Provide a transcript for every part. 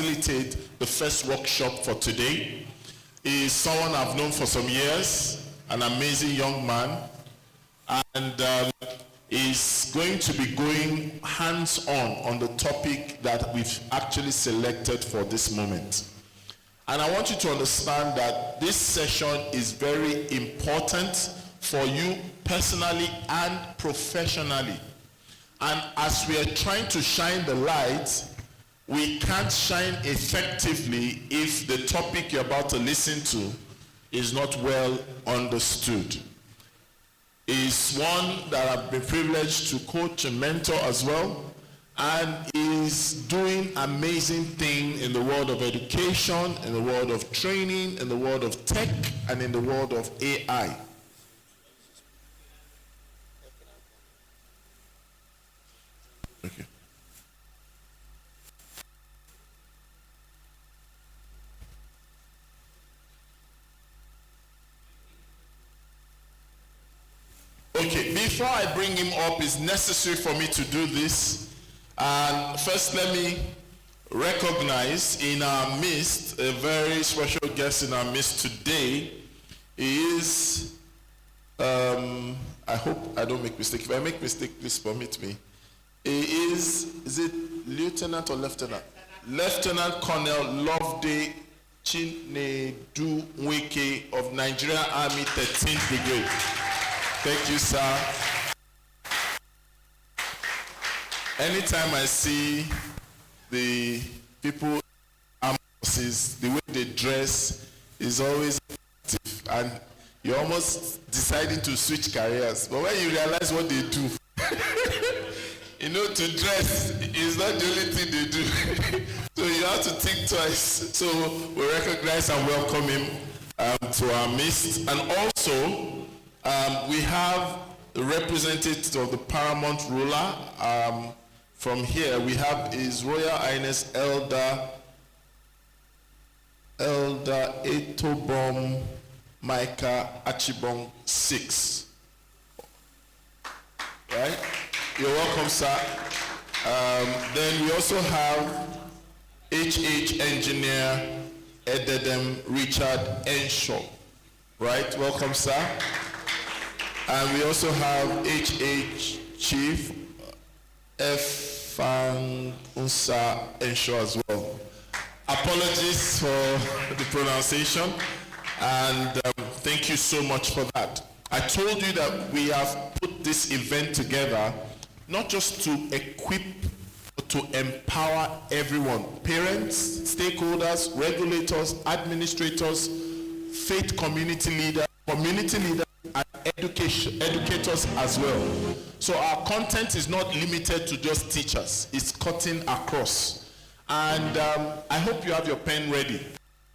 facilitate the first workshop for today. He is someone I've known for some years, an amazing young man, and is going to be going hands-on the topic that we've actually selected for this moment. And I want you to understand that this session is very important for you personally and professionally. And as we are trying to shine the light, we can't shine effectively if the topic you're about to listen to is not well understood. Is one that I've been privileged to coach and mentor as well, and is doing amazing things in the world of education, in the world of training, in the world of tech, and in the world of AI. Okay. Okay, before I bring him up, it's necessary for me to do this. And first, let me recognize in our midst a very special guest in our midst today. He is, I hope I don't make mistake. If I make mistake, please permit me. He is it Lieutenant or Lieutenant? Lieutenant Colonel Loveday Chinedu Nweke of Nigerian Army 13th Brigade. Thank you, sir. Anytime I see the people, the way they dress is always active, and you're almost deciding to switch careers. But when you realize what they do, you know, to dress is not the only thing they do. So you have to think twice. So we recognize and welcome him to our midst. And also, we have the representative of the paramount ruler. From here, we have His Royal Highness Elder Etobom Micah Achibong VI. Right? You're welcome, sir. Then we also have HH Engineer Ededem Richard Enshaw. Right? Welcome, sir. And we also have HH Chief Efang Unsa Enshaw as well. Apologies for the pronunciation, and thank you so much for that. I told you that we have put this event together not just to equip, but to empower everyone. Parents, stakeholders, regulators, administrators, faith community leaders, and educators as well. So our content is not limited to just teachers. It's cutting across. And I hope you have your pen ready.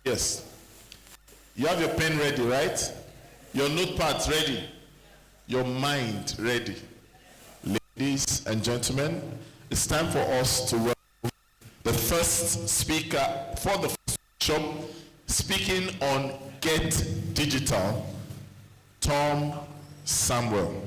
Yes. You have your pen ready, right? Your notepads ready. Your mind ready. Ladies and gentlemen, it's time for us to welcome the first speaker for the first workshop, speaking on Get Digital, Tom Samuel.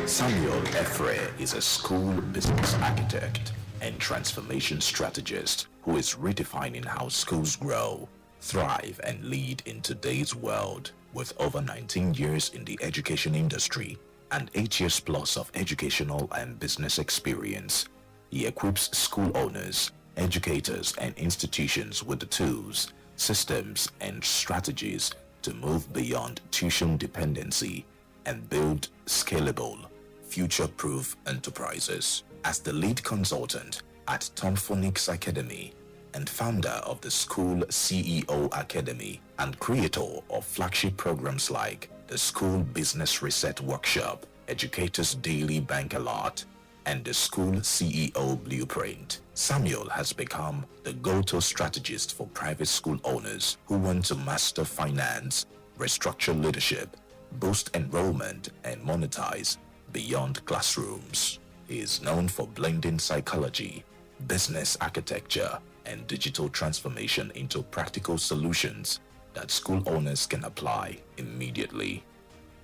Samuel Efre is a school business architect and transformation strategist who is redefining how schools grow, thrive, and lead in today's world. With over 19 years in the education industry and 8 years plus of educational and business experience, he equips school owners, educators, and institutions with the tools, systems, and strategies to move beyond tuition dependency and build scalable, future-proof enterprises. As the lead consultant at Tom Phonics Academy and founder of the School CEO Academy and creator of flagship programs like the School Business Reset Workshop, Educators Daily Bank Alert, and the School CEO Blueprint, Samuel has become the go-to strategist for private school owners who want to master finance, restructure leadership, boost enrollment, and monetize beyond classrooms. He is known for blending psychology, business architecture, and digital transformation into practical solutions that school owners can apply immediately.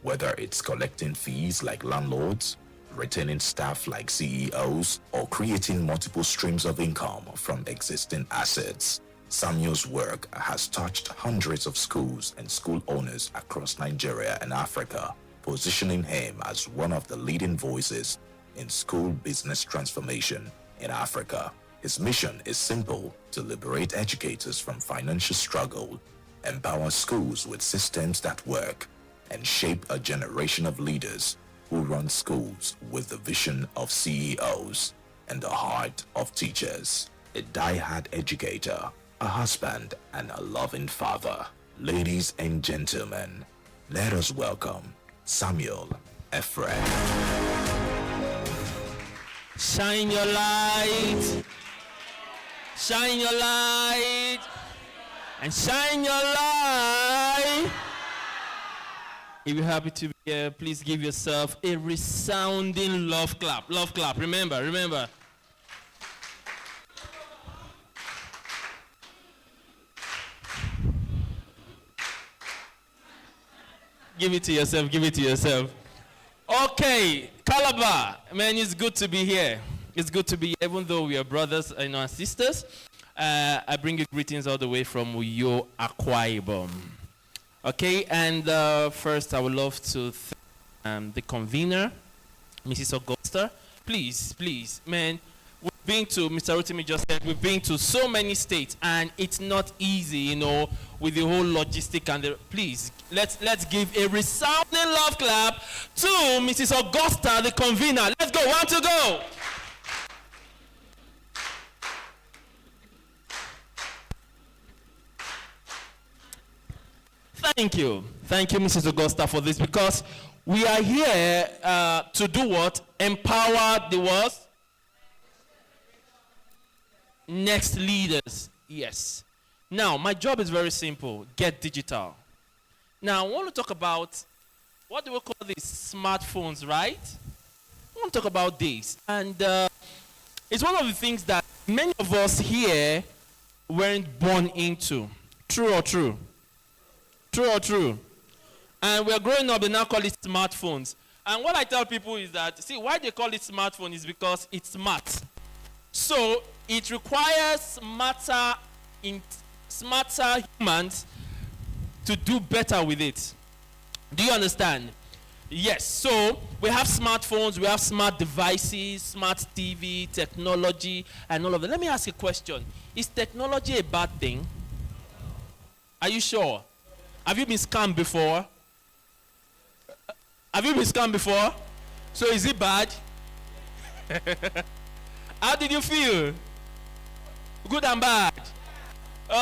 Whether it's collecting fees like landlords, retaining staff like CEOs, or creating multiple streams of income from existing assets. Samuel's work has touched hundreds of schools and school owners across Nigeria and Africa, positioning him as one of the leading voices in school business transformation in Africa. His mission is simple: to liberate educators from financial struggle, empower schools with systems that work, and shape a generation of leaders who run schools with the vision of CEOs and the heart of teachers. A die-hard educator, a husband, and a loving father. Ladies and gentlemen, let us welcome Samuel Ephraim. Shine your light, shine your light, and shine your light. If you're happy to be here, please give yourself a resounding love clap. Love clap. Remember. Give it to yourself. Okay, Calabar, man, it's good to be here. It's good to be here, even though we are brothers and our sisters. I bring you greetings all the way from Uyo, Akwa Ibom. Okay, and first I would love to thank the convener, Mrs. Augusta. Please, man, we've been to, Mr. Rotimi just said, we've been to so many states, and it's not easy, with the whole logistic and please, let's give a resounding love clap to Mrs. Augusta, the convener. Let's go, 1 to go. Thank you, Mrs. Augusta, for this, because we are here to do what? Empower the what? Next leaders. Yes. Now, my job is very simple. Get digital. Now, I want to talk about, what do we call these? Smartphones, right? I want to talk about this. And it's one of the things that many of us here weren't born into. True or true? True or true? And we're growing up, they now call it smartphones. And what I tell people is that, see, why they call it smartphone is because it's smart. So it requires smarter humans to do better with it. Do you understand? Yes. So we have smartphones, we have smart devices, smart TV, technology, and all of that. Let me ask you a question. Is technology a bad thing? Are you sure? Have you been scammed before? Have you been scammed before? So is it bad? How did you feel? Good and bad?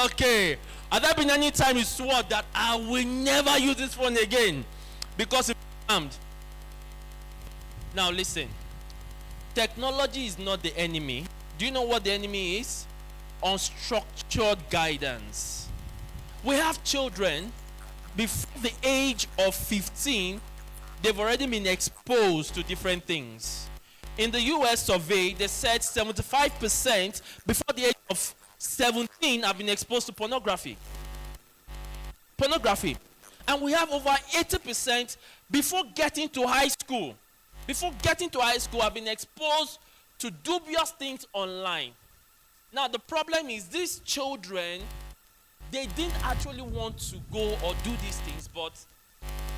Okay. Has there been any time you swore that I will never use this phone again because it's scammed? Now listen. Technology is not the enemy. Do you know what the enemy is? Unstructured guidance. We have children before the age of 15, they've already been exposed to different things. In the US survey, they said 75% before the age of 17 have been exposed to pornography. And we have over 80% before getting to high school. Have been exposed to dubious things online. Now the problem is these children, they didn't actually want to go or do these things, but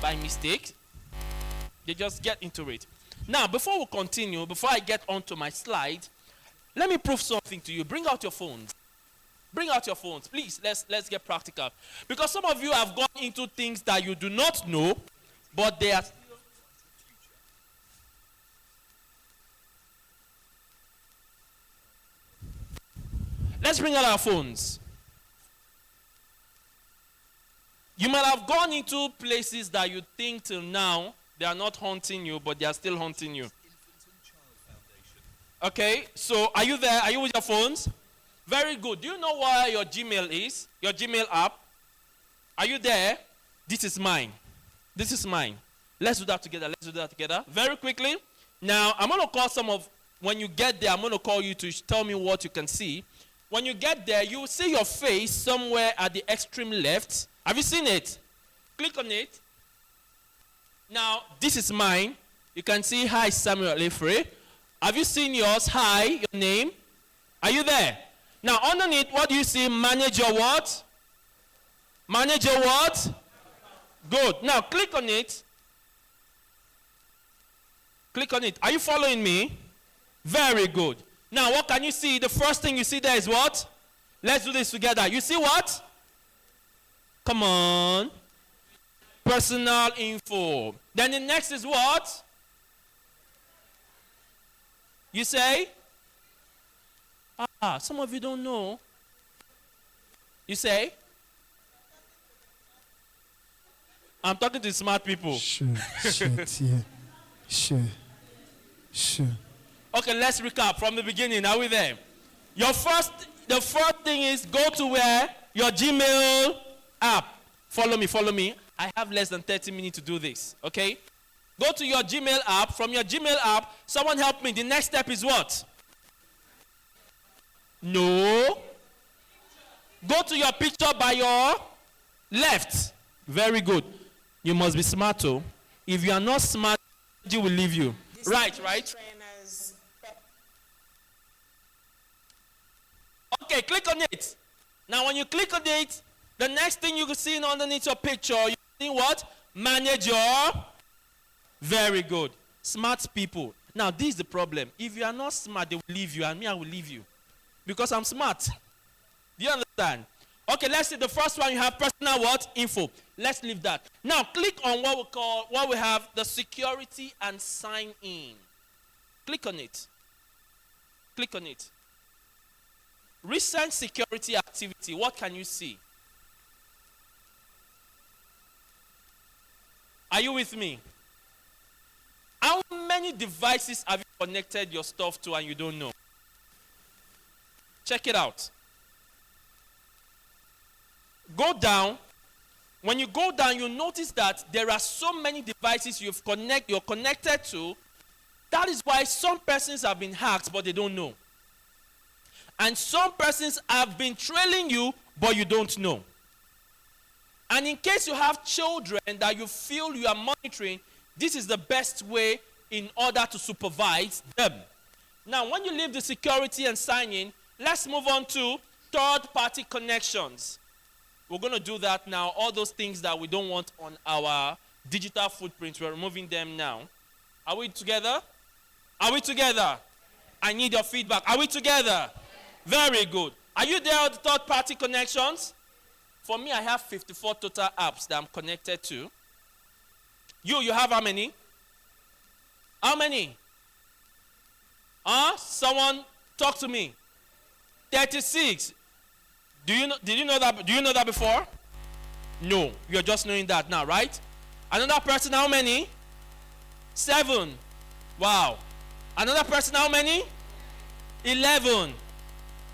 by mistake, they just get into it. Now, before we continue, before I get onto my slide, let me prove something to you. Bring out your phones. Please, let's get practical. Because some of you have gone into things that you do not know, but they are... Let's bring out our phones. You might have gone into places that you think till now they are not haunting you, but they are still haunting you. Okay, so are you there? Are you with your phones? Very good. Do you know where your Gmail is? Your Gmail app? Are you there? This is mine. Let's do that together. Very quickly. Now, I'm going to call when you get there, I'm going to call you to tell me what you can see. When you get there, you will see your face somewhere at the extreme left. Have you seen it? Click on it. Now, this is mine. You can see, hi, Samuel Ifre. Have you seen yours? Hi, your name. Are you there? Now, underneath, what do you see? Manage your what? Manage your what? Good. Now, click on it. Click on it. Are you following me? Very good. Now, what can you see? The first thing you see there is what? Let's do this together. You see what? Come on. Personal info. Then the next is what? You say? Some of you don't know. You say? I'm talking to smart people. Sure, yeah. Sure. Okay, let's recap from the beginning. Are we there? The first thing is go to where? Your Gmail app. Follow me. I have less than 30 minutes to do this, okay? Go to your Gmail app. From your Gmail app, someone help me. The next step is what? No. Go to your picture by your left. Very good. You must be smart, too. If you are not smart, you will leave you. Right. Trainers. Okay, click on it. Now, when you click on it, the next thing you can see underneath your picture, you see what? Manager. Very good. Smart people. Now, this is the problem. If you are not smart, they will leave you, and me, I will leave you. Because I'm smart. Do you understand? Okay, let's see the first one. You have personal what? Info. Let's leave that. Now, click on what we have, the security and sign in. Click on it. Click on it. Recent security activity. What can you see? Are you with me? How many devices have you connected your stuff to and you don't know? Check it out. Go down. When you go down, you notice that there are so many devices you're connected to. That is why some persons have been hacked, but they don't know. And some persons have been trailing you, but you don't know. And in case you have children that you feel you are monitoring, this is the best way in order to supervise them. Now, when you leave the security and sign in, let's move on to third-party connections. We're going to do that now. All those things that we don't want on our digital footprint, we're removing them now. Are we together? Are we together? I need your feedback. Are we together? Very good. Are you there with the third-party connections? For me, I have 54 total apps that I'm connected to. You have how many? How many? Someone talk to me. 36. Did you know that? Do you know that before? No. You're just knowing that now, right? Another person, how many? 7. Wow. Another person, how many? 11.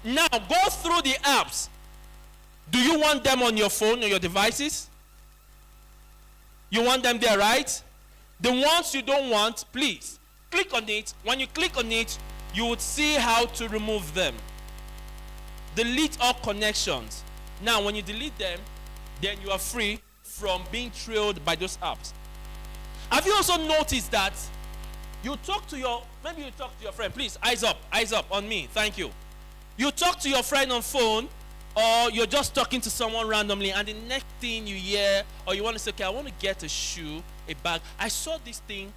Now, go through the apps. Do you want them on your phone or your devices? You want them there, right? The ones you don't want, please, click on it. When you click on it, you would see how to remove them. Delete all connections. Now, when you delete them, then you are free from being trailed by those apps. Have you also noticed that maybe you talk to your friend, please, eyes up on me, thank you. You talk to your friend on phone, or you're just talking to someone randomly, and the next thing you hear, or you want to say, okay, I want to get a shoe, a bag. I saw this thing,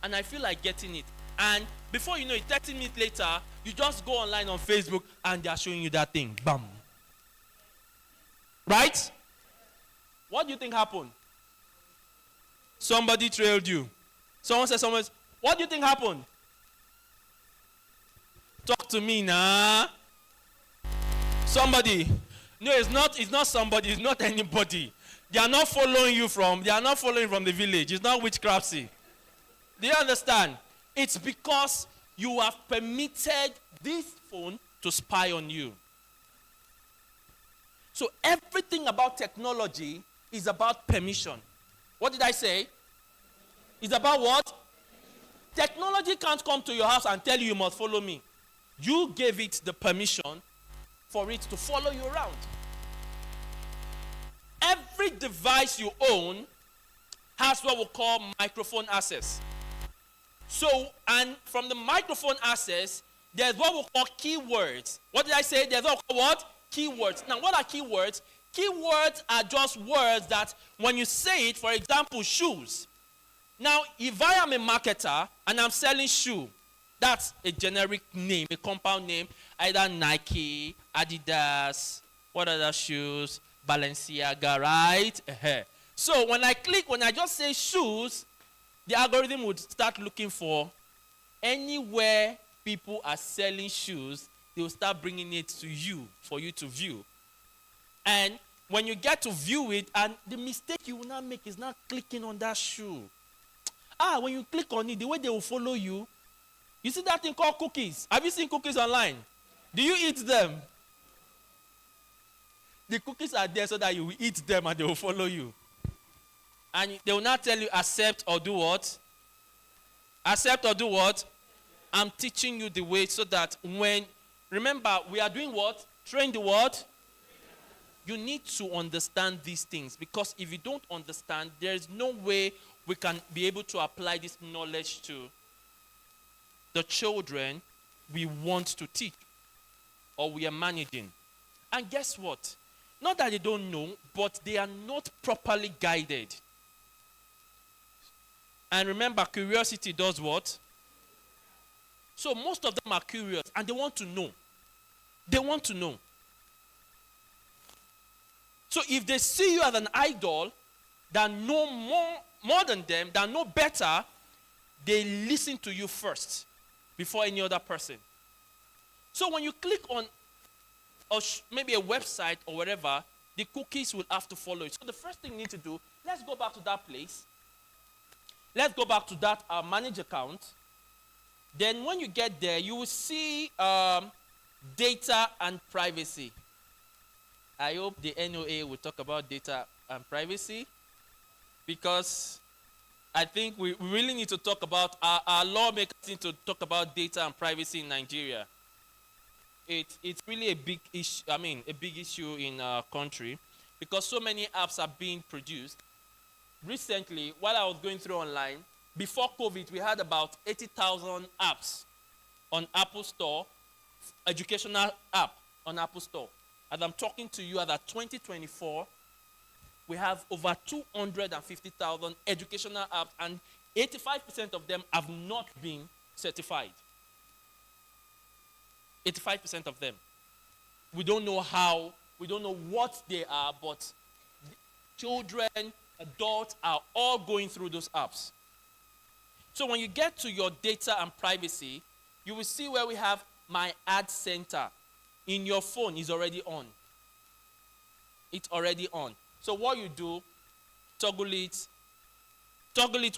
and I feel like getting it. And before you know it, 30 minutes later, you just go online on Facebook, and they are showing you that thing. Bam. Right? What do you think happened? Somebody trailed you. Someone said, what do you think happened? Talk to me now. Somebody. No, it's not somebody, it's not anybody. They are not following you from the village. It's not witchcrafty. Do you understand? It's because you have permitted this phone to spy on you. So everything about technology is about permission. What did I say? It's about what? Technology can't come to your house and tell you must follow me. You gave it the permission for it to follow you around. Every device you own has what we call microphone access. So, and from the microphone access, there's what we call keywords. What did I say? There's what we call what? Keywords. Now, what are keywords? Keywords are just words that when you say it, for example, shoes. Now, if I am a marketer and I'm selling shoe, that's a generic name, a compound name, either Nike, Adidas, what other shoes, Balenciaga, right? So when I just say shoes, the algorithm would start looking for anywhere people are selling shoes, they will start bringing it to you for you to view. And when you get to view it, and the mistake you will not make is not clicking on that shoe. When you click on it, the way they will follow you, you see that thing called cookies. Have you seen cookies online? Do you eat them? The cookies are there so that you will eat them and they will follow you. And they will not tell you accept or do what? Accept or do what? I'm teaching you the way so that remember, we are doing what? Train the what? You need to understand these things, because if you don't understand, there is no way we can be able to apply this knowledge to the children we want to teach or we are managing. And guess what? Not that they don't know, but they are not properly guided. And remember, curiosity does what? So most of them are curious and they want to know. They want to know. So if they see you as an idol that know more than them, that know better, they listen to you first before any other person. So when you click on maybe a website or whatever, the cookies will have to follow it. So the first thing you need to do, let's go back to that place. Let's go back to that manage account. Then when you get there, you will see data and privacy. I hope the NOA will talk about data and privacy, because I think we really need to talk about, our lawmakers need to talk about data and privacy in Nigeria. It's really a big issue, a big issue in our country, because so many apps are being produced. Recently, while I was going through online, before COVID, we had about 80,000 apps on Apple Store, educational app on Apple Store. As I'm talking to you, as of 2024, we have over 250,000 educational apps, and 85% of them have not been certified. 85% of them. We don't know how, we don't know what they are, but children, adults are all going through those apps. So when you get to your data and privacy, you will see where we have my ad center. In your phone is already on. It's already on. So what you do, toggle it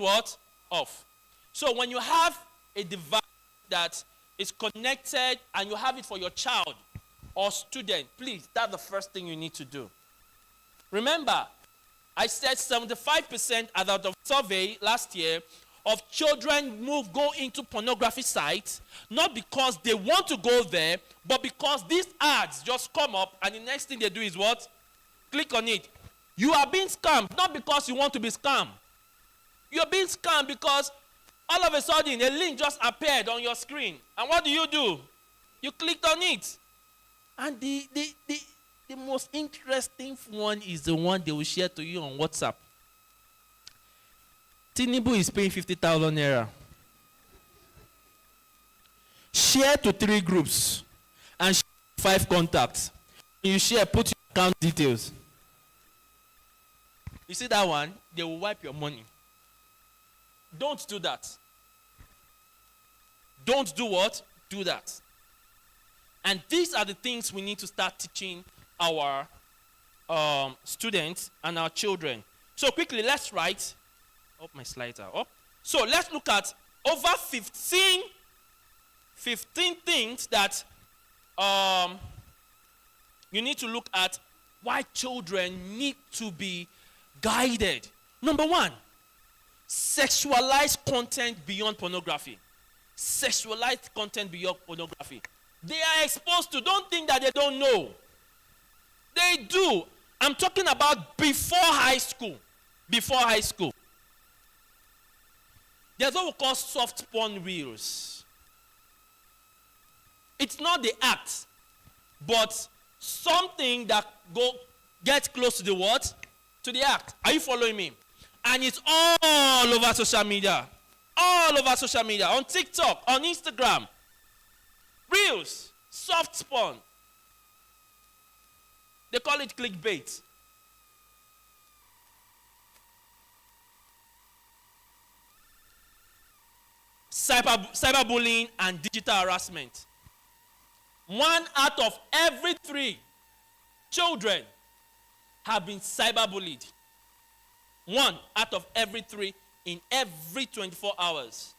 what? Off. So when you have a device that is connected and you have it for your child or student, please, that's the first thing you need to do. Remember, I said 75% as of the survey last year of children go into pornography sites, not because they want to go there, but because these ads just come up and the next thing they do is what? Click on it. You are being scammed, not because you want to be scammed. You're being scammed because all of a sudden a link just appeared on your screen. And what do? You clicked on it. And the most interesting one is the one they will share to you on WhatsApp. Tinubu is paying 50,000 naira. Share to 3 groups and share 5 contacts. You share, put your account details. You see that one? They will wipe your money. Don't do that. Don't do what? Do that. And these are the things we need to start teaching our students and our children. So quickly, let's write. My slides are up. So let's look at over 15 things that you need to look at why children need to be guided. Number 1, sexualized content beyond pornography. Sexualized content beyond pornography. They are exposed to, don't think that they don't know. They do. I'm talking about before high school. Before high school. There's what we call soft porn reels. It's not the act, but something that gets close to the what? To the act. Are you following me? And it's all over social media. All over social media. On TikTok, on Instagram. Reels. Soft porn. They call it clickbait. Cyberbullying and digital harassment. 1 out of every 3 children have been cyberbullied. 1 out of every 3 in every 24 hours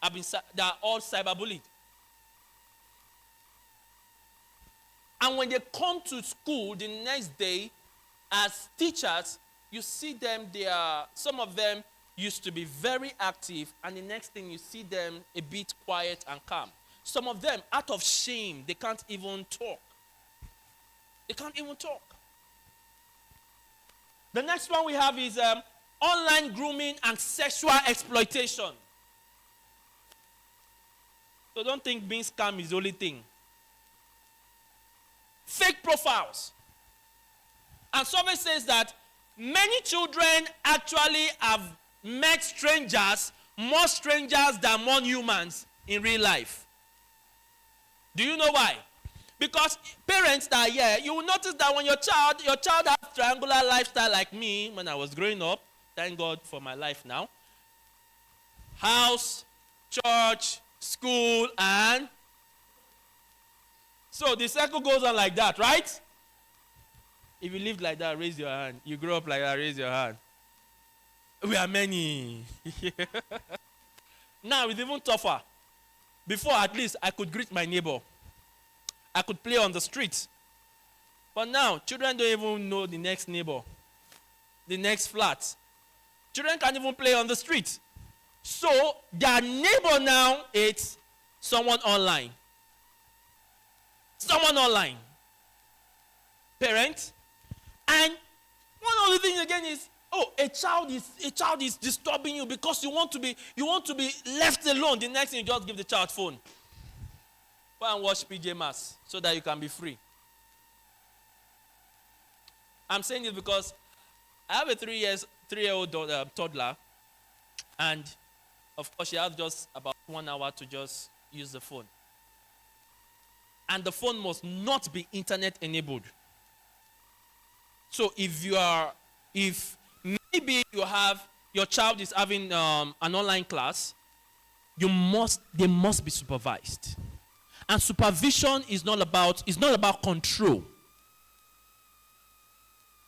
they are all cyberbullied. And when they come to school the next day as teachers, you see them, some of them used to be very active, and the next thing you see them a bit quiet and calm. Some of them, out of shame, they can't even talk. They can't even talk. The next one we have is online grooming and sexual exploitation. So don't think being scam is the only thing. Fake profiles. And somebody says that many children actually have met strangers, more strangers than humans in real life. Do you know why? Because parents that are here, you will notice that when your child has triangular lifestyle like me when I was growing up, thank God for my life now. House, church, school, and so the cycle goes on like that, right? If you lived like that, raise your hand. You grew up like that, raise your hand. We are many. Now it's even tougher. Before, at least, I could greet my neighbor. I could play on the street. But now, children don't even know the next neighbor, the next flat. Children can't even play on the street. So, their neighbor now is someone online. Someone online. Parent. And one of the things again is, a child is disturbing you because you want to be left alone. The next thing you just give the child phone. Go and watch PJ Masks so that you can be free. I'm saying this because I have a 3-year-old toddler, and of course she has just about 1 hour to just use the phone. And the phone must not be internet enabled. So if maybe your child is having an online class, they must be supervised. And supervision is not about control.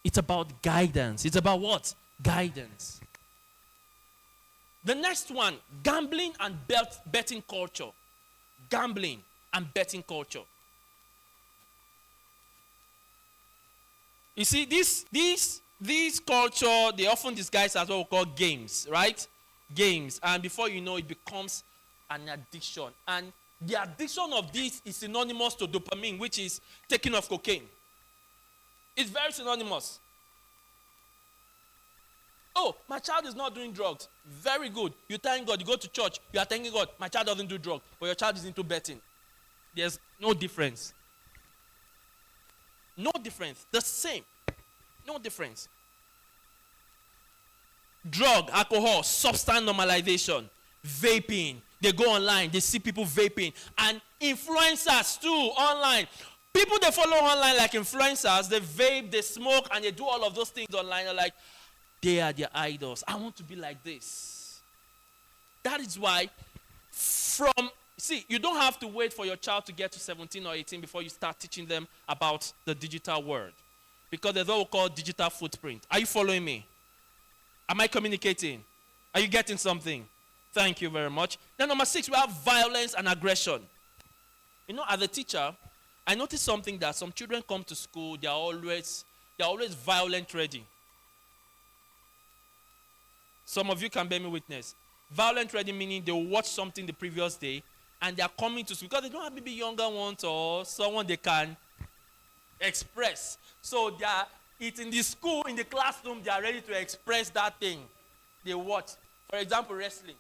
It's about guidance. It's about what? Guidance. The next one, gambling and betting culture. Gambling and betting culture. You see, this culture, they often disguise as what we call games, right? Games. And before you know, it becomes an addiction. And the addiction of this is synonymous to dopamine, which is taking of cocaine. It's very synonymous. Oh, my child is not doing drugs. Very good. You thank God. You go to church. You are thanking God. My child doesn't do drugs. But your child is into betting. There's no difference. No difference. The same. No difference. Drug, alcohol, substance normalization, vaping. They go online. They see people vaping. And influencers too, online. People they follow online like influencers, they vape, they smoke, and they do all of those things online. They're like, they are their idols. I want to be like this. That is why you don't have to wait for your child to get to 17 or 18 before you start teaching them about the digital world. Because there's what we call digital footprint. Are you following me? Am I communicating? Are you getting something? Thank you very much. Then number 6, we have violence and aggression. You know, as a teacher, I noticed something that some children come to school, they're always violent ready. Some of you can bear me witness. Violent ready meaning they will watch something the previous day and they are coming to school because they don't have maybe younger ones or someone they can express. So it's in the school, in the classroom, they are ready to express that thing they watch. For example, wrestling.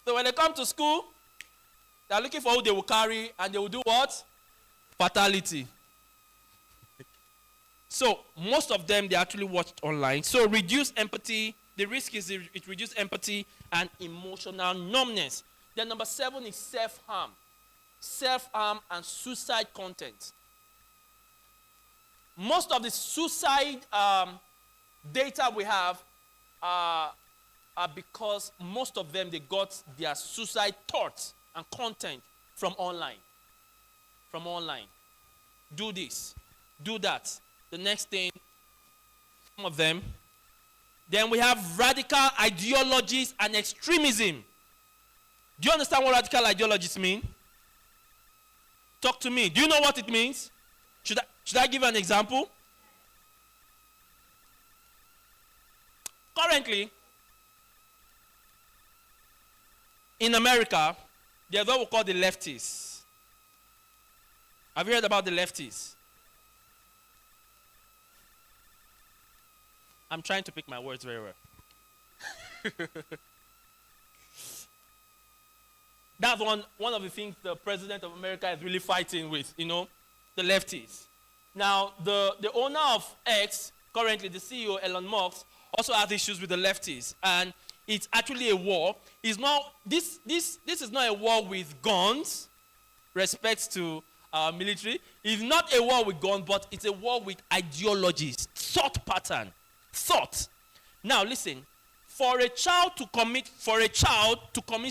So when they come to school, they are looking for who they will carry, and they will do what? Fatality. So most of them, they actually watched online. So reduce empathy. The risk is it reduces empathy and emotional numbness. Then number 7 is self-harm. Self-harm and suicide content. Most of the suicide data we have are because most of them, they got their suicide thoughts and content from online. From online. Do this. Do that. The next thing, some of them. Then we have radical ideologies and extremism. Do you understand what radical ideologies mean? Talk to me. Do you know what it means? Should I give an example? Currently, in America, there's what we call the lefties. Have you heard about the lefties? I'm trying to pick my words very well. That's one of the things the president of America is really fighting with, the lefties. Now, the owner of X, currently the CEO, Elon Musk, also has issues with the lefties. And it's actually a war. This is not a war with guns, respect to our military. It's not a war with guns, but it's a war with ideologies, thought pattern. Thought. Now listen, for a child to commit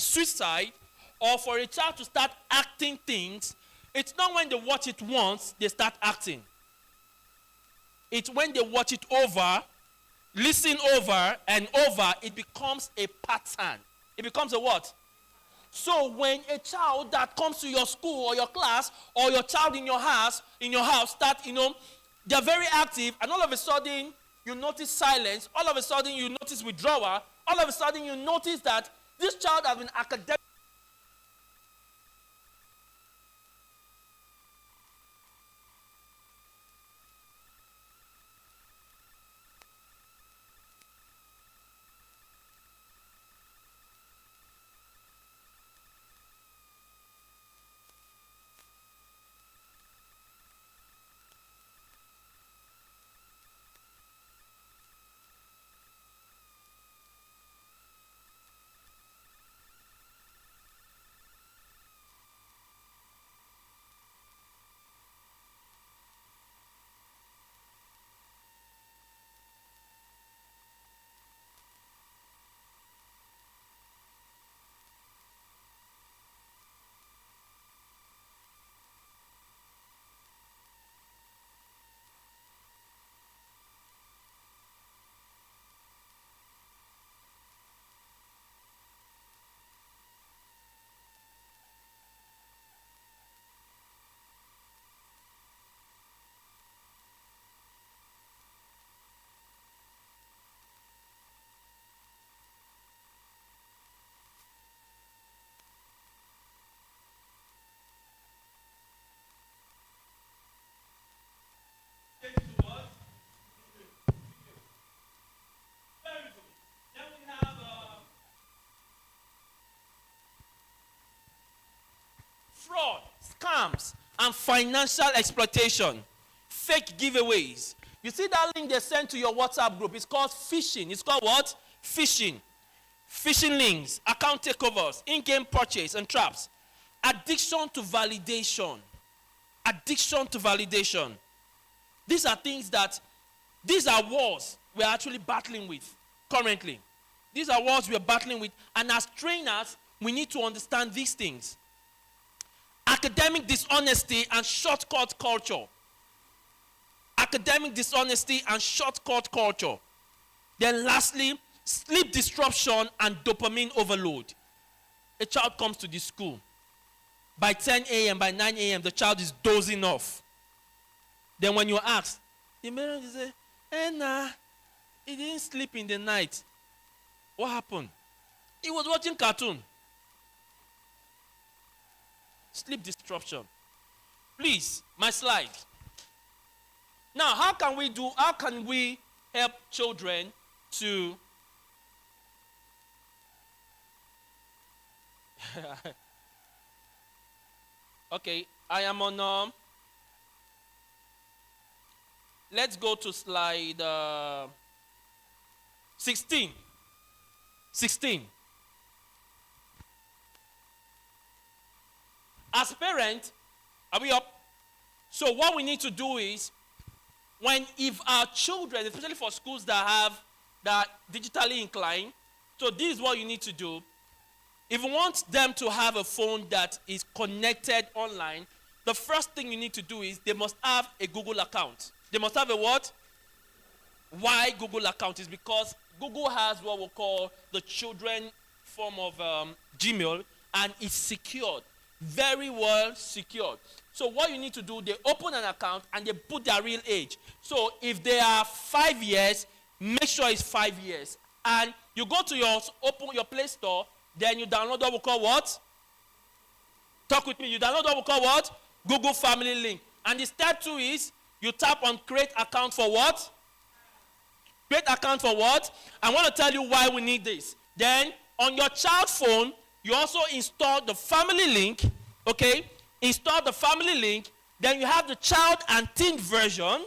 suicide, or for a child to start acting things, it's not when they watch it once they start acting. It's when they watch it over, listen over and over, it becomes a pattern. It becomes a what? So when a child that comes to your school or your class or your child in your house start, they're very active, and all of a sudden you notice silence, all of a sudden you notice withdrawal, all of a sudden you notice that this child has been academic. Fraud, scams, and financial exploitation. Fake giveaways. You see that link they sent to your WhatsApp group? It's called phishing. It's called what? Phishing. Phishing links, account takeovers, in-game purchase, and traps. Addiction to validation. Addiction to validation. These are wars we're actually battling with currently. These are wars we're battling with. And as trainers, we need to understand these things. Academic dishonesty and shortcut culture. Academic dishonesty and shortcut culture. Then lastly, sleep disruption and dopamine overload. A child comes to the school. By 10 a.m., by 9 a.m., the child is dozing off. Then when you ask, the parent will say, nah, he didn't sleep in the night. What happened? He was watching cartoon. Sleep disruption. Please, my slide. Now, how can we help children to Okay, I am on, let's go to slide 16. 16. As parents, are we up? So what we need to do is, if our children, especially for schools that are digitally inclined, so this is what you need to do. If you want them to have a phone that is connected online, the first thing you need to do is they must have a Google account. They must have a what? Why Google account? Is because Google has what we call the children form of Gmail, and it's secured, very well secured. So what you need to do, they open an account and they put their real age. So if they are 5 years, make sure it's 5 years. And you go to your Play Store, then you download what we call what? Talk with me. You download what we call what? Google Family Link. And the step 2 is you tap on create account for what? Create account for what? I want to tell you why we need this. Then on your child phone, you also install the family link, okay? Install the family link. Then you have the child and teen version.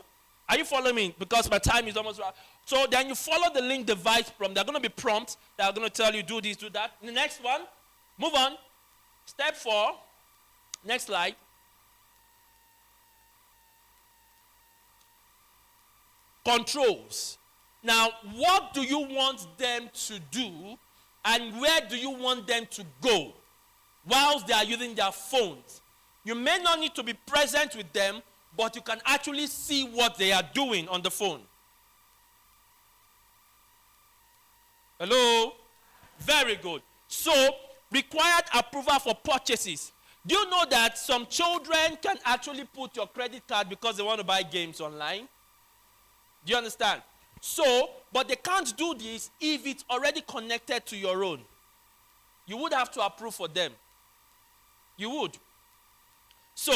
Are you following me? Because my time is almost right. So then you follow the link device prompt. There are going to be prompts that are going to tell you do this, do that. The next one, move on. Step 4. Next slide. Controls. Now, what do you want them to do, and where do you want them to go whilst they are using their phones? You may not need to be present with them, but you can actually see what they are doing on the phone. Hello? Very good. So, required approval for purchases. Do you know that some children can actually put your credit card because they want to buy games online? Do you understand? So, but they can't do this if it's already connected to your own. You would have to approve for them. You would. So,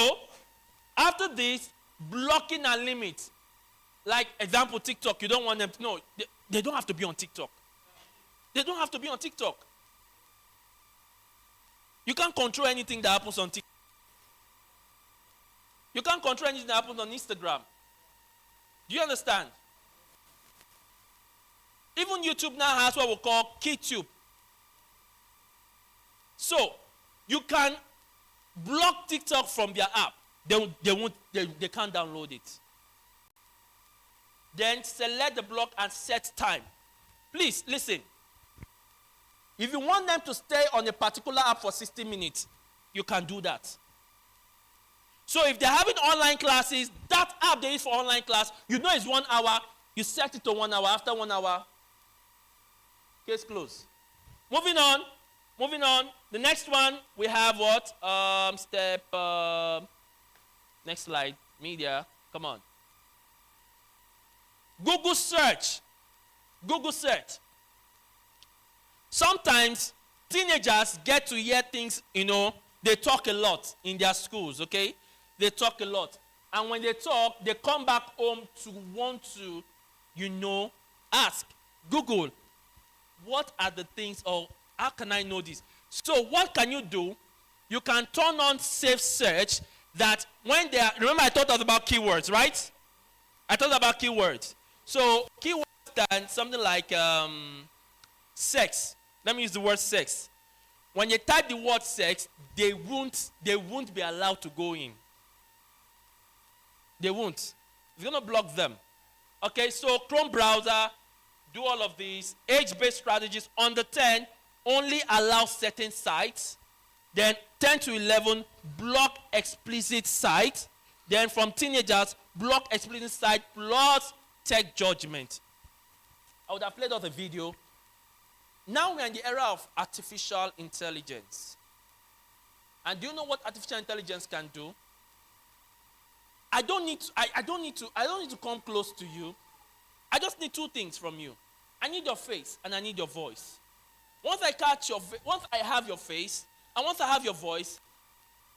after this, blocking and limit. Like, example, TikTok, you don't want them to know. They don't have to be on TikTok. They don't have to be on TikTok. You can't control anything that happens on TikTok. You can't control anything that happens on Instagram. Do you understand? Even YouTube now has what we call KidTube. So, you can block TikTok from their app. They can't download it. Then select the block and set time. Please, listen. If you want them to stay on a particular app for 60 minutes, you can do that. So if they're having online classes, that app they use for online class, you know it's 1 hour, you set it to 1 hour. After 1 hour, case closed. Moving on. The next one, we have what? Next slide. Media. Come on. Google search. Sometimes teenagers get to hear things, they talk a lot in their schools, okay? They talk a lot. And when they talk, they come back home to want to, ask Google, what are the things, or how can I know this? So what can you do? You can turn on safe search that when they are, remember I taught us about keywords, right? I taught about keywords. So keywords than something like sex. Let me use the word sex. When you type the word sex, they won't be allowed to go in. They won't. It's going to block them. Okay, so Chrome browser, do all of these. Age-based strategies. Under 10, only allow certain sites. Then 10 to 11, block explicit sites. Then from teenagers, block explicit site plus tech judgment. I would have played out a video. Now we're in the era of artificial intelligence. And do you know what artificial intelligence can do? I don't need to come close to you. I just need 2 things from you. I need your face and I need your voice. Once I have your face and once I have your voice,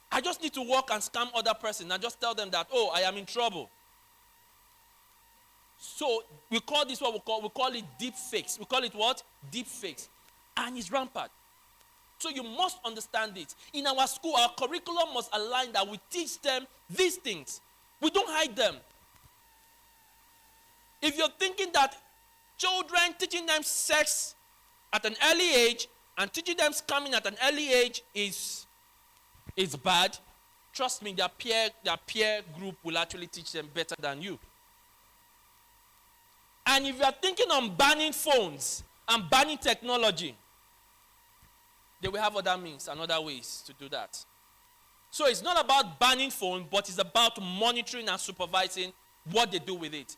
I just need to walk and scam other person and just tell them that, oh, I am in trouble. So we call this what we call it deep fakes. We call it what? Deep fakes. And it's rampant. So you must understand it. In our school, our curriculum must align that we teach them these things. We don't hide them. If you're thinking that children, teaching them sex at an early age and teaching them scamming at an early age is bad, trust me, their peer group will actually teach them better than you. And if you are thinking on banning phones and banning technology, they will have other means and other ways to do that. So it's not about banning phone, but it's about monitoring and supervising what they do with it.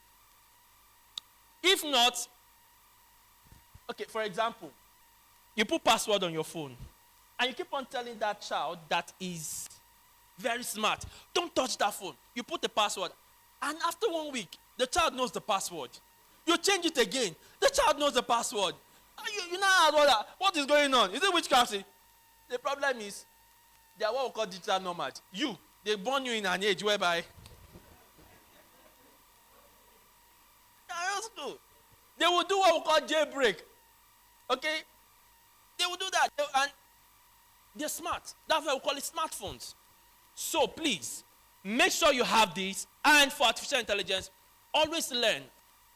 If not, okay, for example, you put password on your phone, and you keep on telling that child that is very smart, don't touch that phone. You put the password, and after 1 week, the child knows the password. You change it again, the child knows the password. You now ask what is going on? Is it witchcraft? The problem is, they are what we call digital nomad. They born you in an age whereby they will do what we call jailbreak. Okay? They will do that. And they're smart. That's why we call it smartphones. So please, make sure you have this. And for artificial intelligence, always learn.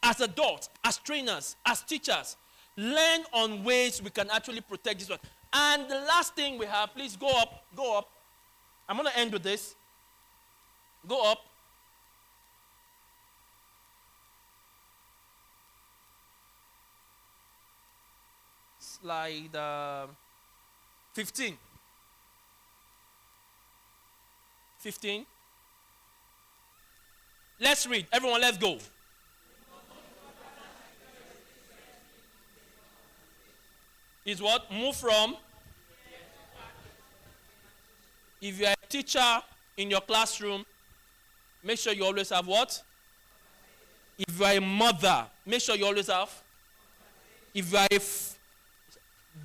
As adults, as trainers, as teachers, learn on ways we can actually protect this one. And the last thing we have, please go up. I'm going to end with this. Go up. Slide 15. 15. Let's read. Everyone, let's go. Is what? Move from. If you are a teacher in your classroom, make sure you always have what? If you are a mother, make sure you always have. If you are a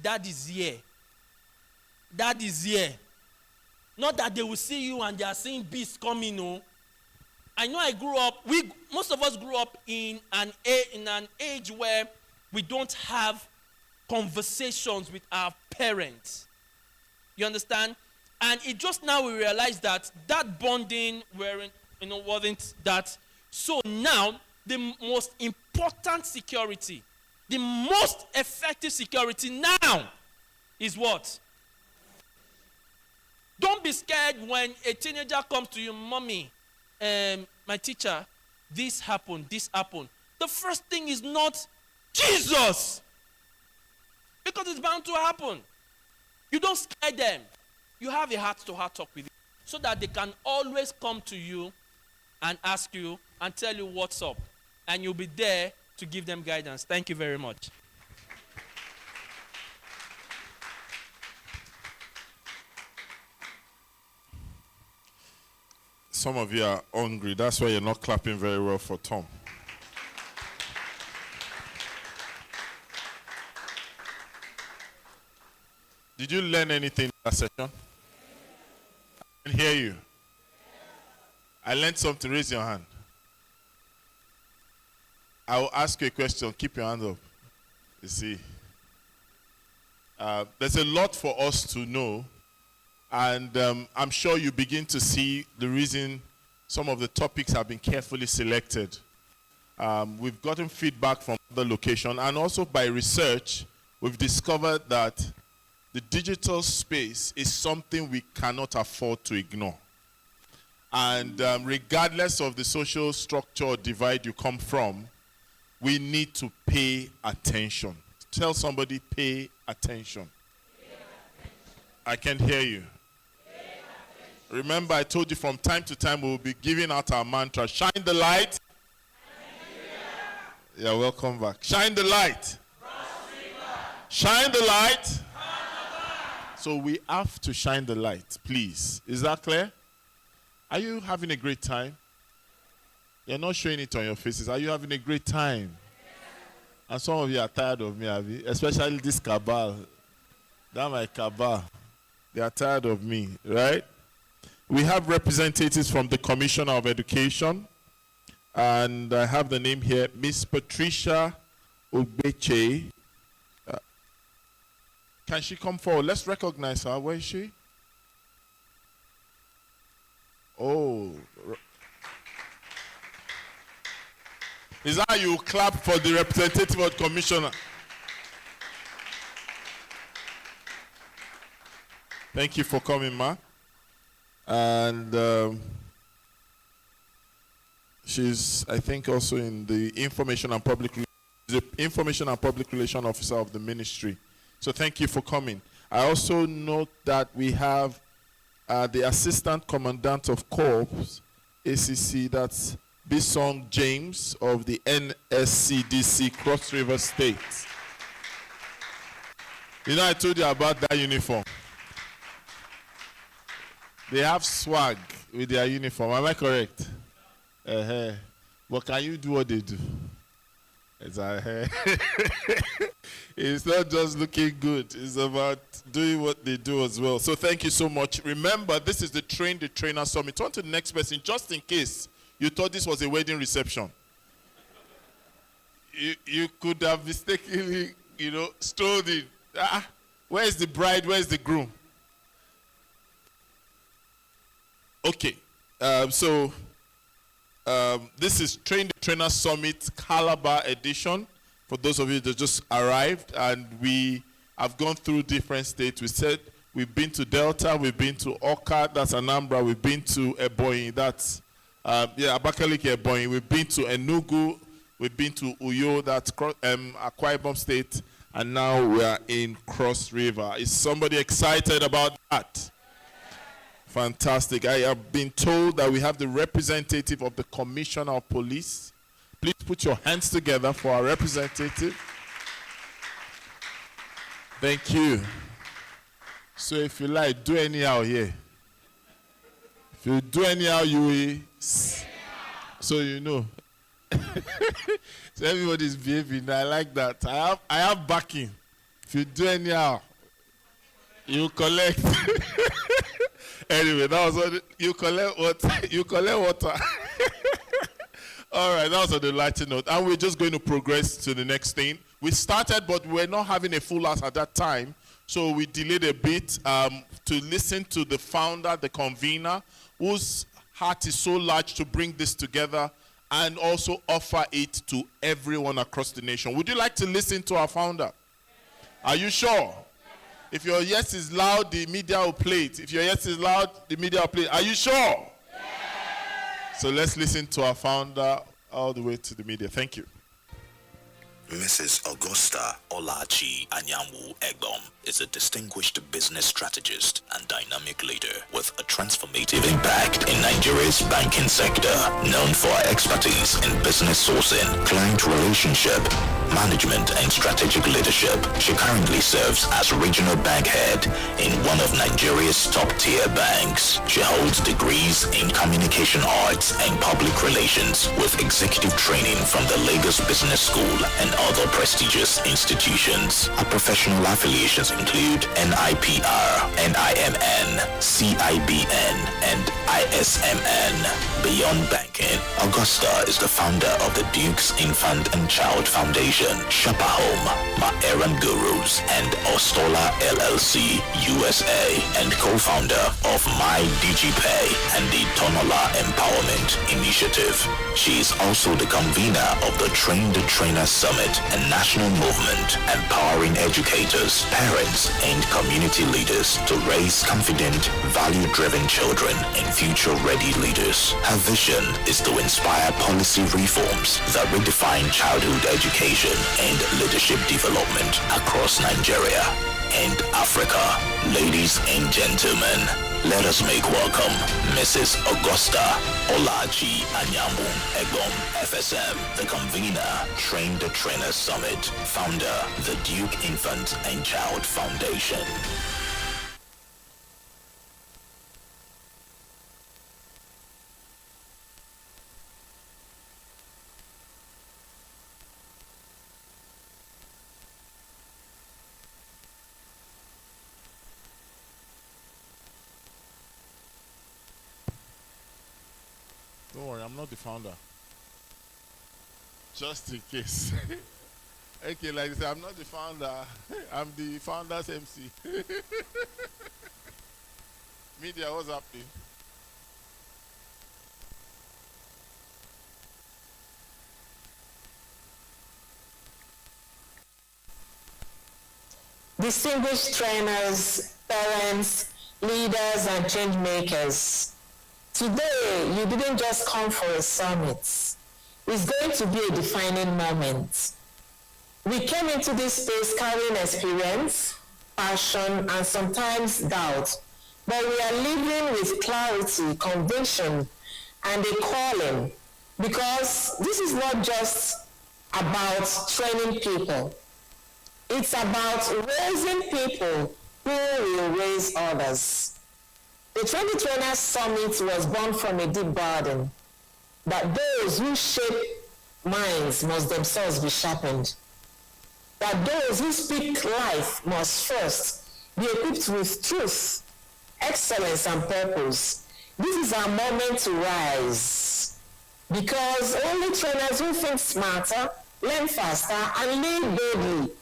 dad is here. Dad is here. Not that they will see you and they are seeing beasts coming, no. I know I grew up, most of us grew up in an age where we don't have conversations with our parents. You understand? And it just now we realize that bonding wasn't that. So now, the most important security, the most effective security now is what? Don't be scared when a teenager comes to you, mommy, my teacher, this happened. The first thing is not Jesus. Because it's bound to happen. You don't scare them. You have a heart-to-heart talk with them so that they can always come to you and ask you and tell you what's up. And you'll be there to give them guidance. Thank you very much. Some of you are hungry. That's why you're not clapping very well for Tom. Did you learn anything in that session? I can hear you. I learned something. Raise your hand. I will ask you a question. Keep your hand up. You see. There's a lot for us to know. And I'm sure you begin to see the reason some of the topics have been carefully selected. We've gotten feedback from the location. And also by research, we've discovered that the digital space is something we cannot afford to ignore. And regardless of the social structure or divide you come from, we need to pay attention. Tell somebody, pay attention. I can't hear you. Remember, I told you from time to time we will be giving out our mantra. Shine the light. Yeah, welcome back. Shine the light. Shine the light. So we have to shine the light, please. Is that clear? Are you having a great time? You're not showing it on your faces. Are you having a great time? And some of you are tired of me, Abby, especially this cabal. That my cabal. They are tired of me, right? We have representatives from the Commissioner of Education. And I have the name here, Miss Patricia Ogbeche. Can she come forward? Let's recognize her. Where is she? Oh. Is that how you clap for the representative of the commissioner? Thank you for coming, ma. And she's, I think, also in the information and public relation officer of the ministry. So thank you for coming. I also note that we have the assistant commandant of corps, ACC, that's Bisong James of the NSCDC Cross River State. You know, I told you about that uniform. They have swag with their uniform. Am I correct? But can you do what they do? It's not just looking good. It's about doing what they do as well. So thank you so much. Remember, this is the Train the Trainer Summit. Turn to the next person, just in case you thought this was a wedding reception. You could have mistakenly, strolled in. Where's the bride? Where's the groom? Okay. This is Train the Trainer Summit Calabar edition. For those of you that just arrived, and we have gone through different states. We said we've been to Delta, we've been to Oka, that's Anambra, we've been to Ebonyi, that's Abakaliki Ebonyi, we've been to Enugu, we've been to Uyo, that's Akwa Ibom State, and now we are in Cross River. Is somebody excited about that? Fantastic. I have been told that we have the representative of the Commissioner of Police. Please put your hands together for our representative. Thank you. So if you like, do anyhow here. If you do anyhow, you will. So you know. So everybody's behaving. I like that. I have backing. If you do anyhow, you collect. Anyway, that was what you collect. What you collect water. All right, that was on the lighter note. And we're just going to progress to the next thing. We started, but we were not having a full house at that time. So we delayed a bit to listen to the founder, the convener, whose heart is so large to bring this together and also offer it to everyone across the nation. Would you like to listen to our founder? Are you sure? If your yes is loud, the media will play it. If your yes is loud, the media will play it. Are you sure? So let's listen to our founder all the way to the media. Thank you. Mrs. Augusta Olachi Anyanwu Egbom is a distinguished business strategist and dynamic leader with a transformative impact in Nigeria's banking sector, known for her expertise in business sourcing, client relationship, management, and strategic leadership. She currently serves as regional bank head in one of Nigeria's top-tier banks. She holds degrees in communication arts and public relations with executive training from the Lagos Business School and other prestigious institutions. Her professional affiliations include NIPR, NIMN, CIBN, and ISMN. Beyond banking, Augusta is the founder of the Duke's Infant and Child Foundation, Shopper Home, Maeran Gurus, and Ostola LLC USA, and co-founder of My DigiPay and the Tonola Empowerment Initiative. She is also the convener of the Train the Trainer Summit, a national movement empowering educators, parents, and community leaders to raise confident, value-driven children and future-ready leaders. Her vision is to inspire policy reforms that redefine childhood education and leadership development across Nigeria and Africa. Ladies and gentlemen, let us make welcome Mrs. Augusta Olachi Anyanwu Egbom, FSM, the convener, Train the Trainer Summit, founder, the Duke Infant and Child Foundation. Don't worry, I'm not the founder. Just in case. Okay, like I said, I'm not the founder. I'm the founder's MC. Media, what's happening? Distinguished trainers, parents, leaders, and change makers. Today, you didn't just come for a summit. It's going to be a defining moment. We came into this space carrying experience, passion, and sometimes doubt, but we are living with clarity, conviction, and a calling, because this is not just about training people. It's about raising people who will raise others. The 2020 Summit was born from a deep burden that those who shape minds must themselves be sharpened. That those who speak life must first be equipped with truth, excellence, and purpose. This is our moment to rise, because only trainers who think smarter, learn faster, and lead boldly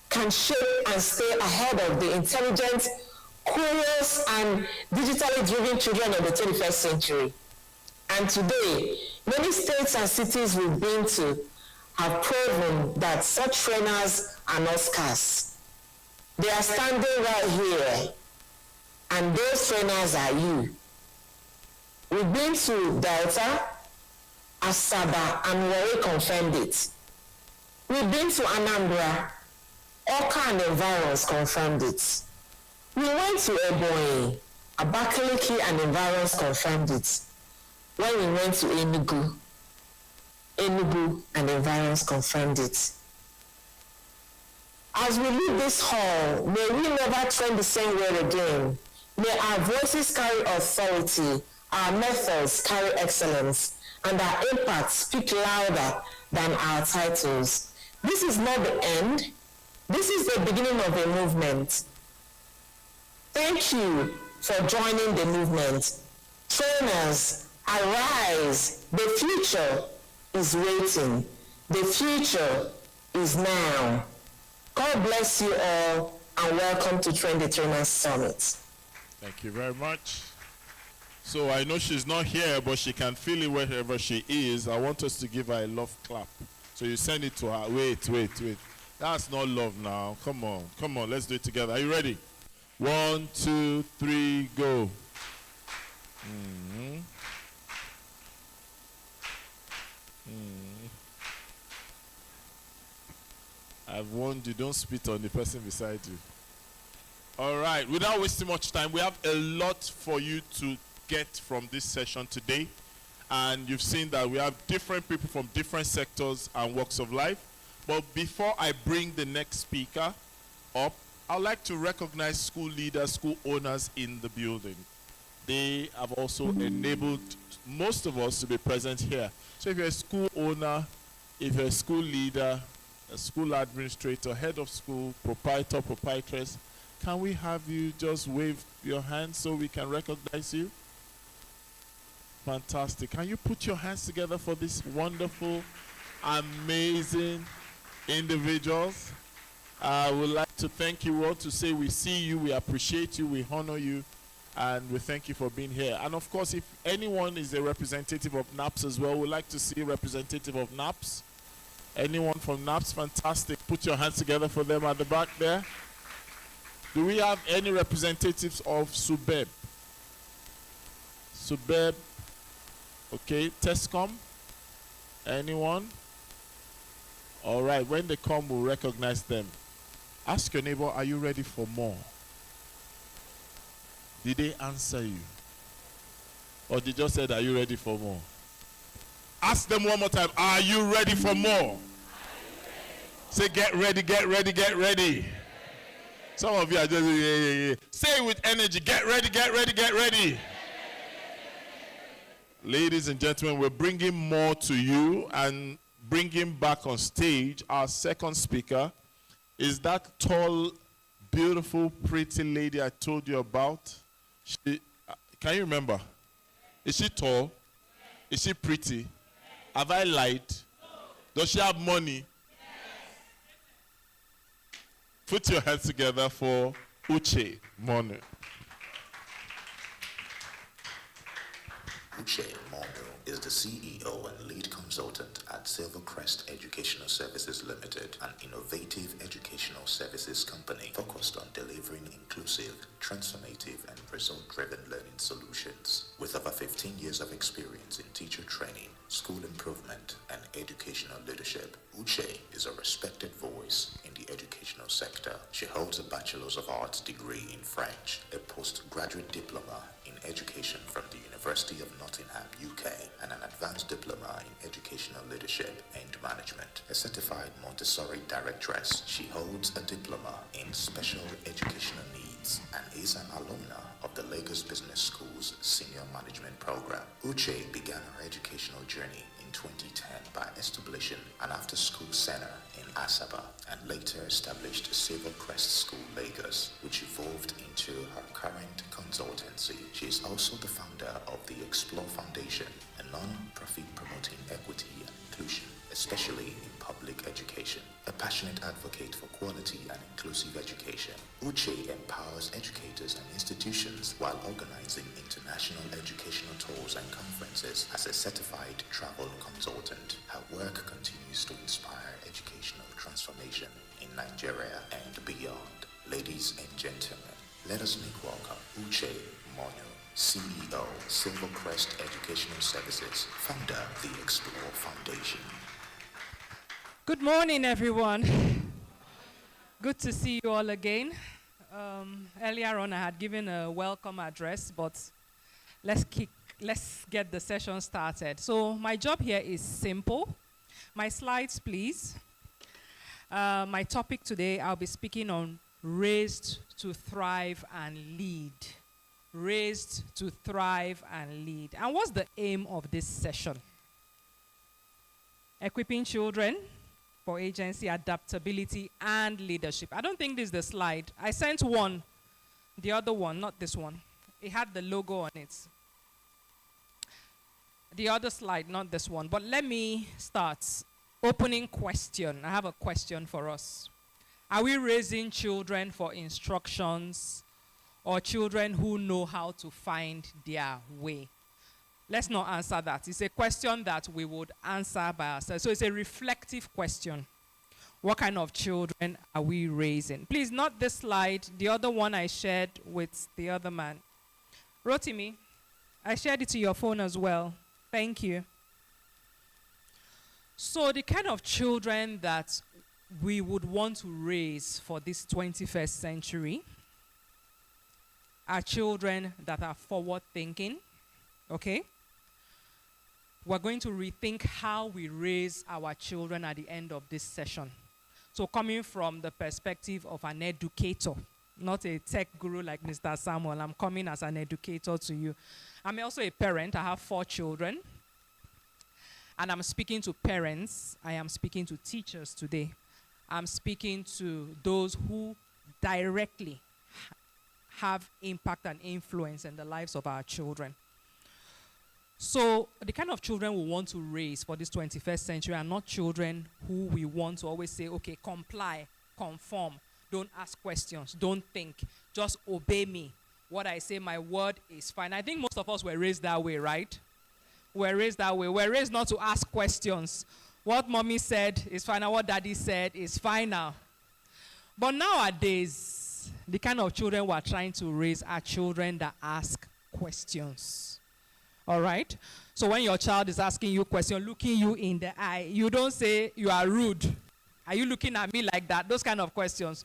can shape and stay ahead of the intelligent, curious, and digitally driven children of the 21st century. And today, many states and cities we've been to have proven that such trainers are not scarce. They are standing right here, and those trainers are you. We've been to Delta, Asaba, and Warri confirmed it. We've been to Anambra, Oka and Environs confirmed it. We went to Ebonyi, Abakaliki and Environs confirmed it. When we went to Enugu and Environs confirmed it. As we leave this hall, may we never train the same way again. May our voices carry authority, our methods carry excellence, and our impact speak louder than our titles. This is not the end. This is the beginning of a movement. Thank you for joining the movement. Trainers, arise. The future is waiting. The future is now. God bless you all, and welcome to Train the Trainers Summit. Thank you very much. So I know she's not here, but she can feel it wherever she is. I want us to give her a love clap. So you send it to her. Wait. That's not love now. Come on, let's do it together. Are you ready? 1, 2, 3, go. I've warned you, don't spit on the person beside you. All right, without wasting much time, we have a lot for you to get from this session today. And you've seen that we have different people from different sectors and walks of life. But before I bring the next speaker up, I'd like to recognize school leaders, school owners in the building. They have also enabled most of us to be present here. So if you're a school owner, if you're a school leader, a school administrator, head of school, proprietor, proprietress, can we have you just wave your hand so we can recognize you? Fantastic. Can you put your hands together for this wonderful, amazing individuals? I would like to thank you all, to say we see you, we appreciate you, we honor you, and we thank you for being here. And of course, if anyone is a representative of NAPS as well, we'd like to see a representative of NAPS. Anyone from NAPS? Fantastic. Put your hands together for them at the back there. Do we have any representatives of SUBEB? SUBEB. Okay. TESCOM? Anyone? All right. When they come, we'll recognize them. Ask your neighbor, are you ready for more? Did they answer you? Or they just said, are you ready for more? Ask them one more time, are you ready for more? Say, get ready, get ready, get ready. Some of you are just, yeah. Say it with energy, get ready, get ready, get ready. Ladies and gentlemen, we're bringing more to you and bringing back on stage our second speaker is that tall, beautiful, pretty lady I told you about. Can you remember? Is she tall? Is she pretty? Have I lied? Does she have money? Put your hands together for Uche Monu. Uche Mono is the CEO and lead consultant at Silvercrest Educational Services Limited, an innovative educational services company focused on delivering inclusive, transformative, and result-driven learning solutions. With over 15 years of experience in teacher training, school improvement, and educational leadership, Uche is a respected voice in the educational sector. She holds a Bachelor's of Arts degree in French, a postgraduate diploma in education from the University of Nottingham, UK, and an advanced diploma in educational leadership and management. A certified Montessori directress, she holds a diploma in special educational needs and is an alumna of the Lagos Business School's Senior Management Program. Uche began her educational journey in 2010 by establishing an after-school center in Asaba and later established Silvercrest School Lagos, which evolved into her current consultancy. She is also the founder of the Explore Foundation, a non-profit promoting equity and inclusion, especially in public education. A passionate advocate for quality and inclusive education, Uche empowers educators and institutions while organizing international educational tours and conferences. As a certified travel consultant, her work continues to inspire educational transformation in Nigeria and beyond. Ladies and gentlemen, let us make welcome Uche Mono, CEO, Silvercrest Educational Services, founder, the Explore Foundation. Good morning, everyone. Good to see you all again. Earlier on, I had given a welcome address, but let's get the session started. So my job here is simple. My slides, please. My topic today, I'll be speaking on raised to thrive and lead. Raised to thrive and lead. And what's the aim of this session? Equipping children for agency, adaptability, and leadership. I don't think this is the slide. I sent one, the other one, not this one. It had the logo on it. The other slide, not this one. But let me start. Opening question. I have a question for us. Are we raising children for instructions or children who know how to find their way? Let's not answer that. It's a question that we would answer by ourselves. So it's a reflective question. What kind of children are we raising? Please, not this slide. The other one I shared with the other man. Rotimi, I shared it to your phone as well. Thank you. So the kind of children that we would want to raise for this 21st century are children that are forward-thinking, okay? We're going to rethink how we raise our children at the end of this session. So coming from the perspective of an educator, not a tech guru like Mr. Samuel, I'm coming as an educator to you. I'm also a parent. I have 4 children. And I'm speaking to parents. I am speaking to teachers today. I'm speaking to those who directly have impact and influence in the lives of our children. So the kind of children we want to raise for this 21st century are not children who we want to always say, okay, comply, conform, don't ask questions, don't think, just obey me. What I say, my word is fine. I think most of us were raised that way, right? We're raised that way. We're raised not to ask questions. What mommy said is fine, and what daddy said is fine now. But nowadays, the kind of children we're trying to raise are children that ask questions. All right? So when your child is asking you a question, looking you in the eye, you don't say you are rude. Are you looking at me like that? Those kind of questions.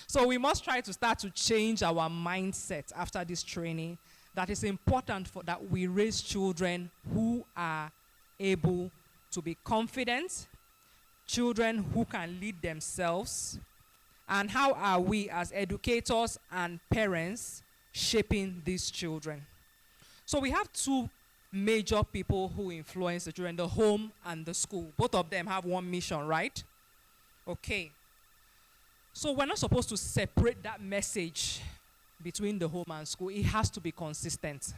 So we must try to start to change our mindset after this training. That is important for that we raise children who are able to be confident, children who can lead themselves, and how are we as educators and parents shaping these children? So we have 2 major people who influence the children, the home and the school. Both of them have one mission, right? Okay. So we're not supposed to separate that message between the home and school. It has to be consistent.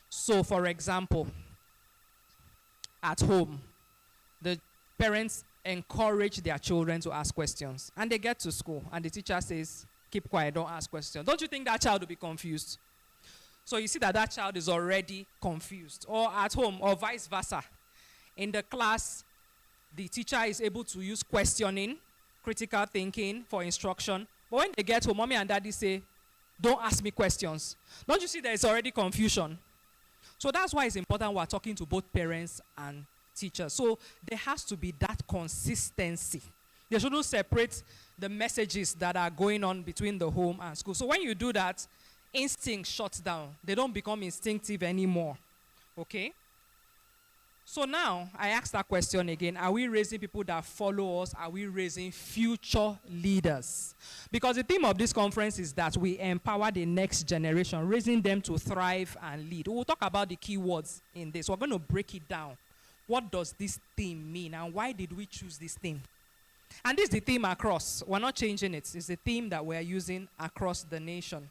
So for example, at home, the parents encourage their children to ask questions. And they get to school, and the teacher says, keep quiet, don't ask questions. Don't you think that child will be confused? So you see that that child is already confused. Or at home, or vice versa. In the class, the teacher is able to use questioning, critical thinking for instruction. But when they get home, mommy and daddy say, don't ask me questions. Don't you see there is already confusion? So that's why it's important we're talking to both parents and teachers. So there has to be that consistency. They shouldn't separate the messages that are going on between the home and school. So when you do that, instinct shuts down. They don't become instinctive anymore. Okay? So now, I ask that question again. Are we raising people that follow us? Are we raising future leaders? Because the theme of this conference is that we empower the next generation, raising them to thrive and lead. We'll talk about the key words in this. We're going to break it down. What does this theme mean? And why did we choose this theme? And this is the theme across. We're not changing it. It's the theme that we're using across the nation.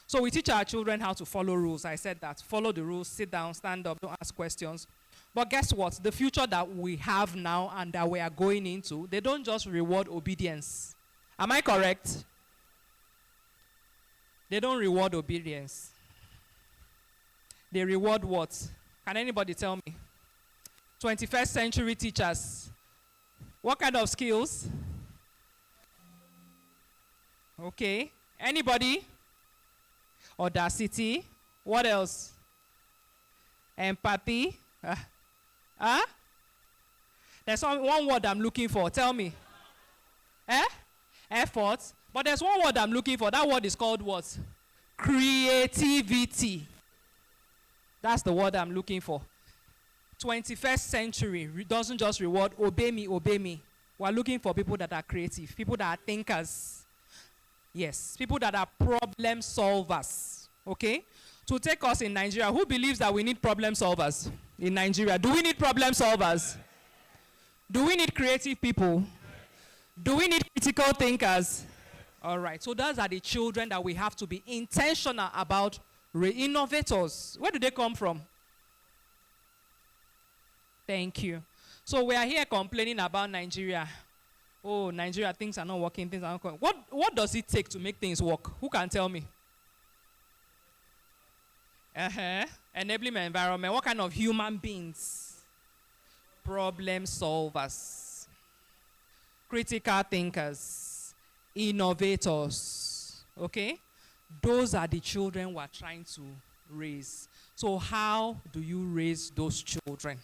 So we teach our children how to follow rules. I said that. Follow the rules, sit down, stand up, don't ask questions. But guess what? The future that we have now and that we are going into, they don't just reward obedience. Am I correct? They don't reward obedience. They reward what? Can anybody tell me? 21st century teachers. What kind of skills? Okay. Anybody? Audacity. What else? Empathy. There's one word I'm looking for. Tell me. Effort. But there's one word I'm looking for. That word is called what? Creativity. That's the word I'm looking for. 21st century doesn't just reward obey me, obey me. We're looking for people that are creative, people that are thinkers. Yes, people that are problem solvers. Okay? To take us in Nigeria, who believes that we need problem solvers in Nigeria? Do we need problem solvers? Do we need creative people? Do we need critical thinkers? All right, so those are the children that we have to be intentional about. Innovators. Where do they come from? Thank you. So we are here complaining about Nigeria. Oh, Nigeria, things are not working, things are not going. What does it take to make things work? Who can tell me? Enabling environment. What kind of human beings? Problem solvers. Critical thinkers. Innovators. Okay? Those are the children we're trying to raise. So how do you raise those children?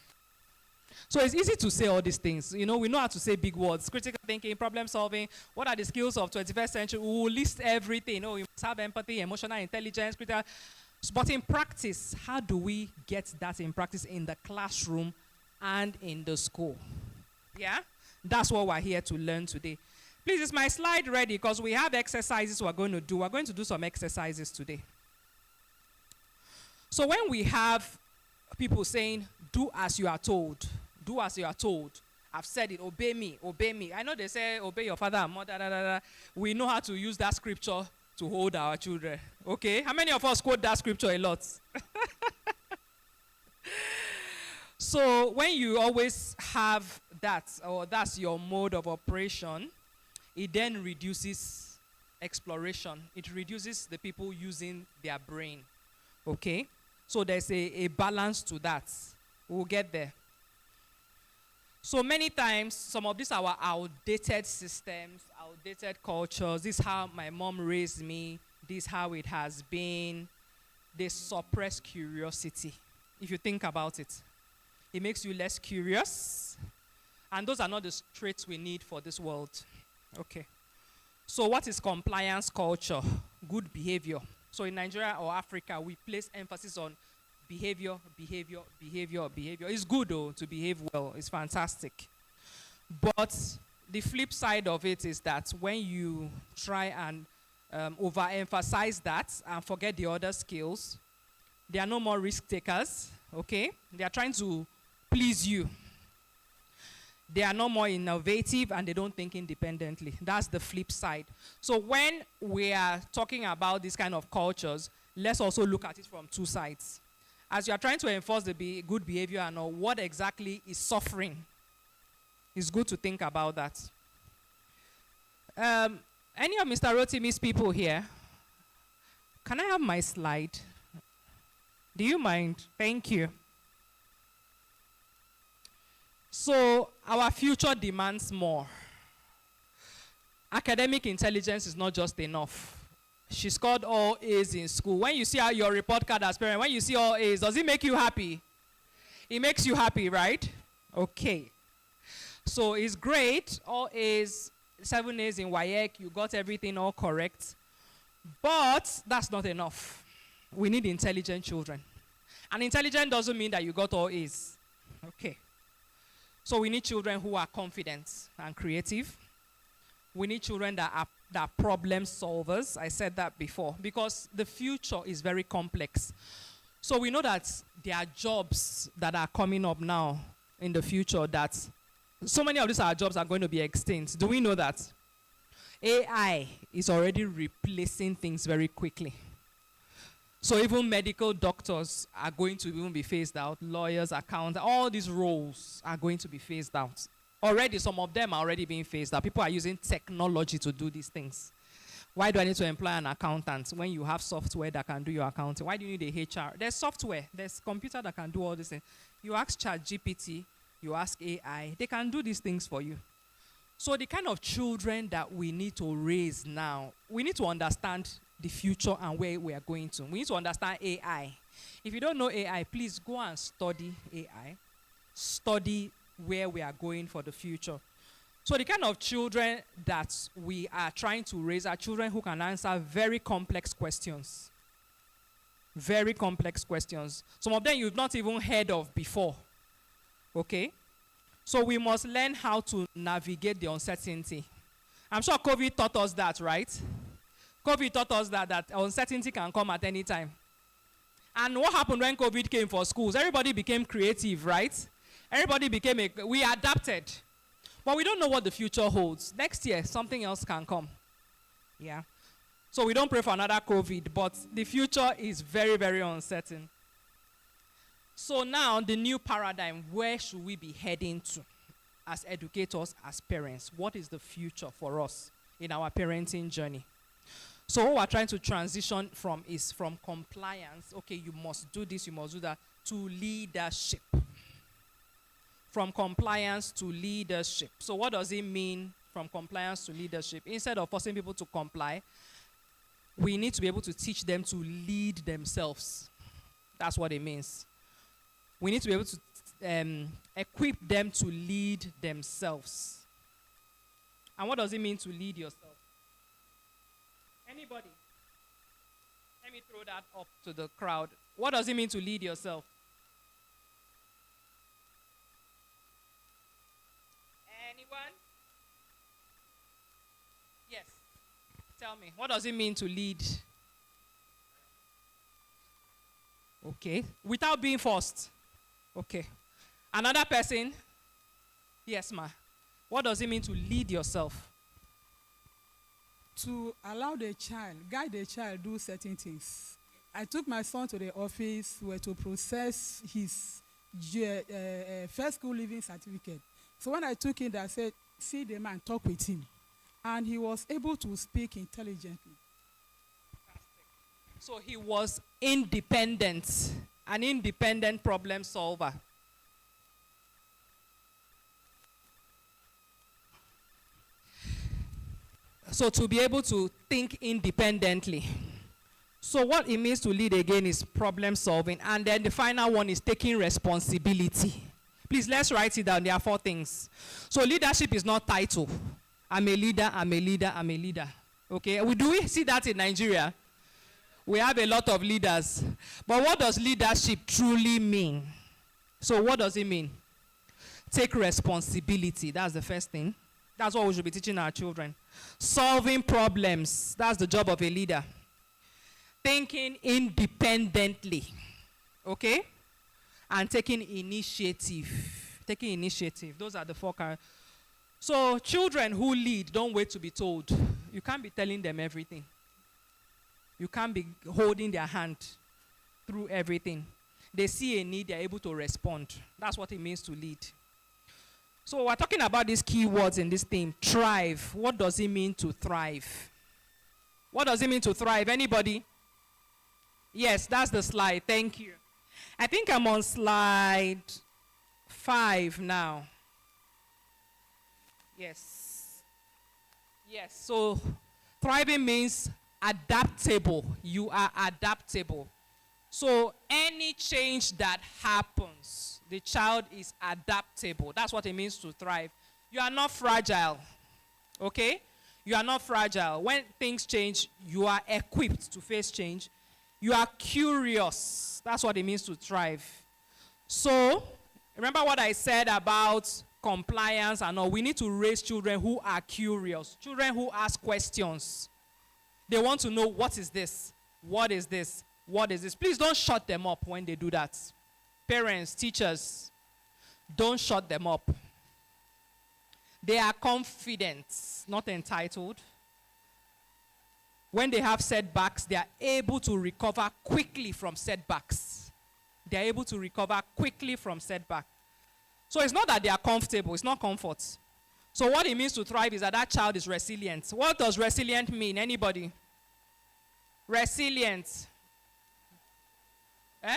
So it's easy to say all these things. You know, we know how to say big words. Critical thinking, problem solving. What are the skills of 21st century? We will list everything. Oh, you must have empathy, emotional intelligence, critical. But in practice, how do we get that in practice in the classroom and in the school? Yeah? That's what we're here to learn today. Please, is my slide ready? Because we have exercises we're going to do. We're going to do some exercises today. So when we have people saying, do as you are told, do as you are told. I've said it, obey me, obey me. I know they say, obey your father and mother, da, da, da. We know how to use that scripture to hold our children. Okay? How many of us quote that scripture a lot? So when you always have that, or that's your mode of operation, it then reduces exploration. It reduces the people using their brain. Okay? So there's a balance to that. We'll get there. So many times, some of these are our outdated systems, outdated cultures. This is how my mom raised me. This is how it has been. They suppress curiosity. If you think about it, it makes you less curious. And those are not the traits we need for this world. Okay. So what is compliance culture? Good behavior. So in Nigeria or Africa, we place emphasis on behavior, behavior, behavior, behavior. It's good, though, to behave well. It's fantastic. But the flip side of it is that when you try and overemphasize that and forget the other skills, they are no more risk takers, okay? They are trying to please you. They are no more innovative and they don't think independently. That's the flip side. So when we are talking about these kind of cultures, let's also look at it from two sides. As you are trying to enforce the good behavior and all, what exactly is suffering? It's good to think about that. Any of Mr. Rotimi's people here? Can I have my slide? Do you mind? Thank you. So, our future demands more. Academic intelligence is not just enough. She scored all A's in school. When you see your report card as parent, when you see all A's, does it make you happy? It makes you happy, right? Okay. So it's great, all A's, 7 A's in WAEC, you got everything all correct. But that's not enough. We need intelligent children. And intelligent doesn't mean that you got all A's. Okay. So we need children who are confident and creative. We need children that are problem solvers. I said that before. Because the future is very complex. So we know that there are jobs that are coming up now in the future that so many of these jobs are going to be extinct. Do we know that? AI is already replacing things very quickly. So even medical doctors are going to even be phased out. Lawyers, accountants, all these roles are going to be phased out. Already, some of them are already being phased out. People are using technology to do these things. Why do I need to employ an accountant when you have software that can do your accounting? Why do you need a HR? There's software. There's computer that can do all these things. You ask ChatGPT, you ask AI, they can do these things for you. So the kind of children that we need to raise now, we need to understand the future and where we are going to. We need to understand AI. If you don't know AI, please go and study AI. Study where we are going for the future. So the kind of children that we are trying to raise are children who can answer very complex questions. Very complex questions. Some of them you've not even heard of before. Okay? So we must learn how to navigate the uncertainty. I'm sure COVID taught us that, right? COVID taught us that uncertainty can come at any time. And what happened when COVID came for schools? Everybody became creative, right? Everybody we adapted. But we don't know what the future holds. Next year, something else can come. Yeah. So we don't pray for another COVID, but the future is very, very uncertain. So now, the new paradigm, where should we be heading to as educators, as parents? What is the future for us in our parenting journey? So what we're trying to transition from is from compliance, okay, you must do this, you must do that, to leadership. From compliance to leadership. So what does it mean from compliance to leadership? Instead of forcing people to comply, we need to be able to teach them to lead themselves. That's what it means. We need to be able to equip them to lead themselves. And what does it mean to lead yourself? Anybody? Let me throw that up to the crowd. What does it mean to lead yourself? Anyone? Yes. Tell me, what does it mean to lead? Okay. Without being forced. Okay. Another person? Yes, ma. What does it mean to lead yourself? To allow the child, guide the child do certain things. I took my son to the office where to process his first school living certificate. So when I took him there, I said, see the man, talk with him. And he was able to speak intelligently. So he was independent, an independent problem solver. So to be able to think independently. So what it means to lead again is problem solving. And then the final one is taking responsibility. Please, let's write it down. There are 4 things. So leadership is not title. I'm a leader, I'm a leader, I'm a leader. Okay, do we see that in Nigeria? We have a lot of leaders. But what does leadership truly mean? So what does it mean? Take responsibility. That's the first thing. That's what we should be teaching our children. Solving problems. That's the job of a leader. Thinking independently. Okay? And taking initiative. Taking initiative. Those are the 4 characters. So children who lead, don't wait to be told. You can't be telling them everything. You can't be holding their hand through everything. They see a need, they're able to respond. That's what it means to lead. So we're talking about these key words in this theme. Thrive. What does it mean to thrive? What does it mean to thrive? Anybody? Yes, that's the slide. Thank you. I think I'm on slide 5 now. Yes. Yes, so thriving means adaptable. You are adaptable. So any change that happens, the child is adaptable. That's what it means to thrive. You are not fragile. Okay? You are not fragile. When things change, you are equipped to face change. You are curious. That's what it means to thrive. So, remember what I said about compliance and all. We need to raise children who are curious. Children who ask questions. They want to know, what is this? What is this? What is this? Please don't shut them up when they do that. Parents, teachers, don't shut them up. They are confident, not entitled. When they have setbacks, they are able to recover quickly from setbacks. They are able to recover quickly from setback. So it's not that they are comfortable. It's not comfort. So what it means to thrive is that that child is resilient. What does resilient mean? Anybody? Resilient. Eh?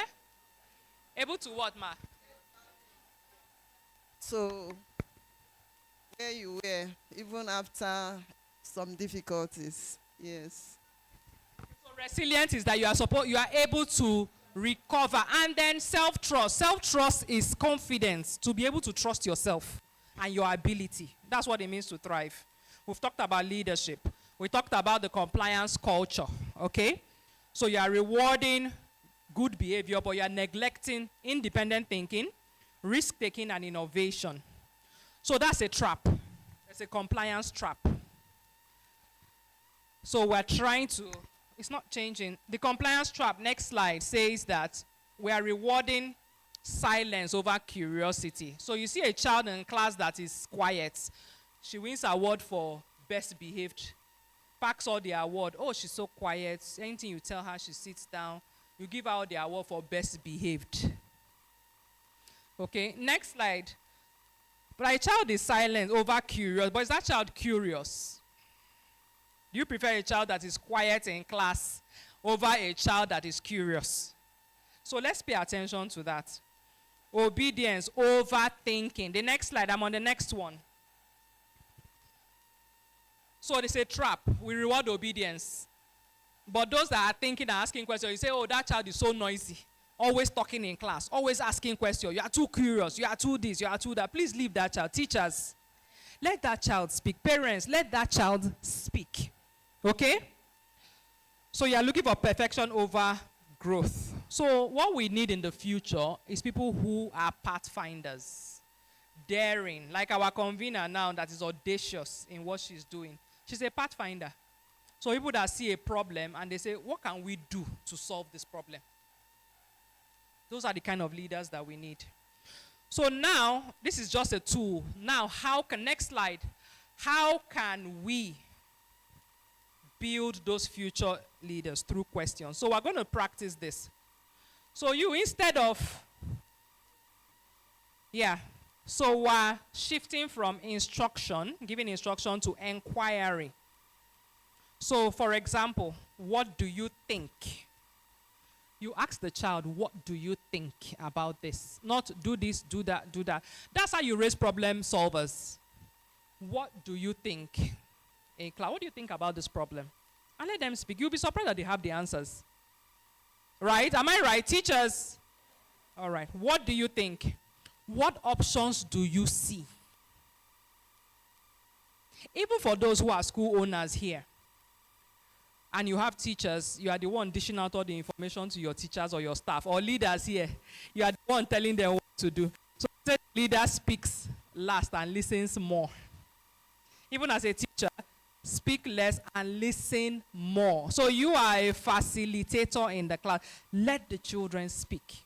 Able to what, ma? So, where you were, even after some difficulties, yes. So resilient is that you are able to recover. And then self-trust. Self-trust is confidence, to be able to trust yourself and your ability. That's what it means to thrive. We've talked about leadership. We talked about the compliance culture, okay? So you are rewarding good behavior, but you are neglecting independent thinking, risk-taking, and innovation. So that's a trap. It's a compliance trap. So we're trying to, it's not changing. The compliance trap, next slide, says that we are rewarding silence over curiosity. So you see a child in class that is quiet. She wins award for best behaved. Packs all the award. Oh, she's so quiet. Anything you tell her, she sits down. You give her all the award for best behaved. Okay, next slide. But a child is silent over curious. But is that child curious? Do you prefer a child that is quiet in class over a child that is curious? So let's pay attention to that. Obedience over thinking. The next slide, I'm on the next one. So it's a trap. We reward obedience. But those that are thinking and asking questions, you say, oh, that child is so noisy. Always talking in class. Always asking questions. You are too curious. You are too this. You are too that. Please leave that child. Teachers, let that child speak. Parents, let that child speak. Okay? So you are looking for perfection over growth. So what we need in the future is people who are pathfinders. Daring. Like our convener now that is audacious in what she's doing. She's a pathfinder. So people that see a problem and they say, what can we do to solve this problem? Those are the kind of leaders that we need. So now, this is just a tool. Now, next slide, how can we build those future leaders? Through questions. So we're going to practice this. So instead of, so we're shifting from giving instruction to inquiry. So, for example, what do you think? You ask the child, what do you think about this? Not do this, do that, do that. That's how you raise problem solvers. What do you think? Hey, Clara, what do you think about this problem? And let them speak. You'll be surprised that they have the answers. Right? Am I right? Teachers? All right. What do you think? What options do you see? Even for those who are school owners here, and you have teachers, you are the one dishing out all the information to your teachers or your staff, or leaders here, you are the one telling them what to do. So the leader speaks last and listens more. Even as a teacher, speak less and listen more. So you are a facilitator in the class. Let the children speak.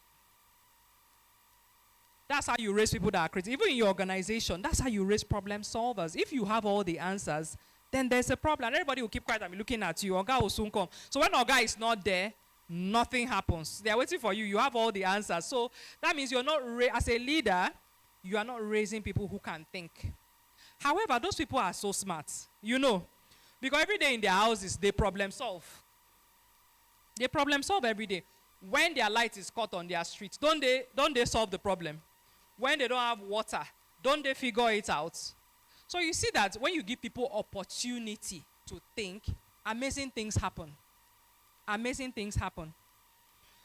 That's how you raise people that are critical. Even in your organization, that's how you raise problem solvers. If you have all the answers, then there's a problem. Everybody will keep quiet and be looking at you. Oga will soon come. So when Oga is not there, nothing happens. They are waiting for you. You have all the answers. So that means you're not, as a leader, you are not raising people who can think. However, those people are so smart, because every day in their houses, they problem solve. They problem solve every day. When their light is cut on their streets, don't they solve the problem? When they don't have water, don't they figure it out? So you see that when you give people opportunity to think, amazing things happen. Amazing things happen.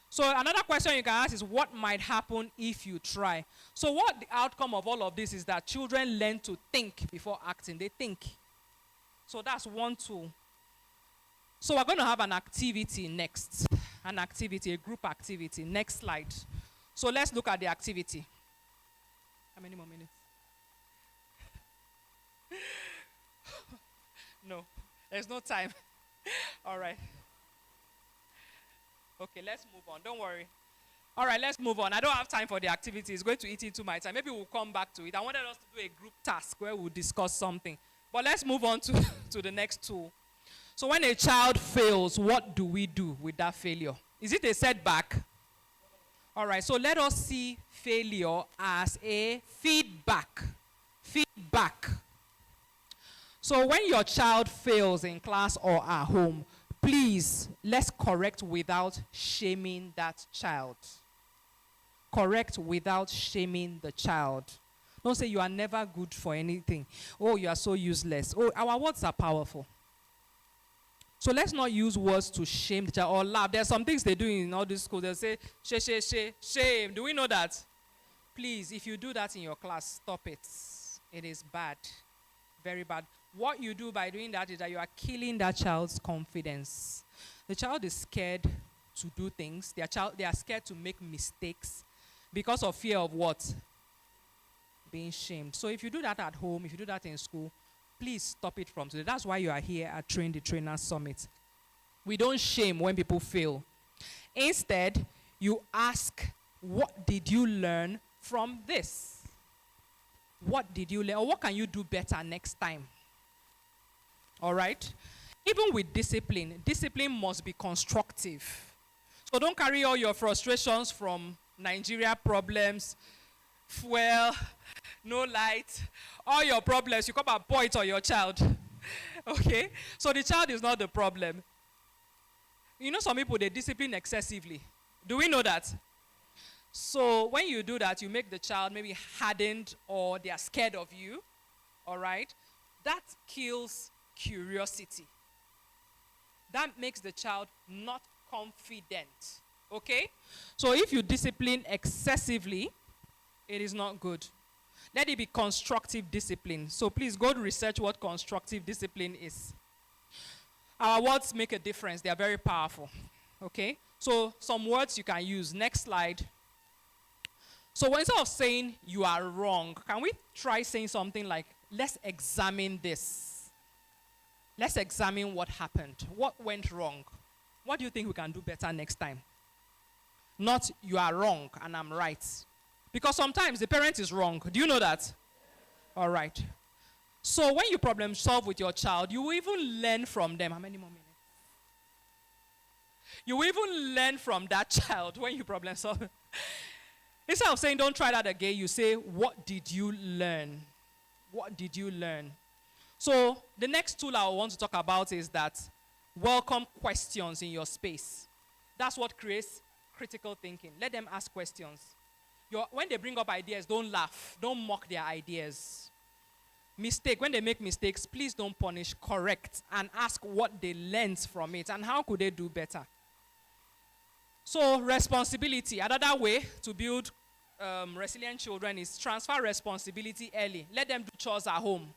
So another question you can ask is, what might happen if you try? So what the outcome of all of this is that children learn to think before acting. They think. So that's one tool. So we're going to have an activity next. An activity, a group activity. Next slide. So let's look at the activity. How many more minutes? No, there's no time. All right. Okay, let's move on. Don't worry. All right, let's move on. I don't have time for the activity. It's going to eat into my time. Maybe we'll come back to it. I wanted us to do a group task where we'll discuss something. But let's move on to the next tool. So when a child fails, what do we do with that failure? Is it a setback? All right, so let us see failure as a feedback. Feedback. So when your child fails in class or at home, please, let's correct without shaming that child. Correct without shaming the child. Don't say you are never good for anything. Oh, you are so useless. Oh, our words are powerful. So let's not use words to shame the child or laugh. There are some things they do in all these schools. They'll say, shame. Do we know that? Please, if you do that in your class, stop it. It is bad. Very bad. What you do by doing that is that you are killing that child's confidence. The child is scared to do things. They are scared to make mistakes because of fear of what? Being shamed. So if you do that at home, if you do that in school, please stop it from today. That's why you are here at Train the Trainer Summit. We don't shame when people fail. Instead, you ask, what did you learn from this? What did you learn? Or what can you do better next time? All right? Even with discipline must be constructive. So don't carry all your frustrations from Nigeria problems, fuel, no light, all your problems, you come and pour it on your child. Okay? So the child is not the problem. You know some people, they discipline excessively. Do we know that? So when you do that, you make the child maybe hardened or they are scared of you. All right? That kills curiosity. That makes the child not confident. Okay? So if you discipline excessively, it is not good. Let it be constructive discipline. So please go to research what constructive discipline is. Our words make a difference. They are very powerful. Okay? So some words you can use. Next slide. So instead of saying you are wrong, can we try saying something like, let's examine this. Let's examine what happened. What went wrong? What do you think we can do better next time? Not you are wrong and I'm right. Because sometimes the parent is wrong. Do you know that? All right. So when you problem solve with your child, you will even learn from them. How many more minutes? You will even learn from that child when you problem solve. Instead of saying, don't try that again, you say, what did you learn? What did you learn? So the next tool I want to talk about is that welcome questions in your space. That's what creates critical thinking. Let them ask questions. When they bring up ideas, don't laugh. Don't mock their ideas. When they make mistakes, please don't punish, correct, and ask what they learned from it and how could they do better. So responsibility, another way to build resilient children is transfer responsibility early. Let them do chores at home.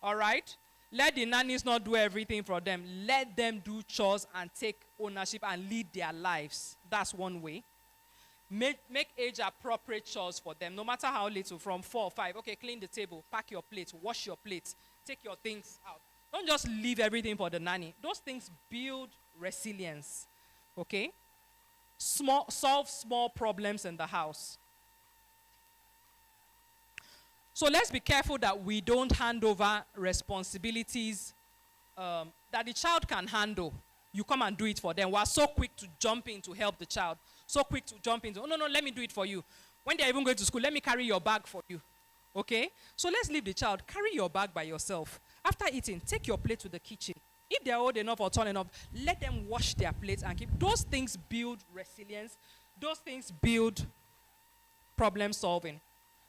All right? Let the nannies not do everything for them. Let them do chores and take ownership and lead their lives. That's one way. Make age-appropriate chores for them, no matter how little, from 4 or 5. Okay, clean the table, pack your plate, wash your plate, take your things out. Don't just leave everything for the nanny. Those things build resilience, okay? Solve small problems in the house. So let's be careful that we don't hand over responsibilities that the child can handle. You come and do it for them. We are so quick to jump in to help the child. So quick to jump into, oh, no, let me do it for you. When they're even going to school, let me carry your bag for you. Okay? So let's leave the child. Carry your bag by yourself. After eating, take your plate to the kitchen. If they're old enough or tall enough, let them wash their plates and keep. Those things build resilience. Those things build problem solving.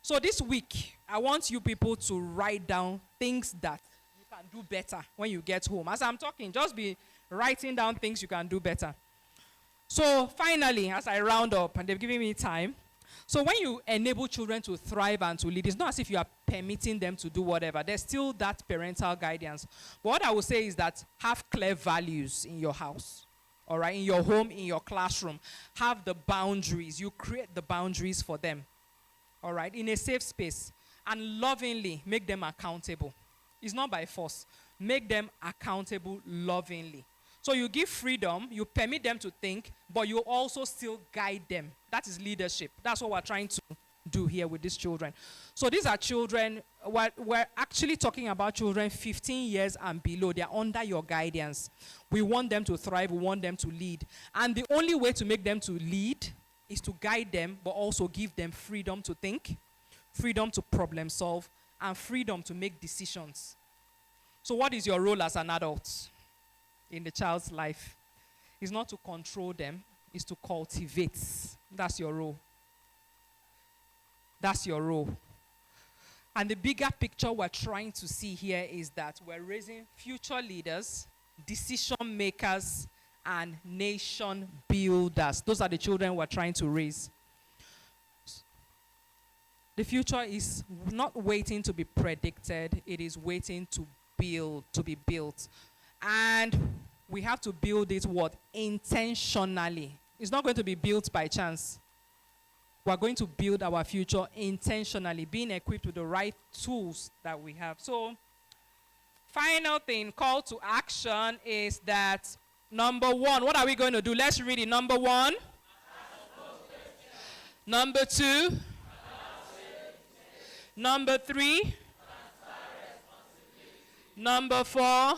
So this week, I want you people to write down things that you can do better when you get home. As I'm talking, just be writing down things you can do better. So finally, as I round up, and they've given me time, so when you enable children to thrive and to lead, it's not as if you are permitting them to do whatever. There's still that parental guidance. But what I would say is that have clear values in your house, all right, in your home, in your classroom. Have the boundaries. You create the boundaries for them, all right, in a safe space. And lovingly make them accountable. It's not by force. Make them accountable lovingly. So you give freedom, you permit them to think, but you also still guide them. That is leadership. That's what we're trying to do here with these children. So these are children, we're actually talking about children 15 years and below. They're under your guidance. We want them to thrive, we want them to lead. And the only way to make them to lead is to guide them, but also give them freedom to think, freedom to problem solve, and freedom to make decisions. So what is your role as an adult in the child's life? It's not to control them, it's to cultivate. That's your role. That's your role. And the bigger picture we're trying to see here is that we're raising future leaders, decision makers, and nation builders. Those are the children we're trying to raise. The future is not waiting to be predicted, it is waiting to build, to be built. And we have to build it what? Intentionally. It's not going to be built by chance. We're going to build our future intentionally, being equipped with the right tools that we have. So, final thing, call to action is that number one, what are we going to do? Let's read it. Number one. Number two. Number three. Number four.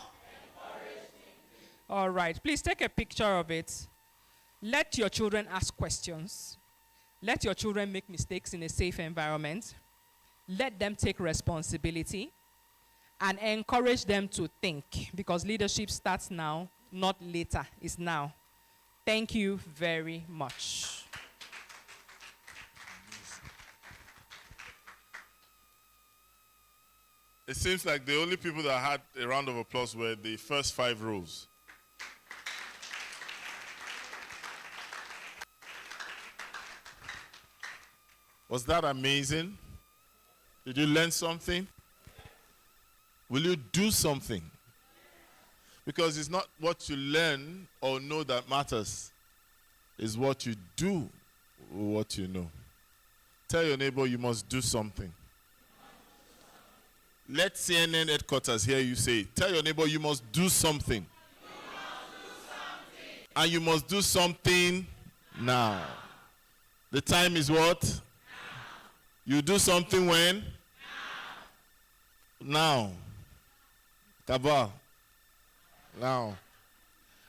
All right, please take a picture of it. Let your children ask questions. Let your children make mistakes in a safe environment. Let them take responsibility and encourage them to think, because leadership starts now, not later. It's now. Thank you very much. It seems like the only people that had a round of applause were the first 5 rows. Was that amazing? Did you learn something? Will you do something? Because it's not what you learn or know that matters. It's what you do or what you know. Tell your neighbor you must do something. Let CNN headquarters hear you say it. Tell your neighbor you must do something. And you must do something now. The time is what? You do something when? Now. Calabar. Now.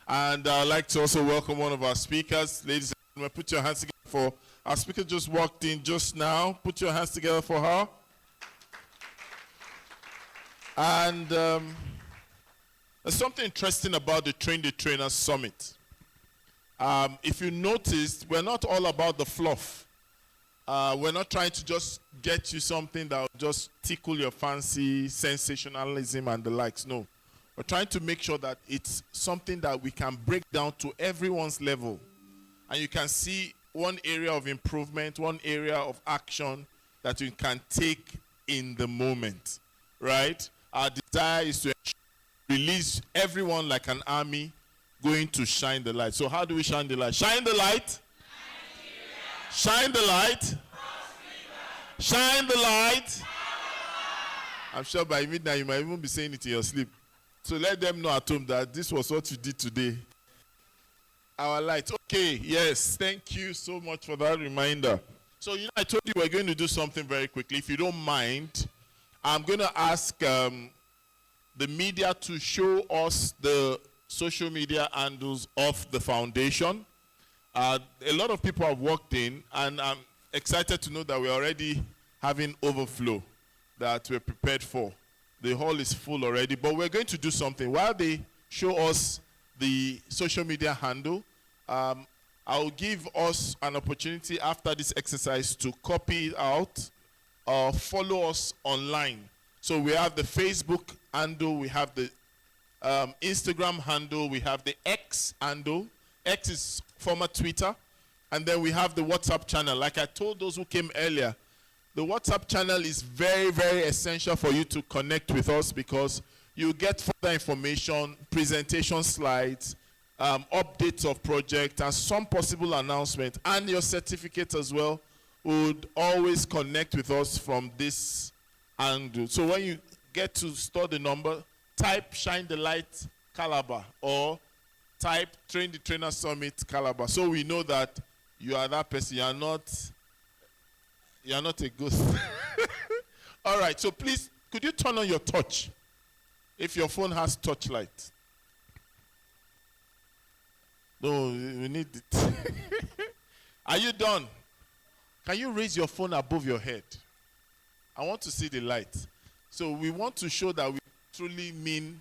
And I'd like to also welcome one of our speakers. Ladies and gentlemen, put your hands together for our speaker just walked in just now. Put your hands together for her. And there's something interesting about the Train the Trainer Summit. If you noticed, we're not all about the fluff. We're not trying to just get you something that will just tickle your fancy, sensationalism and the likes. No. We're trying to make sure that it's something that we can break down to everyone's level. And you can see one area of improvement, one area of action that you can take in the moment. Right? Our desire is to release everyone like an army going to shine the light. So how do we shine the light? Shine the light. Shine the light. Shine the light. I'm sure by midnight you might even be saying it in your sleep. So let them know at home that this was what you did today. Our light. Okay, yes. Thank you so much for that reminder. So, I told you we're going to do something very quickly. If you don't mind, I'm going to ask the media to show us the social media handles of the foundation. A lot of people have walked in, and excited to know that we're already having overflow that we're prepared for. The hall is full already, but we're going to do something. While they show us the social media handle, I'll give us an opportunity after this exercise to copy it out or follow us online. So we have the Facebook handle, we have the Instagram handle, we have the X handle. X is former Twitter. And then we have the WhatsApp channel. Like I told those who came earlier, the WhatsApp channel is very, very essential for you to connect with us because you get further information, presentation slides, updates of project, and some possible announcement, and your certificate as well would always connect with us from this angle. So when you get to store the number, type Shine the Light Calabar or type Train the Trainer Summit Calabar, so we know that you are that person. You are not a ghost. All right, so please, could you turn on your touch if your phone has touch light? No, we need it. Are you done? Can you raise your phone above your head? I want to see the light. So we want to show that we truly mean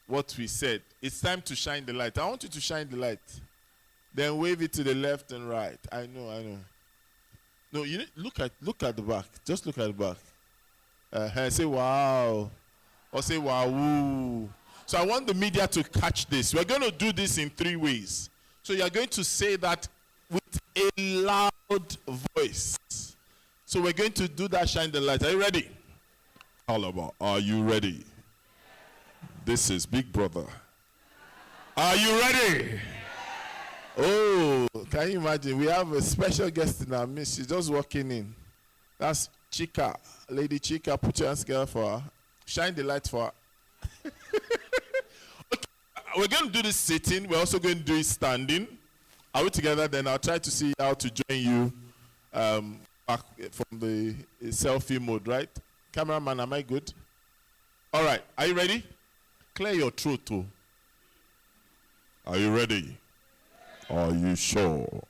what we said. It's time to shine the light. I want you to shine the light. Then wave it to the left and right. I know. No, you look at the back. Just look at the back. Say wow. Or say wow. So I want the media to catch this. We're going to do this in 3 ways. So you're going to say that with a loud voice. So we're going to do that, shine the light. Are you ready? Calabar, are you ready? This is Big Brother. Are you ready? Oh, can you imagine? We have a special guest in our midst. She's just walking in. That's Chika. Lady Chika, put your hands together for her. Shine the light for her. Okay, we're going to do this sitting. We're also going to do it standing. Are we together? Then I'll try to see how to join you back from the selfie mode, right? Cameraman, am I good? All right. Are you ready? Clear your throat, too. Are you ready? Are you sure?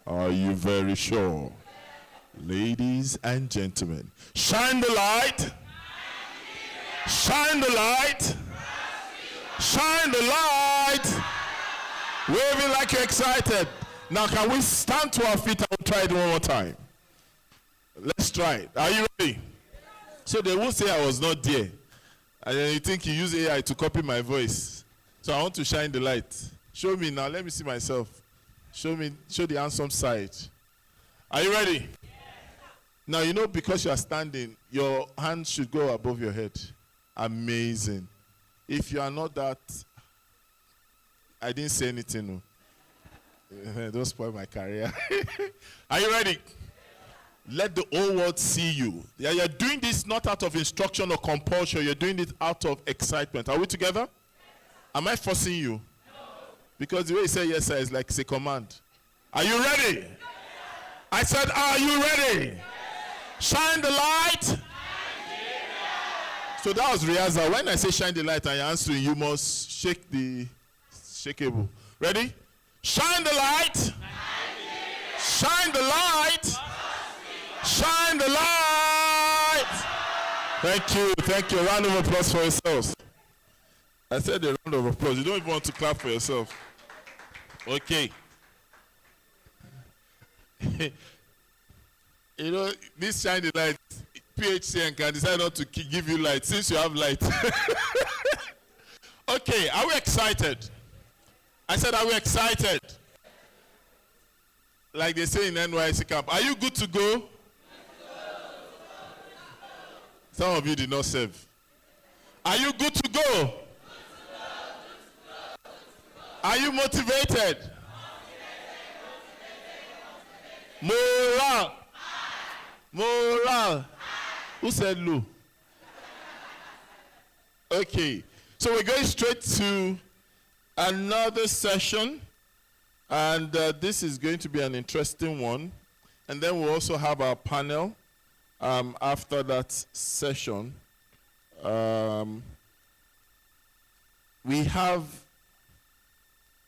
Are you very sure? Ladies and gentlemen, shine the light. Shine the light. Shine the light. Waving like you're excited. Now, can we stand to our feet and we'll try it one more time? Let's try it. Are you ready? So they won't say I was not there. And then you think you use AI to copy my voice. So I want to shine the light. Show me now. Let me see myself. Show the handsome side. Are you ready? Yes. Now, you know, because you are standing, your hand should go above your head. Amazing. If you are not that, I didn't say anything. No. Don't spoil my career. Are you ready? Let the whole world see you. Yeah, you're doing this not out of instruction or compulsion. You're doing it out of excitement. Are we together? Yes. Am I forcing you? No. Because the way you say yes, sir, is like it's a command. Are you ready? Yes. I said, are you ready? Yes. Shine the light. So that was rehearsal. When I say shine the light and you're answering, you must shake the shakeable. Ready? Shine the light. Shine the light. Shine the light. Thank you. Thank you. A round of applause for yourselves. I said a round of applause. You don't even want to clap for yourself. Okay. You know, this shine the light, PHCN can decide not to give you light since you have light. Okay, are we excited? I said, are we excited? Like they say in NYC camp, are you good to go? Some of you did not serve. Are you good to go? Are you motivated? Moral. Moral. Who said low? Okay. So we're going straight to another session. And this is going to be an interesting one. And then we'll also have our panel after that session. We have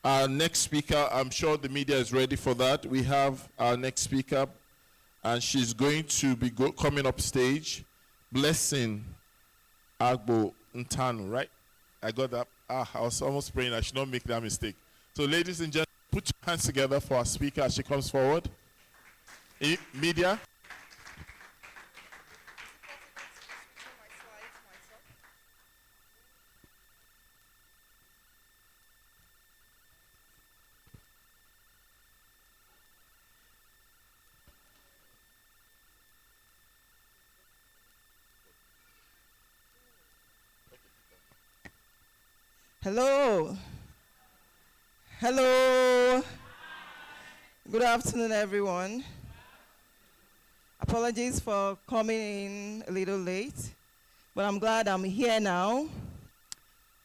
our next speaker. I'm sure the media is ready for that. We have our next speaker, and she's going to be coming up stage. Blessing Agbo Ntanu, right? I got that. I was almost praying I should not make that mistake. So, ladies and gentlemen, put your hands together for our speaker as she comes forward. Media. Hello. Hello. Good afternoon, everyone. Apologies for coming in a little late, but I'm glad I'm here now.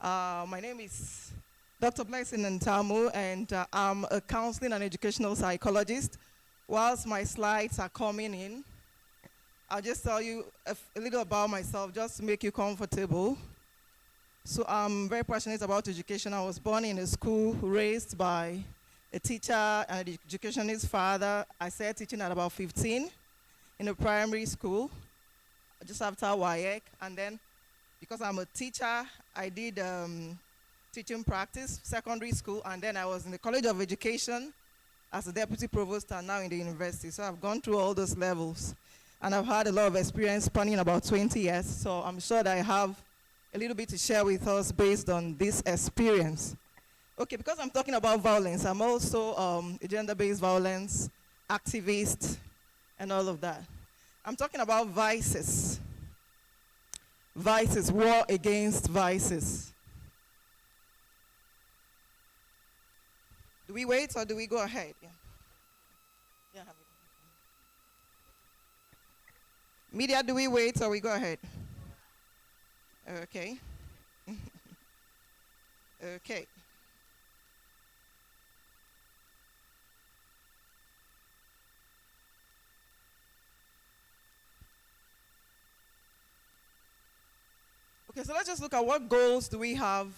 My name is Dr. Blessing Ntamu, and I'm a counseling and educational psychologist. Whilst my slides are coming in, I'll just tell you a little about myself just to make you comfortable. So I'm very passionate about education. I was born in a school raised by a teacher and an educationist father. I started teaching at about 15 in a primary school, just after WAEC. And then, because I'm a teacher, I did teaching practice, secondary school, and then I was in the College of Education as a deputy provost and now in the university. So I've gone through all those levels. And I've had a lot of experience spanning about 20 years. So I'm sure that I have a little bit to share with us based on this experience. Okay, because I'm talking about violence, I'm also a gender-based violence activist and all of that. I'm talking about vices. Vices, war against vices. Do we wait or do we go ahead? Yeah. Have it. Media, do we wait or we go ahead? Okay. Okay. Okay, so let's just look at what goals do we have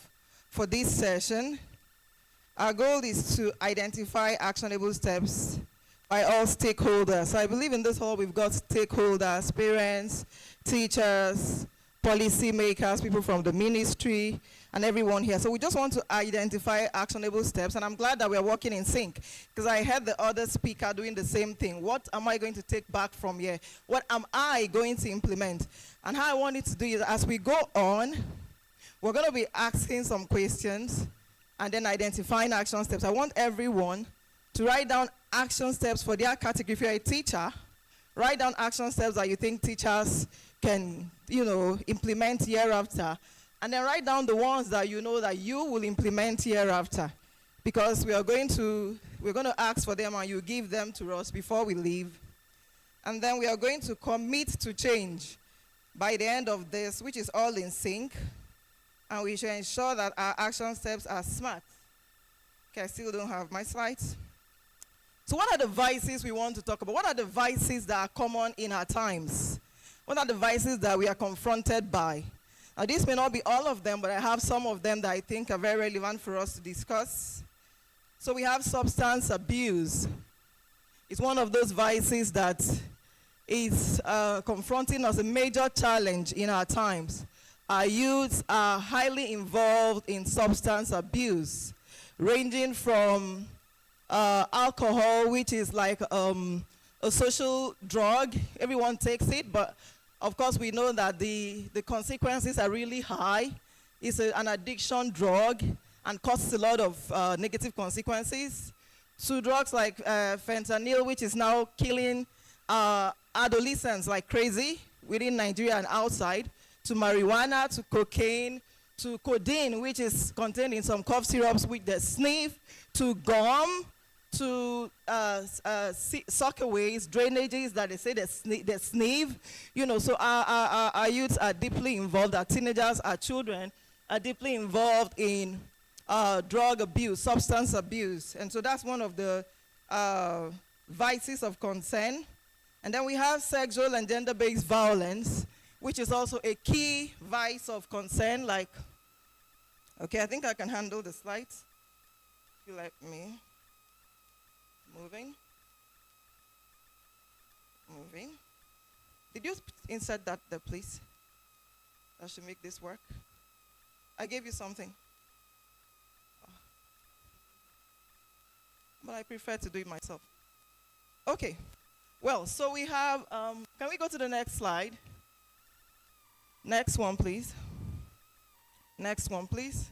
for this session. Our goal is to identify actionable steps by all stakeholders. So I believe in this hall we've got stakeholders, parents, teachers, policy makers, people from the ministry, and everyone here. So we just want to identify actionable steps, and I'm glad that we're working in sync, because I heard the other speaker doing the same thing. What am I going to take back from here? What am I going to implement? And how I want it to do is, as we go on, we're going to be asking some questions and then identifying action steps. I want everyone to write down action steps for their category. If you're a teacher, write down action steps that you think teachers can, implement year after. And then write down the ones that you know that you will implement year after. Because we're going to ask for them and you give them to us before we leave. And then we are going to commit to change by the end of this, which is all in sync. And we should ensure that our action steps are smart. Okay, I still don't have my slides. So what are the vices we want to talk about? What are the vices that are common in our times? What are the vices that we are confronted by? Now, this may not be all of them, but I have some of them that I think are very relevant for us to discuss. So we have substance abuse. It's one of those vices that is confronting us, a major challenge in our times. Our youths are highly involved in substance abuse, ranging from alcohol, which is like a social drug. Everyone takes it, but of course we know that the consequences are really high. It's an addiction drug and causes a lot of negative consequences. To drugs like fentanyl, which is now killing adolescents like crazy within Nigeria and outside, to marijuana, to cocaine, to codeine, which is contained in some cough syrups with the sniff, to gum, to suckaways, drainages that they say they sniff. So our youths are deeply involved, our teenagers, our children are deeply involved in drug abuse, substance abuse. And so that's one of the vices of concern. And then we have sexual and gender-based violence, which is also a key vice of concern. Like, okay, I think I can handle the slides. If you let me. Moving. moving. Did you insert that there, please? That should make this work. I gave you something. But I prefer to do it myself. Okay. Well, so we have, can we go to the next slide? Next one, please. Next one, please.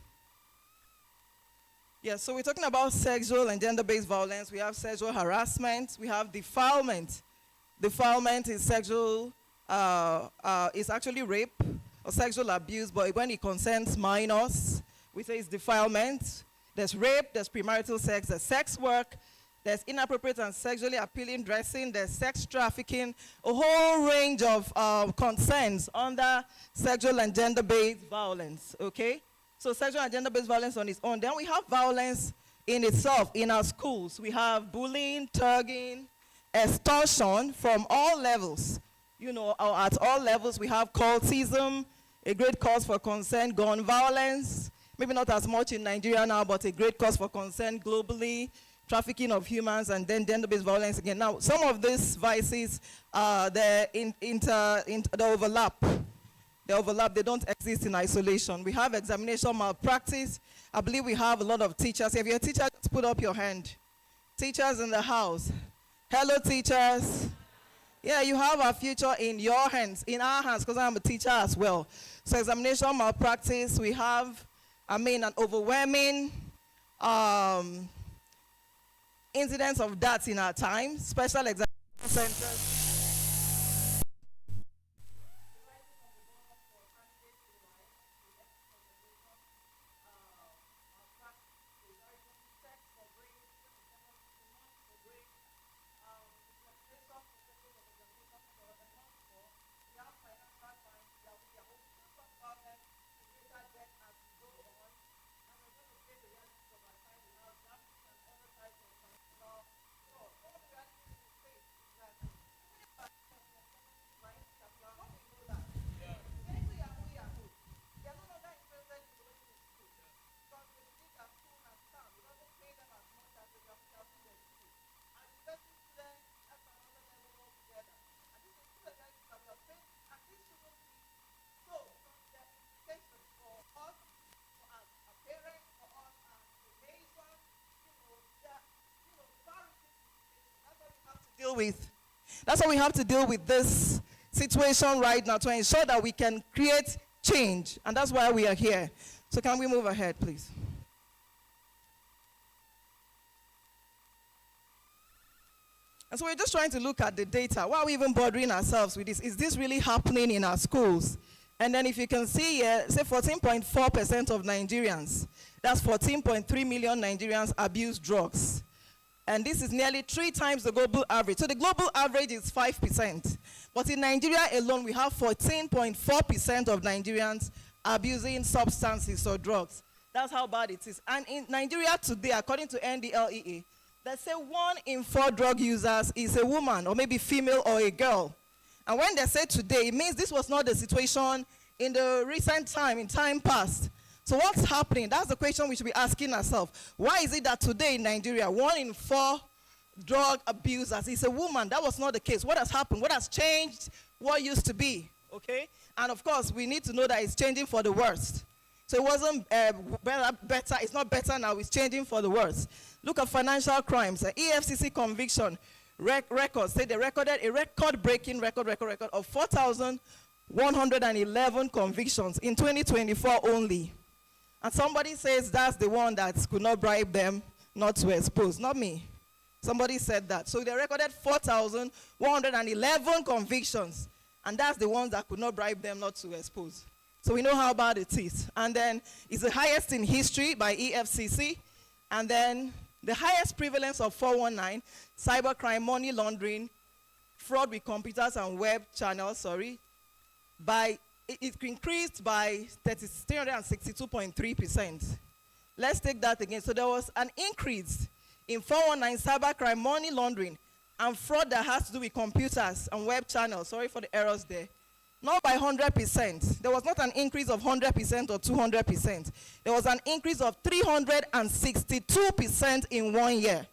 Yeah, so we're talking about sexual and gender-based violence. We have sexual harassment. We have defilement. Defilement is sexual, is actually rape or sexual abuse, but when it concerns minors, we say it's defilement. There's rape, there's premarital sex, there's sex work, there's inappropriate and sexually appealing dressing, there's sex trafficking, a whole range of concerns under sexual and gender-based violence, okay? So sexual and gender-based violence on its own. Then we have violence in itself in our schools. We have bullying, thugging, extortion from all levels. You know, at all levels, we have cultism, a great cause for concern, gun violence, maybe not as much in Nigeria now, but a great cause for concern globally, trafficking of humans, and then gender-based violence again. Now, some of these vices, they overlap. They overlap, they don't exist in isolation. We have examination malpractice. I believe we have a lot of teachers. If you're a teacher, just put up your hand. Teachers in the house. Hello, teachers. Yeah, you have our future in your hands, in our hands, because I'm a teacher as well. So examination malpractice, we have, an overwhelming incidents of that in our time. Special examination centers. That's why we have to deal with this situation right now to ensure that we can create change. And that's why we are here. So can we move ahead, please? And so we're just trying to look at the data. Why are we even bothering ourselves with this? Is this really happening in our schools? And then if you can see here, say 14.4% of Nigerians, that's 14.3 million Nigerians abuse drugs. And this is nearly 3 times the global average. So the global average is 5%. But in Nigeria alone, we have 14.4% of Nigerians abusing substances or drugs. That's how bad it is. And in Nigeria today, according to NDLEA, they say 1 in 4 drug users is a woman, or maybe female or a girl. And when they say today, it means this was not the situation in the recent time, in time past. So what's happening? That's the question we should be asking ourselves. Why is it that today in Nigeria, 1 in 4 drug abusers is a woman? That was not the case. What has happened? What has changed what used to be? Okay? And of course, we need to know that it's changing for the worst. So it wasn't better. It's not better now. It's changing for the worst. Look at financial crimes. EFCC conviction records say they recorded a record-breaking record of 4,111 convictions in 2024 only. And somebody says that's the one that could not bribe them not to expose. Not me. Somebody said that. So they recorded 4,111 convictions. And that's the ones that could not bribe them not to expose. So we know how bad it is. And then it's the highest in history by EFCC. And then the highest prevalence of 419, cybercrime, money laundering, fraud with computers and web channels, it increased by 362.3%. Let's take that again. So there was an increase in 419 cybercrime, money laundering, and fraud that has to do with computers and web channels. Sorry for the errors there. Not by 100%. There was not an increase of 100% or 200%. There was an increase of 362% in 1 year.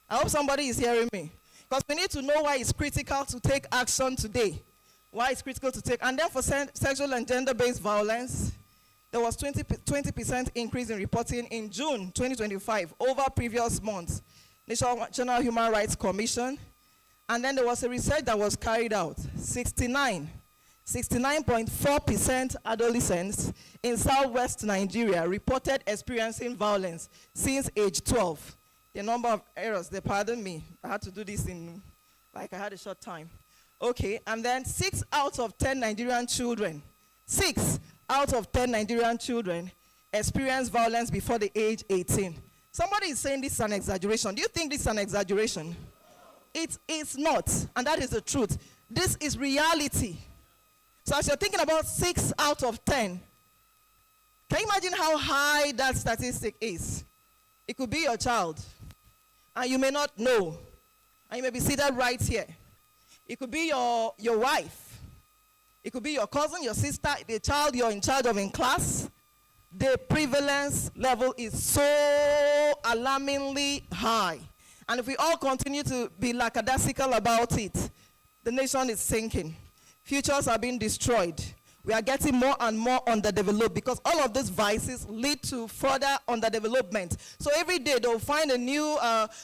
I hope somebody is hearing me. Because we need to know why it's critical to take action today. Why it's critical to take. And then for sexual and gender-based violence, there was 20% increase in reporting in June 2025 over previous months. National Human Rights Commission. And then there was a research that was carried out. 69.4% adolescents in southwest Nigeria reported experiencing violence since age 12. The number of errors, they pardon me. I had to do this I had a short time. Okay, and then 6 out of 10 Nigerian children, 6 out of 10 Nigerian children experience violence before the age 18. Somebody is saying this is an exaggeration. Do you think this is an exaggeration? It is not, and that is the truth. This is reality. So as you're thinking about 6 out of 10, can you imagine how high that statistic is? It could be your child, and you may not know, and you may be seated right here. It could be your wife. It could be your cousin, your sister, the child you're in charge of in class. The prevalence level is so alarmingly high. And if we all continue to be lackadaisical about it, the nation is sinking. Futures are being destroyed. We are getting more and more underdeveloped because all of these vices lead to further underdevelopment. So every day they'll find a new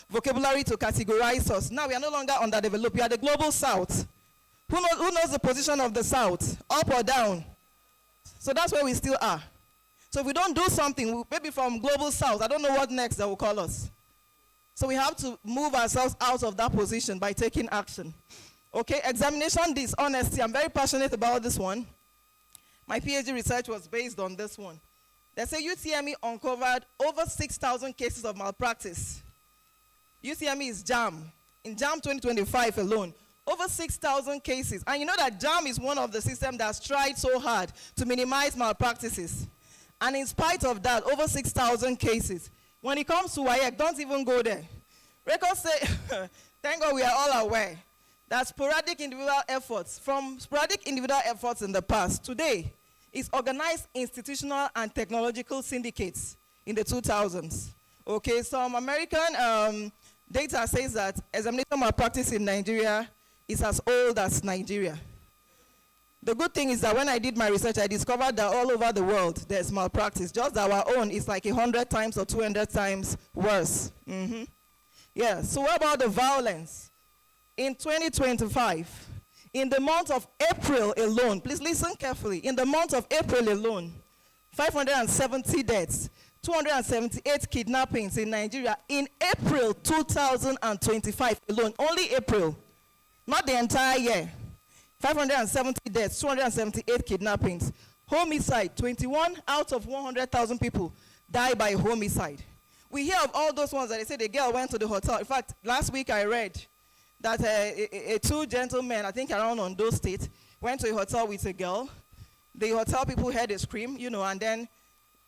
vocabulary to categorize us. Now we are no longer underdeveloped. We are the global south. Who knows the position of the south? Up or down? So that's where we still are. So if we don't do something, maybe from global south, I don't know what next they will call us. So we have to move ourselves out of that position by taking action. Okay, examination dishonesty. I'm very passionate about this one. My PhD research was based on this one. They say UTME uncovered over 6,000 cases of malpractice. UTME is JAM. In JAM 2025 alone, over 6,000 cases. And you know that JAM is one of the systems that's tried so hard to minimize malpractices. And in spite of that, over 6,000 cases. When it comes to WAEC, don't even go there. Records say, thank God we are all aware that sporadic individual efforts, from sporadic individual efforts in the past, today is organized institutional and technological syndicates in the 2000s. Okay, some American data says that examination malpractice in Nigeria is as old as Nigeria. The good thing is that when I did my research, I discovered that all over the world there's malpractice. Just our own is like 100 times or 200 times worse. Yeah, so what about the violence? In 2025, in the month of April alone, please listen carefully, in the month of April alone, 570 deaths, 278 kidnappings in Nigeria in April 2025 alone, only April, not the entire year. 570 deaths, 278 kidnappings. Homicide, 21 out of 100,000 people die by homicide. We hear of all those ones that they say the girl went to the hotel. In fact, last week I read that two gentlemen, I think around Ondo State, went to a hotel with a girl. The hotel people heard a scream, and then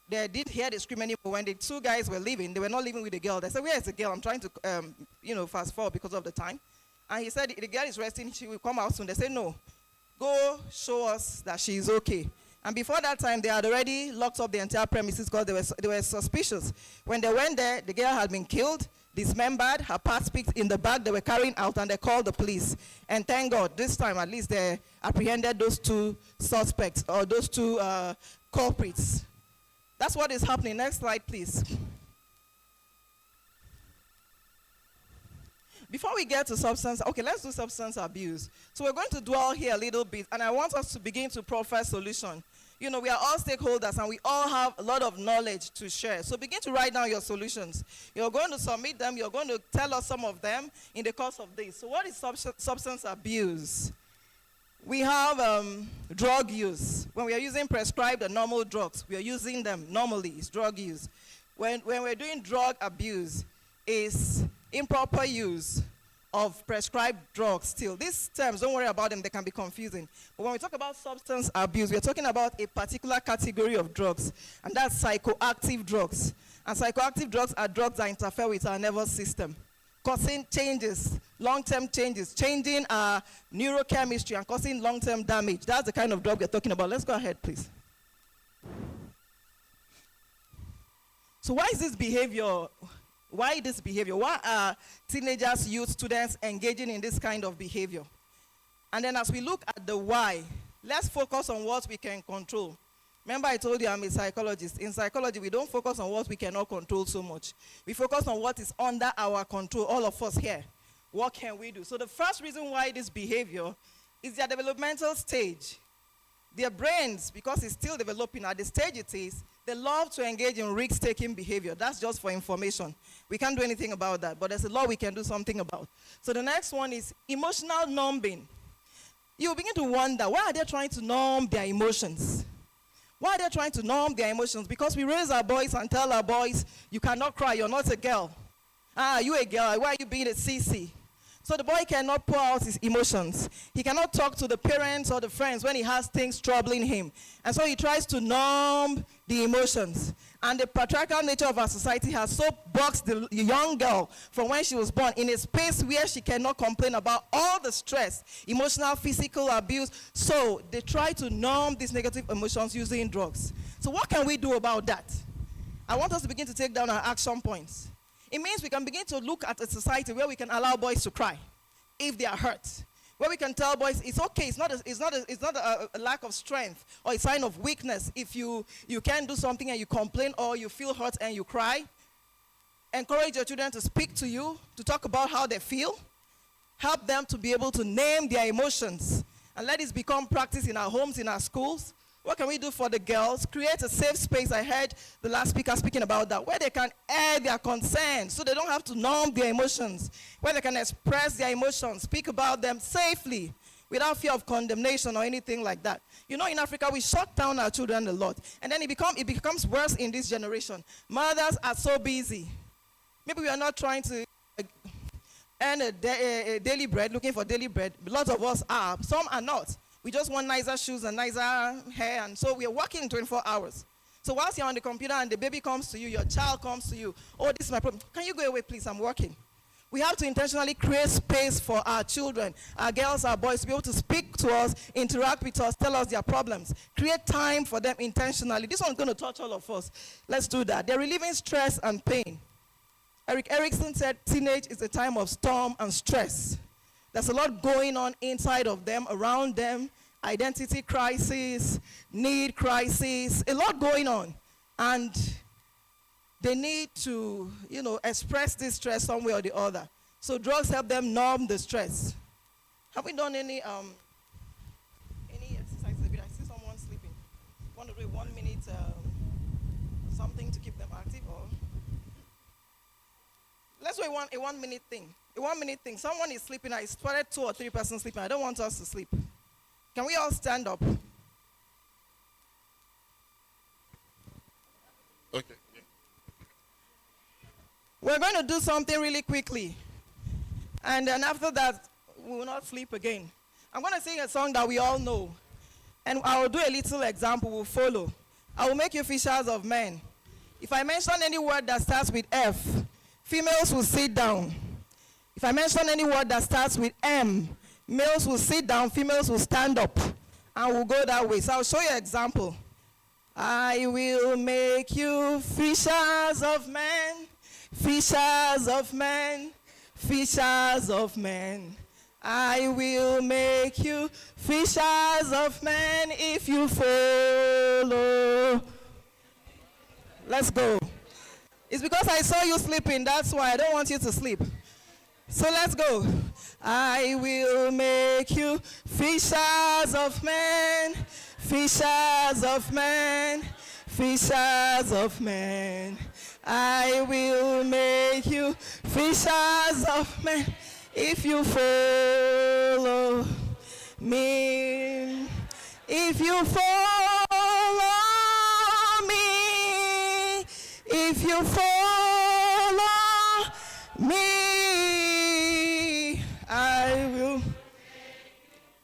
they did hear the scream anymore. When the two guys were leaving, they were not leaving with the girl. They said, "Where is the girl?" I'm trying to, fast forward because of the time. And he said, the girl is resting, she will come out soon. They said, "No, go show us that she is okay." And before that time, they had already locked up the entire premises because they were suspicious. When they went there, the girl had been killed, dismembered, her parts picked in the bag they were carrying out, and they called the police. And thank God, this time at least they apprehended those two suspects, or those two culprits. That's what is happening. Next slide, please. Before we get to substance, okay, let's do substance abuse. So we're going to dwell here a little bit, and I want us to begin to proffer solution. We are all stakeholders, and we all have a lot of knowledge to share. So begin to write down your solutions. You're going to submit them. You're going to tell us some of them in the course of this. So what is substance abuse? We have drug use. When we are using prescribed and normal drugs, we are using them normally. It's drug use. When we're doing drug abuse, it's improper use of prescribed drugs still. These terms, don't worry about them, they can be confusing. But when we talk about substance abuse, we're talking about a particular category of drugs, and that's psychoactive drugs. And psychoactive drugs are drugs that interfere with our nervous system, causing changes, long-term changes, changing our neurochemistry and causing long-term damage. That's the kind of drug we're talking about. Let's go ahead, please. So why is this behavior Why this behavior? Why are teenagers, youth, students engaging in this kind of behavior? And then as we look at the why, let's focus on what we can control. Remember I told you I'm a psychologist. In psychology, we don't focus on what we cannot control so much. We focus on what is under our control, all of us here. What can we do? So the first reason why this behavior is their developmental stage. Their brains, because it's still developing at the stage it is, they love to engage in risk-taking behavior. That's just for information. We can't do anything about that, but there's a law we can do something about. So the next one is emotional numbing. You begin to wonder, why are they trying to numb their emotions? Why are they trying to numb their emotions? Because we raise our boys and tell our boys, you cannot cry, you're not a girl. You a girl, why are you being a CC? So the boy cannot pour out his emotions. He cannot talk to the parents or the friends when he has things troubling him. And so he tries to numb the emotions. And the patriarchal nature of our society has so boxed the young girl from when she was born in a space where she cannot complain about all the stress, emotional, physical abuse. So they try to numb these negative emotions using drugs. So what can we do about that? I want us to begin to take down our action points. It means we can begin to look at a society where we can allow boys to cry if they are hurt. Where we can tell boys it's okay, it's not a lack of strength or a sign of weakness if you can't do something and you complain or you feel hurt and you cry. Encourage your children to speak to you, to talk about how they feel. Help them to be able to name their emotions. And let this become practice in our homes, in our schools. What can we do for the girls? Create a safe space. I heard the last speaker speaking about that, where they can air their concerns so they don't have to numb their emotions, where they can express their emotions, speak about them safely without fear of condemnation or anything like that. You know, in Africa, we shut down our children a lot, and then it becomes worse in this generation. Mothers are so busy. Maybe we are not trying to earn a daily bread, looking for daily bread. Lots of us are. Some are not. We just want nicer shoes and nicer hair, and so we are working 24 hours. So whilst you're on the computer and the baby comes to you, your child comes to you, oh, this is my problem. Can you go away, please? I'm working. We have to intentionally create space for our children, our girls, our boys, to be able to speak to us, interact with us, tell us their problems. Create time for them intentionally. This one's going to touch all of us. Let's do that. They're relieving stress and pain. Eric Erickson said teenage is a time of storm and stress. There's a lot going on inside of them, around them, identity crisis, need crisis, a lot going on. And they need to, express this stress some way or the other. So drugs help them numb the stress. Have we done any exercises? I see someone sleeping. Want to do a 1 minute something to keep them active? Or let's do a one minute thing. A 1 minute thing. Someone is sleeping. I spotted 2 or 3 persons sleeping. I don't want us to sleep. Can we all stand up? Okay. We're going to do something really quickly. And then after that, we will not sleep again. I'm going to sing a song that we all know. And I will do a little example. We'll follow. I will make you fishers of men. If I mention any word that starts with F, females will sit down. If I mention any word that starts with M, males will sit down, females will stand up, and we'll go that way. So I'll show you an example. I will make you fishers of men, fishers of men, fishers of men. I will make you fishers of men if you follow. Let's go. It's because I saw you sleeping, that's why I don't want you to sleep. So let's go. I will make you fishers of men, fishers of men, fishers of men. I will make you fishers of men if you follow me. If you follow me, if you follow me, I will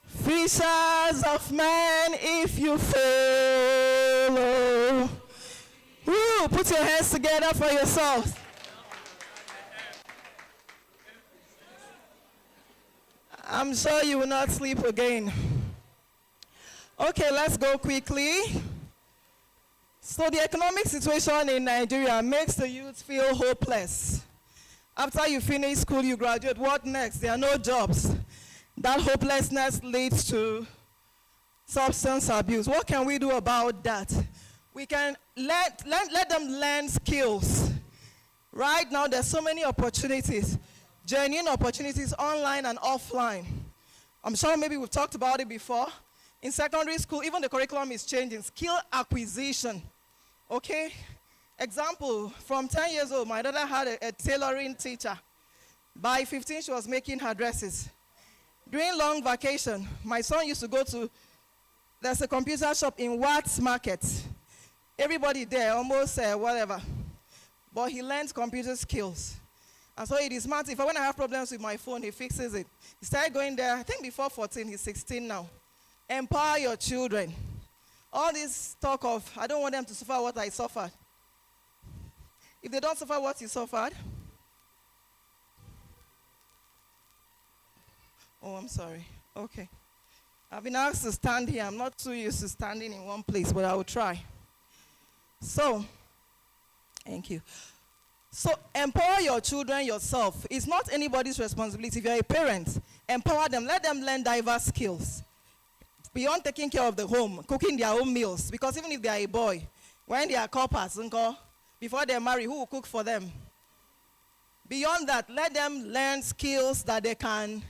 fishers of men if you follow. Woo, put your hands together for yourselves. I'm sure you will not sleep again. Okay, let's go quickly. So the economic situation in Nigeria makes the youth feel hopeless. After you finish school, you graduate, what next? There are no jobs. That hopelessness leads to substance abuse. What can we do about that? We can let them learn skills. Right now, there's so many opportunities, genuine opportunities online and offline. I'm sure maybe we've talked about it before. In secondary school, even the curriculum is changing. Skill acquisition, okay? Example, from 10 years old, my daughter had a tailoring teacher. By 15, she was making her dresses. During long vacation, my son used to go to, there's a computer shop in Watts Market. Everybody there, almost whatever. But he learns computer skills. And so it is smart. When I have problems with my phone, he fixes it. He started going there, I think before 14, he's 16 now. Empower your children. All this talk of, I don't want them to suffer what I suffered. If they don't suffer what you suffered, oh, I'm sorry. Okay. I've been asked to stand here. I'm not too used to standing in one place, but I will try. So, thank you. So, empower your children yourself. It's not anybody's responsibility. If you're a parent, empower them. Let them learn diverse skills. Beyond taking care of the home, cooking their own meals. Because even if they are a boy, when they are coppers, before they marry, who will cook for them? Beyond that, let them learn skills that they can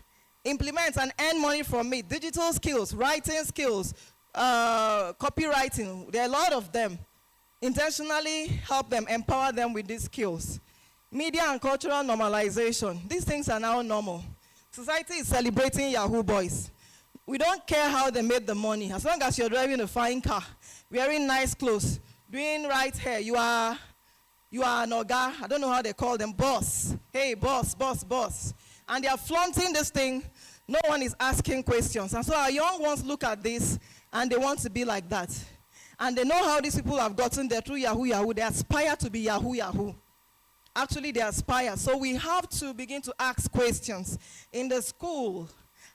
implement and earn money from it. Digital skills, writing skills, copywriting. There are a lot of them. Intentionally help them, empower them with these skills. Media and cultural normalization. These things are now normal. Society is celebrating Yahoo boys. We don't care how they made the money. As long as you're driving a fine car, wearing nice clothes, doing right hair, you are an oga. I don't know how they call them, boss. Hey, boss, boss, boss. And they are flaunting this thing. No one is asking questions. And so our young ones look at this, and they want to be like that. And they know how these people have gotten there through Yahoo, Yahoo. They aspire to be Yahoo, Yahoo. Actually, they aspire. So we have to begin to ask questions. In the school,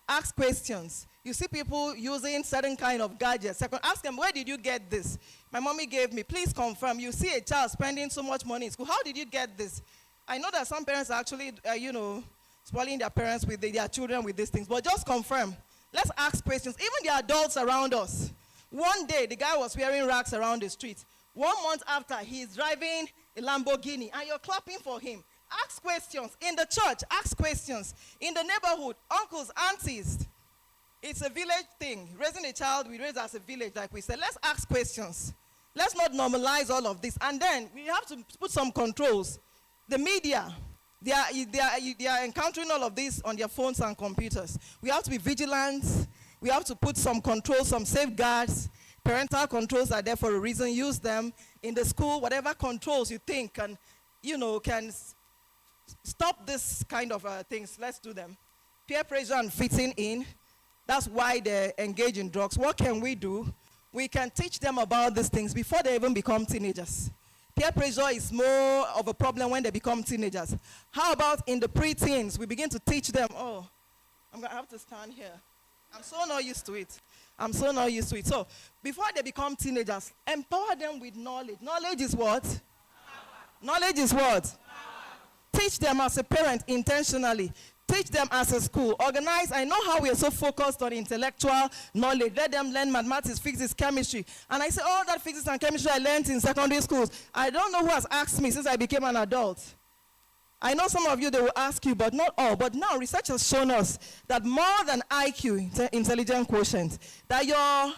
ask questions. You see people using certain kind of gadgets. Ask them, where did you get this? My mommy gave me. Please confirm. You see a child spending so much money in school. How did you get this? I know that some parents are actually, spoiling their parents with their children with these things. But just confirm. Let's ask questions. Even the adults around us. One day, the guy was wearing rags around the street. 1 month after, he's driving a Lamborghini, and you're clapping for him. Ask questions. In the church, ask questions. In the neighborhood, uncles, aunties. It's a village thing. Raising a child, we raise as a village, like we said. Let's ask questions. Let's not normalize all of this. And then we have to put some controls. The media, they are encountering all of this on their phones and computers. We have to be vigilant. We have to put some controls, some safeguards. Parental controls are there for a reason. Use them in the school. Whatever controls you think can stop this kind of things. Let's do them. Peer pressure and fitting in. That's why they engage in drugs. What can we do? We can teach them about these things before they even become teenagers. Peer pressure is more of a problem when they become teenagers. How about in the pre-teens? We begin to teach them, oh, I'm going to have to stand here. I'm so not used to it. So before they become teenagers, empower them with knowledge. Knowledge is what? Power. Knowledge is what? Power. Teach them as a parent intentionally. Teach them as a school. Organize. I know how we are so focused on intellectual knowledge. Let them learn mathematics, physics, chemistry. And I say, all that physics and chemistry I learned in secondary schools. I don't know who has asked me since I became an adult. I know some of you, they will ask you, but not all. But now research has shown us that more than IQ, intelligence quotient, that your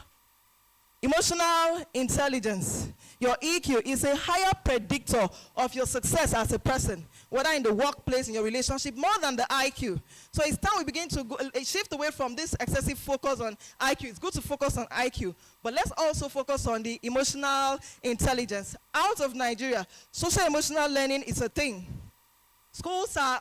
emotional intelligence, your EQ, is a higher predictor of your success as a person, whether in the workplace, in your relationship, more than the IQ. So it's time we begin to shift away from this excessive focus on IQ. It's good to focus on IQ, but let's also focus on the emotional intelligence. Out of Nigeria, social emotional learning is a thing. Schools are,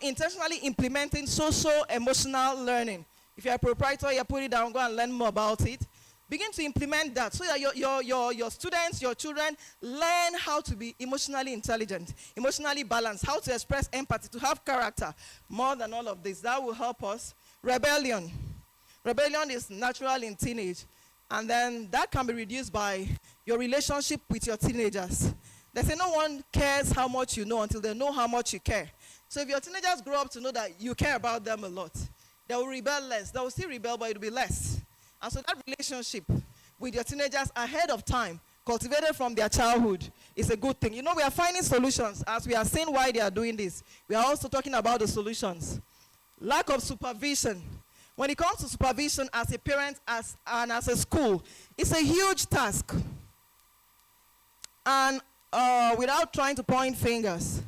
intentionally implementing social emotional learning. If you're a proprietor, you put it down, go and learn more about it. Begin to implement that so that your students, your children learn how to be emotionally intelligent, emotionally balanced, how to express empathy, to have character. More than all of this, that will help us. Rebellion. Rebellion is natural in teenage. And then that can be reduced by your relationship with your teenagers. They say no one cares how much you know until they know how much you care. So if your teenagers grow up to know that you care about them a lot, they will rebel less. They will still rebel, but it will be less. And so that relationship with your teenagers ahead of time, cultivated from their childhood, is a good thing. You know, we are finding solutions as we are seeing why they are doing this. We are also talking about the solutions. Lack of supervision. When it comes to supervision as a parent and as a school, it's a huge task. And without trying to point fingers,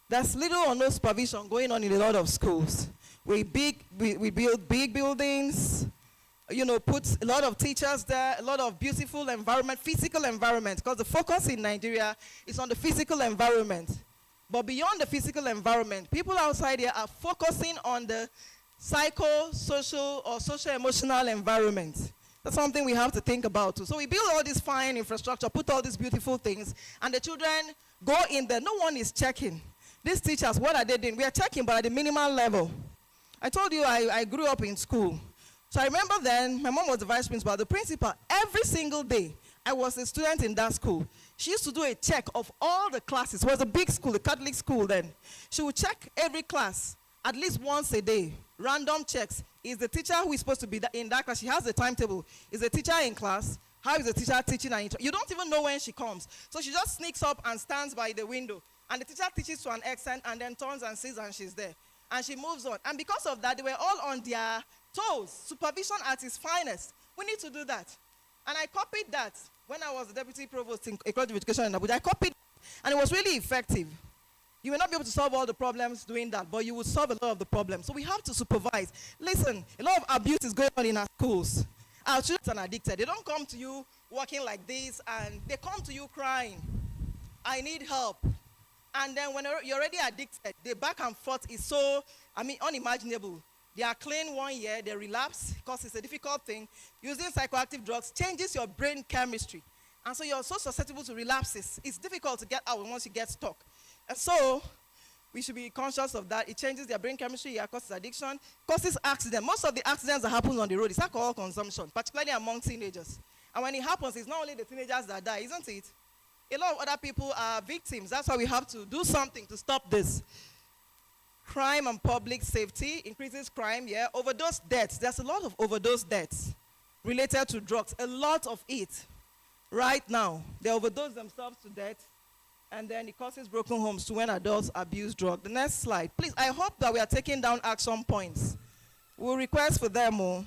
there's little or no supervision going on in a lot of schools. We build big buildings, you know, put a lot of teachers there, a lot of beautiful environment, physical environment, because the focus in Nigeria is on the physical environment. But beyond the physical environment, people outside here are focusing on the psycho-social or social-emotional environment. That's something we have to think about too. So we build all this fine infrastructure, put all these beautiful things, and the children go in there. No one is checking. These teachers, what are they doing? We are checking, but at the minimal level. I told you I grew up in school. So I remember then, my mom was the vice principal, the principal, every single day, I was a student in that school. She used to do a check of all the classes. It was a big school, a Catholic school then. She would check every class at least once a day. Random checks. Is the teacher who is supposed to be in that class? She has the timetable. Is the teacher in class? How is the teacher teaching? You don't even know when she comes. So she just sneaks up and stands by the window. And the teacher teaches to an extent and then turns and sees and she's there. And she moves on. And because of that, they were all on their toes. Supervision at its finest. We need to do that. And I copied that when I was the deputy provost in ecology education in Abuja. I copied it, and it was really effective. You will not be able to solve all the problems doing that, but you will solve a lot of the problems. So we have to supervise. Listen, a lot of abuse is going on in our schools. Our children are addicted. They don't come to you walking like this, and they come to you crying. I need help. And then when you're already addicted, the back and forth is so, unimaginable. They are clean 1 year, they relapse, because it's a difficult thing. Using psychoactive drugs changes your brain chemistry. And so you're so susceptible to relapses. It's difficult to get out once you get stuck. And so we should be conscious of that. It changes their brain chemistry, it causes addiction, causes accidents. Most of the accidents that happen on the road is alcohol consumption, particularly among teenagers. And when it happens, it's not only the teenagers that die, isn't it? A lot of other people are victims. That's why we have to do something to stop this. Crime and public safety increases crime, yeah. Overdose deaths. There's a lot of overdose deaths related to drugs. A lot of it. Right now, they overdose themselves to death, and then it causes broken homes to when adults abuse drugs. The next slide. Please, I hope that we are taking down action points. We'll request for them.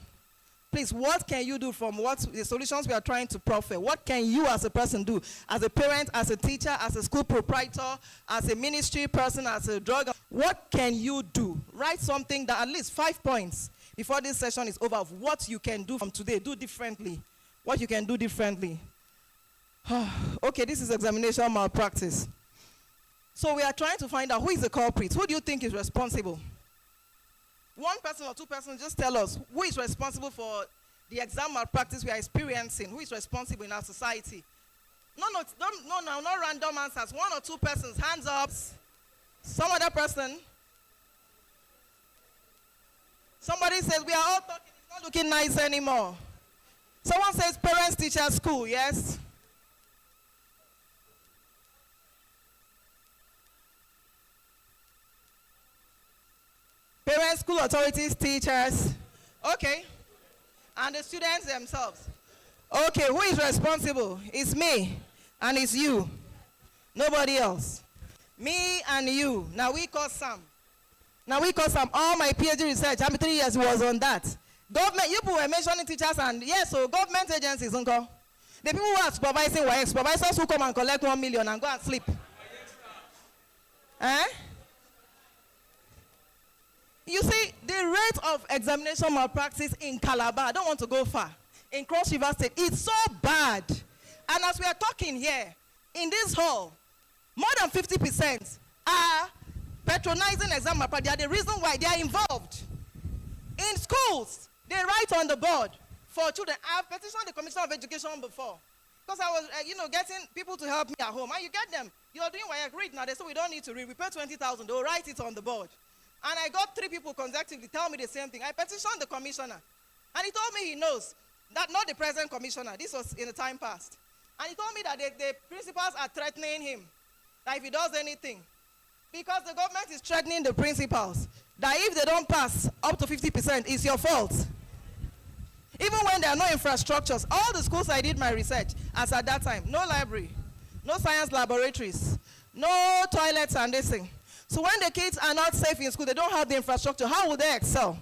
Please, what can you do from what the solutions we are trying to proffer? What can you as a person do? As a parent, as a teacher, as a school proprietor, as a ministry person, as a drug. What can you do? Write something that at least 5 points before this session is over of what you can do from today. Do differently. What you can do differently. Okay, this is examination malpractice. So we are trying to find out who is the culprit. Who do you think is responsible? One person or two persons, just tell us who is responsible for the exam malpractice we are experiencing. Who is responsible in our society? No, not random answers. One or two persons, hands up. Some other person. Somebody says, we are all talking, it's not looking nice anymore. Someone says parents, teachers, school, yes? Parents, school authorities, teachers. Okay. And the students themselves. Okay, who is responsible? It's me and it's you. Nobody else. Me and you. Now we call Sam. All my PhD research, how many 3 years was on that? Government, you people were mentioning teachers and yes, so government agencies, uncle. The people who are supervising were supervisors who come and collect 1 million and go and sleep. Eh? You see, the rate of examination malpractice in Calabar, I don't want to go far, in Cross River State, it's so bad. And as we are talking here, in this hall, more than 50% are patronizing exam malpractice. They are the reason why they are involved. In schools, they write on the board for children. I've petitioned the Commission of Education before. Because I was, getting people to help me at home. And you get them. You're doing what I read now. They say we don't need to read. We pay 20,000. They'll write it on the board. And I got 3 people consecutively tell me the same thing. I petitioned the commissioner. And he told me he knows. That not the present commissioner. This was in the time past. And he told me that the principals are threatening him. That if he does anything, Because the government is threatening the principals that if they don't pass up to 50%, it's your fault. Even when there are no infrastructures, all the schools I did my research, as at that time, no library, no science laboratories, no toilets and this thing. So when the kids are not safe in school, they don't have the infrastructure, how will they excel?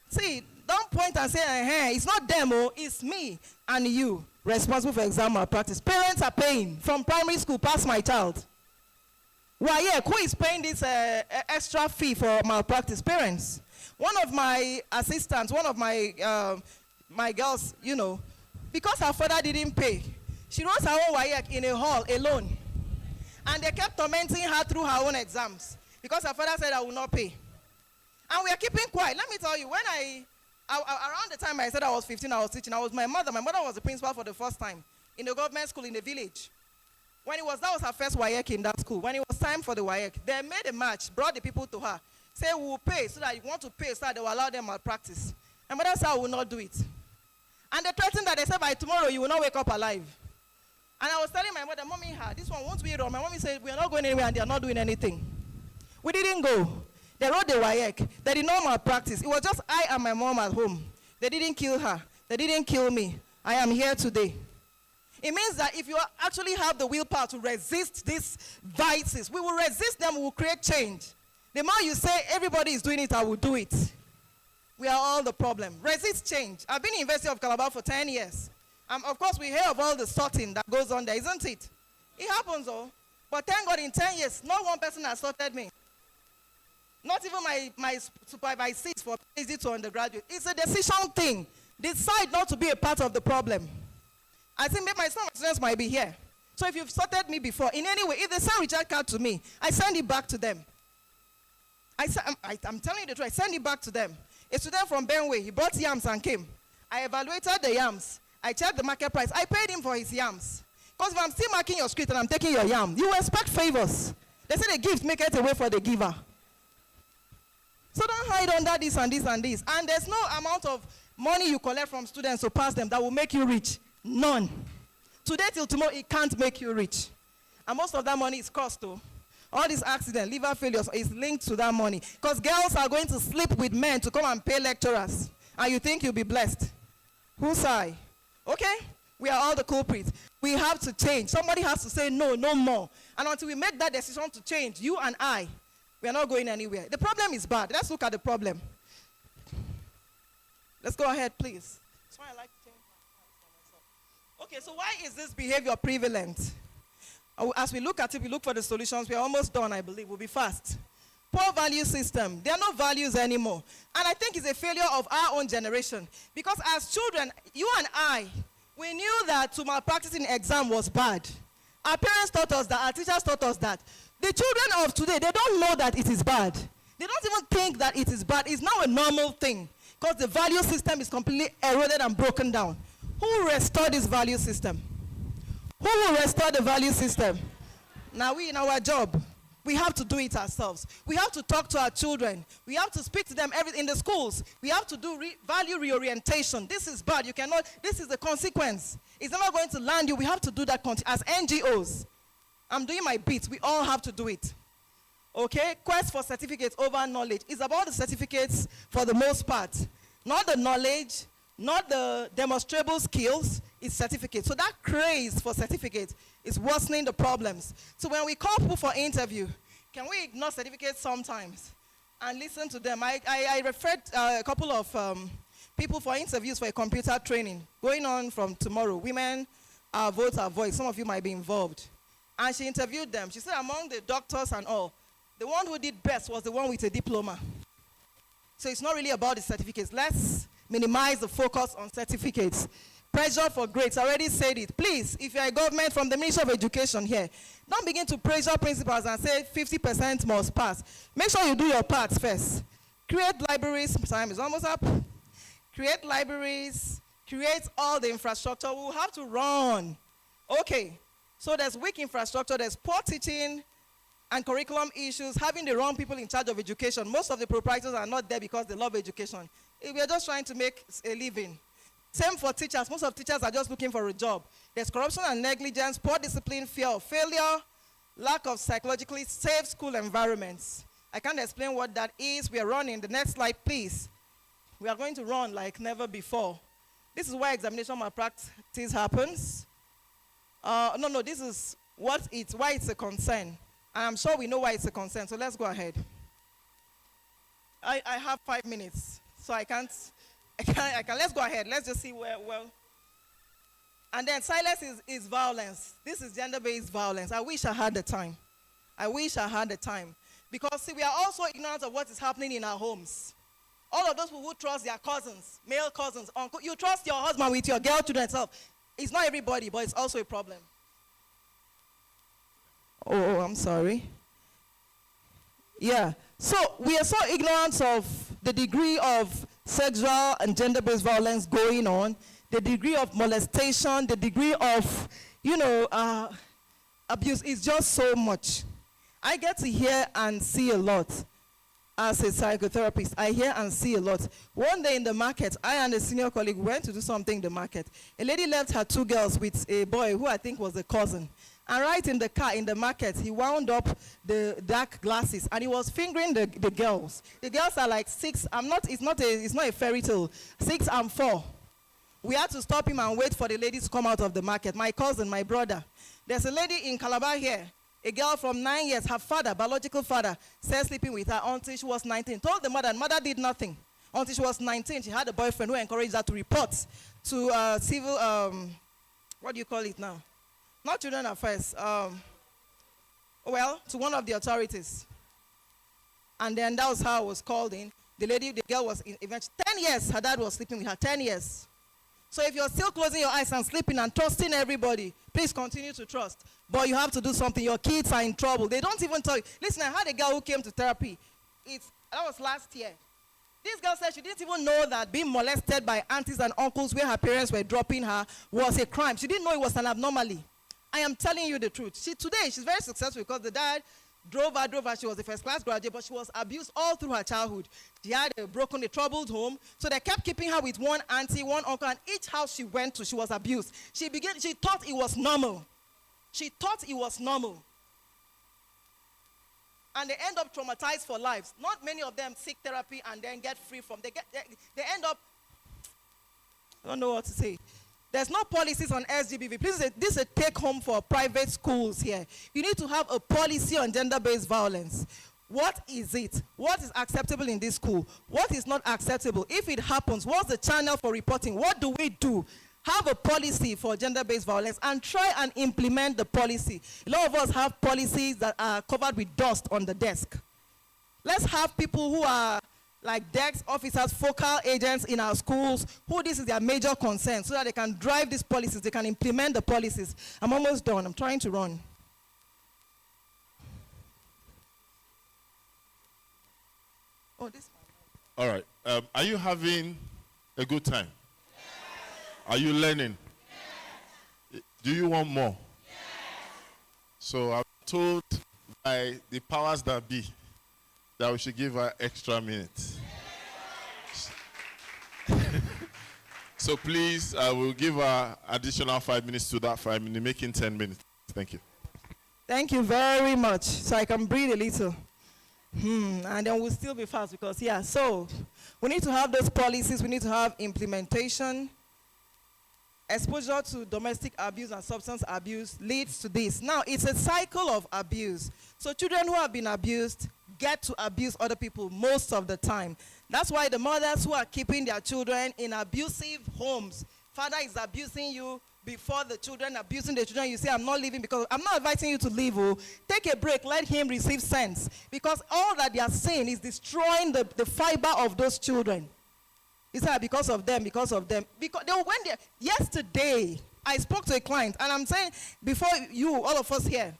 See, don't point and say, hey, it's not them, it's me and you responsible for exam malpractice. Parents are paying from primary school past my child. Why, yeah, who is paying this extra fee for malpractice? Parents. One of my assistants, one of my my girls, you know, because her father didn't pay, she wrote her own WAEC in a hall alone. And they kept tormenting her through her own exams because her father said, I will not pay. And we are keeping quiet. Let me tell you, when around the time I said I was 15, I was teaching. I was my mother was the principal for the first time in the government school in the village. That was her first WAEC in that school. When it was time for the WAEC, they made a match, brought the people to her, say, we will pay so that you want to pay so that they will allow them malpractice. And mother said, I will not do it. And they threatened that they said, by tomorrow, you will not wake up alive. And I was telling my mother, Mommy, this one won't be wrong. My mommy said, we are not going anywhere and they are not doing anything. We didn't go. They wrote the WAEC. They did not malpractice. It was just I and my mom at home. They didn't kill her. They didn't kill me. I am here today. It means that if you actually have the willpower to resist these vices, we will resist them, we will create change. The more you say, everybody is doing it, I will do it. We are all the problem. Resist change. I've been in University of Calabar for 10 years. Of course, we hear of all the sorting that goes on there, isn't it? It happens, though. But thank God, in 10 years, not one person has sorted me. Not even my supervisor for PhD to undergraduate. It's a decision thing. Decide not to be a part of the problem. I think maybe some of my students might be here. So if you've sorted me before, in any way, if they send recharge card to me, I send it back to them. I'm telling you the truth, I send it back to them. A student from Benway, he bought yams and came. I evaluated the yams. I checked the market price. I paid him for his yams. Because if I'm still marking your street and I'm taking your yam, you expect favors. They say the gift make it away for the giver. So don't hide under this and this and this. And there's no amount of money you collect from students to pass them that will make you rich. None. Today till tomorrow, it can't make you rich. And most of that money is cost too. All these accidents, liver failures is linked to that money. Because girls are going to sleep with men to come and pay lecturers. And you think you'll be blessed. Who's I? Okay? We are all the culprits. We have to change. Somebody has to say no, no more. And until we make that decision to change, you and I, we are not going anywhere. The problem is bad. Let's look at the problem. Let's go ahead, please. That's why I like to change my myself. Okay, so why is this behavior prevalent? As we look at it, we look for the solutions. We are almost done, I believe. We'll be fast. Poor value system. There are no values anymore. And I think it's a failure of our own generation. Because as children, you and I, we knew that to malpractice in exam was bad. Our parents taught us that. Our teachers taught us that. The children of today, they don't know that it is bad. They don't even think that it is bad. It's now a normal thing. Because the value system is completely eroded and broken down. Who will restore this value system? Who will restore the value system? Now we in our job, we have to do it ourselves. We have to talk to our children. We have to speak to them in the schools. We have to do value reorientation. This is bad. You cannot, this is the consequence. It's never going to land you. We have to do that as NGOs. I'm doing my bit. We all have to do it. Okay? Quest for certificates over knowledge. It's about the certificates for the most part. Not the knowledge, not the demonstrable skills. It's certificates. So that craze for certificates is worsening the problems. So when we call people for interview, can we ignore certificates sometimes and listen to them? I referred a couple of people for interviews for a computer training going on from tomorrow. Women, Our Vote, Our Voice. Some of you might be involved. And she interviewed them. She said among the doctors and all, the one who did best was the one with a diploma. So it's not really about the certificates. Let's minimize the focus on certificates. Pressure for grades. I already said it. Please, if you're a government from the Ministry of Education here, don't begin to pressure principals and say 50% must pass. Make sure you do your parts first. Create libraries. Time is almost up. Create libraries. Create all the infrastructure. We'll have to run. Okay. So there's weak infrastructure. There's poor teaching and curriculum issues. Having the wrong people in charge of education. Most of the proprietors are not there because they love education. We are just trying to make a living. Same for teachers. Most of teachers are just looking for a job. There's corruption and negligence, poor discipline, fear of failure, lack of psychologically safe school environments. I can't explain what that is. We are running. The next slide, please. We are going to run like never before. This is why examination malpractice happens. No, this is why it's a concern. And I'm sure we know why it's a concern, so let's go ahead. I have 5 minutes, so I can, let's go ahead. Let's just see well. And then silence is violence. This is gender-based violence. I wish I had the time. Because, see, we are also ignorant of what is happening in our homes. All of those who trust their cousins, male cousins, uncle, you trust your husband with your girl children itself. It's not everybody, but it's also a problem. Oh, I'm sorry. Yeah. So we are so ignorant of the degree of sexual and gender-based violence going on, the degree of molestation, the degree of, abuse is just so much. I get to hear and see a lot. As a psychotherapist, I hear and see a lot. One day in the market, I and a senior colleague went to do something in the market. A lady left her 2 girls with a boy who I think was a cousin. And right in the car, in the market, he wound up the dark glasses and he was fingering the girls. The girls are like 6. It's not a fairy tale. 6 and 4. We had to stop him and wait for the ladies to come out of the market. My cousin, my brother. There's a lady in Calabar here. A girl from 9 years, her father, biological father, said sleeping with her until she was 19. Told the mother, and mother did nothing. Until she was 19, she had a boyfriend who encouraged her to report to civil, what do you call it now? Not children affairs. To one of the authorities. And then that was how I was called in. The girl was eventually 10 years, her dad was sleeping with her, 10 years. So if you're still closing your eyes and sleeping and trusting everybody, please continue to trust. But you have to do something. Your kids are in trouble. They don't even tell you. Listen, I had a girl who came to therapy. That was last year. This girl said she didn't even know that being molested by aunties and uncles where her parents were dropping her was a crime. She didn't know it was an abnormality. I am telling you the truth. Today, she's very successful because the dad drove her. She was a first-class graduate, but she was abused all through her childhood. She had a troubled home, so they kept keeping her with one auntie, one uncle, and each house she went to, she was abused. She thought it was normal. And they end up traumatized for lives. Not many of them seek therapy and then get free from. They end up, I don't know what to say. There's no policies on SGBV. Please, this is a take-home for private schools here. You need to have a policy on gender-based violence. What is it? What is acceptable in this school? What is not acceptable? If it happens, what's the channel for reporting? What do we do? Have a policy for gender-based violence and try and implement the policy. A lot of us have policies that are covered with dust on the desk. Let's have people who are like desk officers, focal agents in our schools, who this is their major concern, so that they can drive these policies, they can implement the policies. I'm almost done. I'm trying to run. Oh, this one. All right. Are you having a good time? Yes. Are you learning? Yes. Do you want more? Yes. So I'm told by the powers that be that we should give her extra minutes. So please, I will give her additional 5 minutes to that 5 minutes, making 10 minutes. Thank you. Thank you very much. So I can breathe a little. And then we'll still be fast because, so we need to have those policies. We need to have implementation. Exposure to domestic abuse and substance abuse leads to this. Now, it's a cycle of abuse. So children who have been abused get to abuse other people most of the time. That's why the mothers who are keeping their children in abusive homes, father is abusing you before the children, abusing the children, you say, I'm not leaving because I'm not inviting you to leave. Oh. Take a break, let him receive sense. Because all that they are saying is destroying the fiber of those children. It's not because of them. Because yesterday, I spoke to a client, and I'm saying, before you, all of us here,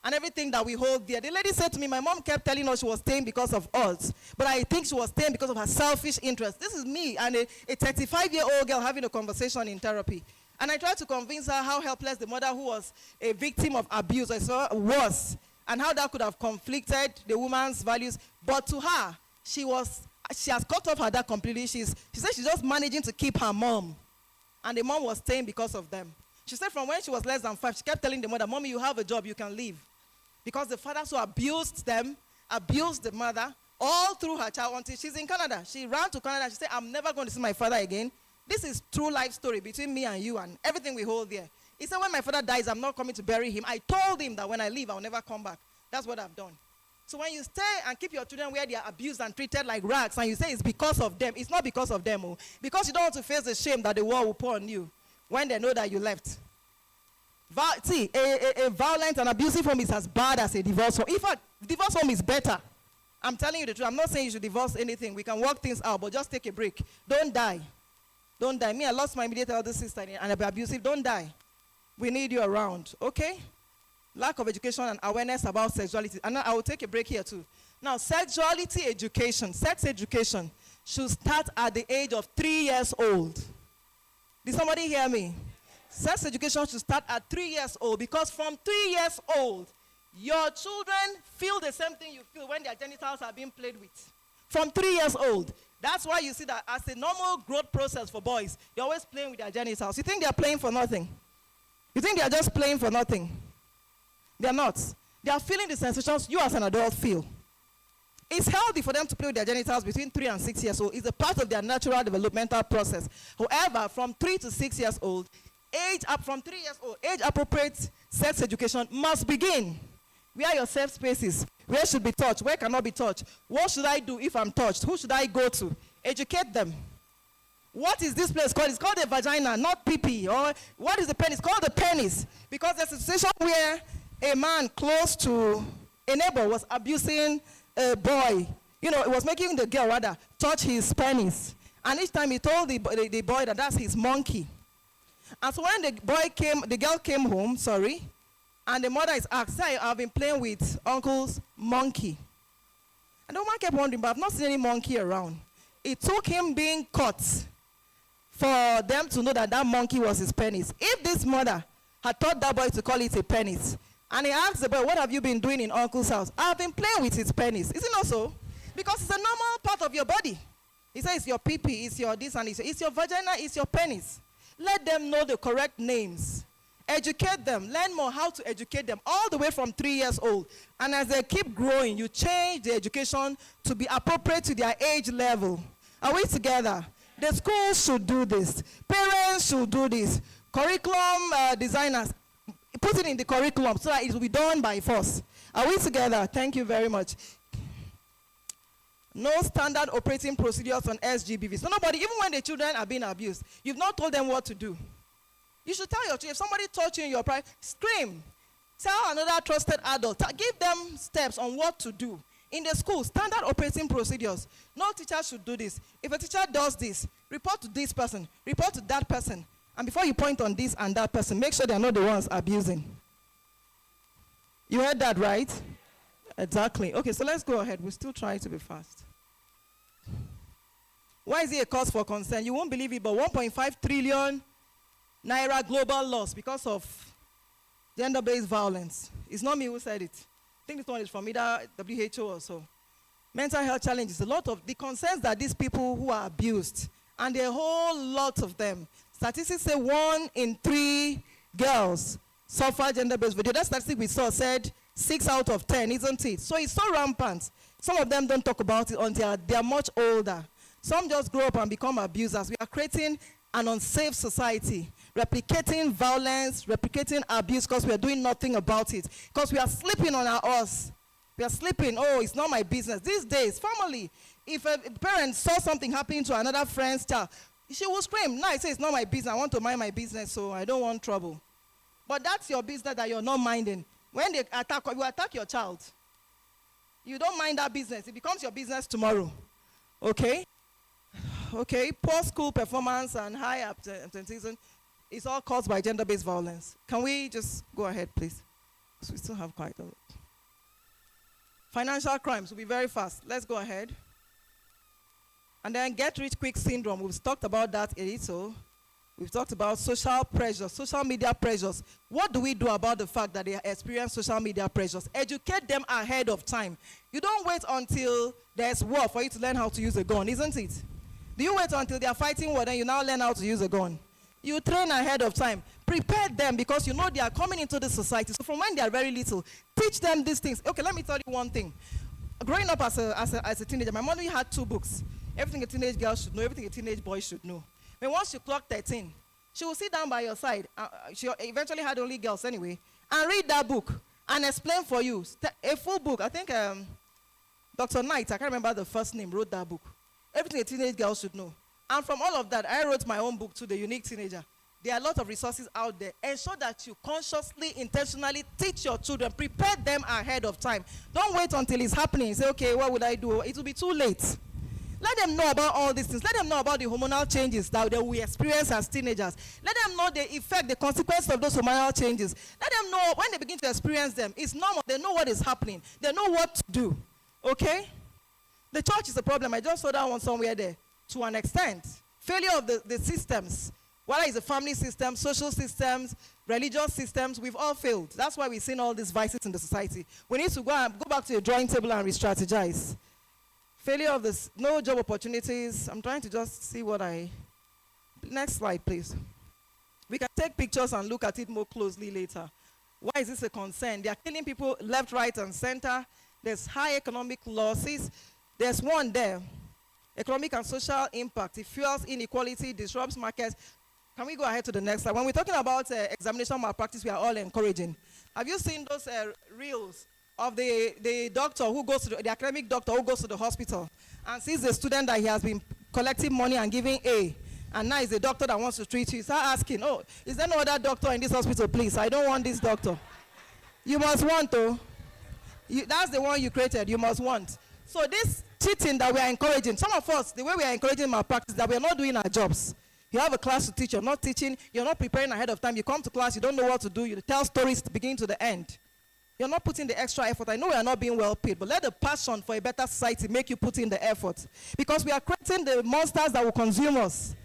and everything that we hold dear. The lady said to me, my mom kept telling us she was staying because of us, but I think she was staying because of her selfish interest. This is me and a 35-year-old girl having a conversation in therapy. And I tried to convince her how helpless the mother who was a victim of abuse was, and how that could have conflicted the woman's values. But to her, she has cut off her dad completely. She said she's just managing to keep her mom. And the mom was staying because of them. She said from when she was less than 5, she kept telling the mother, Mommy, you have a job, you can leave. Because the fathers who abused them, abused the mother, all through her child until she's in Canada. She ran to Canada. She said, I'm never going to see my father again. This is true life story between me and you and everything we hold there. He said, when my father dies, I'm not coming to bury him. I told him that when I leave, I'll never come back. That's what I've done. So when you stay and keep your children where they are abused and treated like rags, and you say it's because of them, it's not because of them. Oh, because you don't want to face the shame that the world will pour on you when they know that you left. See, a violent and abusive home is as bad as a divorce home. In fact, divorce home is better. I'm telling you the truth. I'm not saying you should divorce anything. We can work things out, but just take a break. Don't die. Don't die. Me, I lost my immediate elder sister and I'll be abusive. Don't die. We need you around, okay? Lack of education and awareness about sexuality. And I will take a break here too. Now, sexuality education, sex education should start at the age of 3 years old. Did somebody hear me? Sex education should start at 3 years old, because from 3 years old, your children feel the same thing you feel when their genitals are being played with. From 3 years old. That's why you see that as a normal growth process for boys, they're always playing with their genitals. You think they're playing for nothing? You think they're just playing for nothing? They're not. They are feeling the sensations you as an adult feel. It's healthy for them to play with their genitals between 3 and 6 years old. It's a part of their natural developmental process. However, from 3 to 6 years old, from 3 years old, age-appropriate sex education must begin. Where are your safe spaces? Where should be touched? Where cannot be touched? What should I do if I'm touched? Who should I go to? Educate them. What is this place called? It's called a vagina, not pee-pee. Or what is the penis? It's called the penis. Because there's a situation where a man close to a neighbor was abusing a boy. You know, it was making the girl rather touch his penis. And each time he told the boy that that's his monkey. And so when the girl came home, and the mother is asked, say, I've been playing with uncle's monkey. And the woman kept wondering, but I've not seen any monkey around. It took him being caught for them to know that that monkey was his penis. If this mother had taught that boy to call it a penis, and he asked the boy, what have you been doing in uncle's house? I've been playing with his penis. Is it not so? Because it's a normal part of your body. He says it's your pee-pee, it's your this and it's your vagina, it's your penis. Let them know the correct names. Educate them. Learn more how to educate them all the way from 3 years old. And as they keep growing, you change the education to be appropriate to their age level. Are we together? The schools should do this. Parents should do this. Curriculum designers, put it in the curriculum so that it will be done by force. Are we together? Thank you very much. No standard operating procedures on SGBV. So nobody, even when the children are being abused, you've not told them what to do. You should tell your children, if somebody touch you in your private, scream. Tell another trusted adult. Give them steps on what to do. In the school, standard operating procedures. No teacher should do this. If a teacher does this, report to this person, report to that person. And before you point on this and that person, make sure they're not the ones abusing. You heard that, right? Exactly. Okay, so let's go ahead. We'll still try to be fast. Why is it a cause for concern? You won't believe it, but 1.5 trillion naira global loss because of gender-based violence. It's not me who said it. I think this one is from either WHO or so. Mental health challenges. A lot of the concerns that these people who are abused, and a whole lot of them. Statistics say 1 in 3 girls suffer gender-based violence. That statistic we saw said 6 out of 10, isn't it? So it's so rampant. Some of them don't talk about it until they are much older. Some just grow up and become abusers. We are creating an unsafe society, replicating violence, replicating abuse because we are doing nothing about it. Because we are sleeping on our horse. We are sleeping. Oh, it's not my business. These days, family, if a parent saw something happening to another friend's child, she will scream. Now, I say it's not my business. I want to mind my business, so I don't want trouble. But that's your business that you're not minding. When they attack, you attack your child. You don't mind that business. It becomes your business tomorrow. Okay? Okay, poor school performance and high absenteeism is all caused by gender-based violence. Can we just go ahead, please? Because we still have quite a lot. Financial crimes will be very fast. Let's go ahead. And then get-rich-quick syndrome. We've talked about that a little. We've talked about social pressures, social media pressures. What do we do about the fact that they experience social media pressures? Educate them ahead of time. You don't wait until there's war for you to learn how to use a gun, isn't it? Do you wait until they are fighting war, then you now learn how to use a gun? You train ahead of time. prepare them because you know they are coming into the society. So from when they are very little, teach them these things. Okay, let me tell you one thing. Growing up as a teenager, my mother had 2 books. Everything a teenage girl should know, everything a teenage boy should know. When once you clock 13, she will sit down by your side. She eventually had only girls anyway, and read that book and explain for you. A full book. I think Dr. Knight, I can't remember the first name, wrote that book. Everything a teenage girl should know. And from all of that, I wrote my own book to the unique teenager. There are a lot of resources out there. Ensure that you consciously, intentionally teach your children. Prepare them ahead of time. Don't wait until it's happening. Say, okay, what would I do? It will be too late. Let them know about all these things. Let them know about the hormonal changes that we experience as teenagers. Let them know the effect, the consequence of those hormonal changes. Let them know when they begin to experience them. It's normal. They know what is happening. They know what to do. Okay? The church is a problem. I just saw that one somewhere there. To an extent. Failure of the systems. Whether it's the family system, social systems, religious systems, we've all failed. That's why we've seen all these vices in the society. We need to go back to the drawing table and re-strategize. Failure of this, no job opportunities. I'm trying to just see what next slide, please. We can take pictures and look at it more closely later. Why is this a concern? They are killing people left, right, and center. There's high economic losses. There's one there. Economic and social impact. It fuels inequality, disrupts markets. Can we go ahead to the next slide? When we're talking about examination malpractice, we are all encouraging. Have you seen those reels of the doctor who goes to the academic doctor who goes to the hospital and sees the student that he has been collecting money and giving A, and now is the doctor that wants to treat you? Start asking, oh, is there no other doctor in this hospital, please? I don't want this doctor. You must want, though. That's the one you created. You must want. So this cheating that we are encouraging, some of us, the way we are encouraging malpractice, that we are not doing our jobs. You have a class to teach, you're not teaching, you're not preparing ahead of time. You come to class, you don't know what to do, you tell stories to beginning to the end. You're not putting the extra effort. I know we are not being well paid, but let the passion for a better society make you put in the effort. Because we are creating the monsters that will consume us.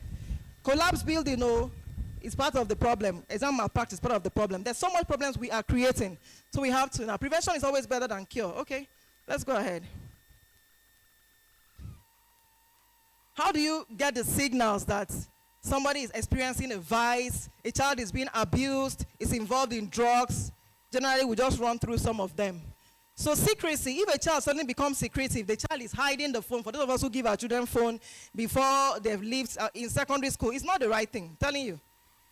Collapse building, is part of the problem. Exam malpractice is part of the problem. There's so much problems we are creating. So we have to, now prevention is always better than cure. Okay, let's go ahead. How do you get the signals that somebody is experiencing a vice, a child is being abused, is involved in drugs? Generally, we just run through some of them. So secrecy, if a child suddenly becomes secretive, the child is hiding the phone. For those of us who give our children phone before they've lived in secondary school, it's not the right thing, I'm telling you.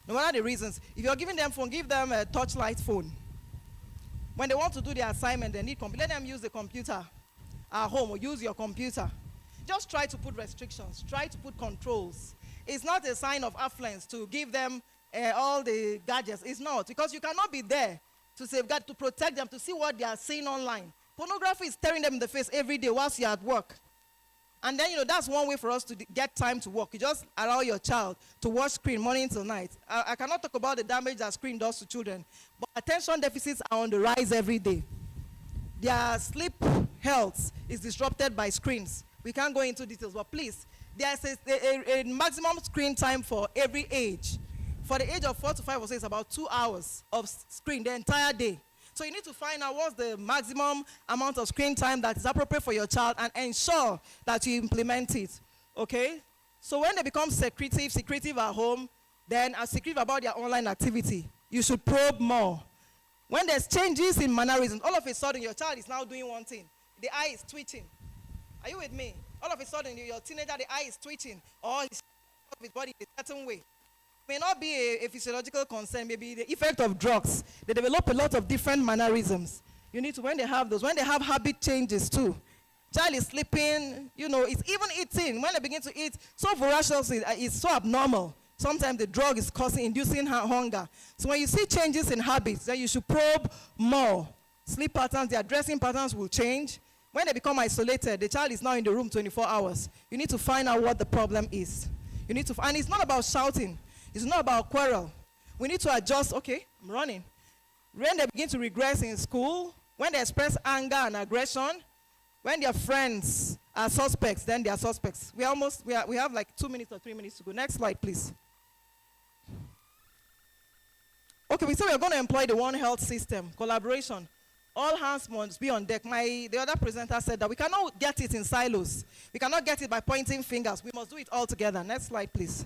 No matter the reasons. If you're giving them phone, give them a touchlight phone. When they want to do their assignment, they need computer. Let them use the computer at home or use your computer. Just try to put restrictions. Try to put controls. It's not a sign of affluence to give them all the gadgets. It's not. Because you cannot be there to safeguard, to protect them, to see what they are seeing online. Pornography is staring them in the face every day whilst you're at work. And then, that's one way for us to get time to work. You just allow your child to watch screen morning till night. I cannot talk about the damage that screen does to children, but attention deficits are on the rise every day. Their sleep health is disrupted by screens. We can't go into details, but please, there's a maximum screen time for every age. For the age of 4 to 5 or 6, it's about 2 hours of screen the entire day. So you need to find out what's the maximum amount of screen time that is appropriate for your child and ensure that you implement it, okay? So when they become secretive at home, then are secretive about their online activity, you should probe more. When there's changes in mannerisms, all of a sudden your child is now doing one thing. The eye is twitching. Are you with me? All of a sudden your teenager, the eye is twitching, or his body in a certain way. May not be a physiological concern, maybe the effect of drugs. They develop a lot of different mannerisms. You need to, when they have those, when they have habit changes too. Child is sleeping, it's even eating. When they begin to eat, so voraciously, it's so abnormal. Sometimes the drug is inducing hunger. So when you see changes in habits, then you should probe more. Sleep patterns, their dressing patterns will change. When they become isolated, the child is now in the room 24 hours. You need to find out what the problem is. And it's not about shouting. It's not about quarrel. We need to adjust. Okay, I'm running. When they begin to regress in school, when they express anger and aggression, when their friends are suspects, then they are suspects. We have like 2 minutes or 3 minutes to go. Next slide, please. Okay, we said we're going to employ the One Health system, collaboration. All hands must be on deck. The other presenter said that we cannot get it in silos. We cannot get it by pointing fingers. We must do it all together. Next slide, please.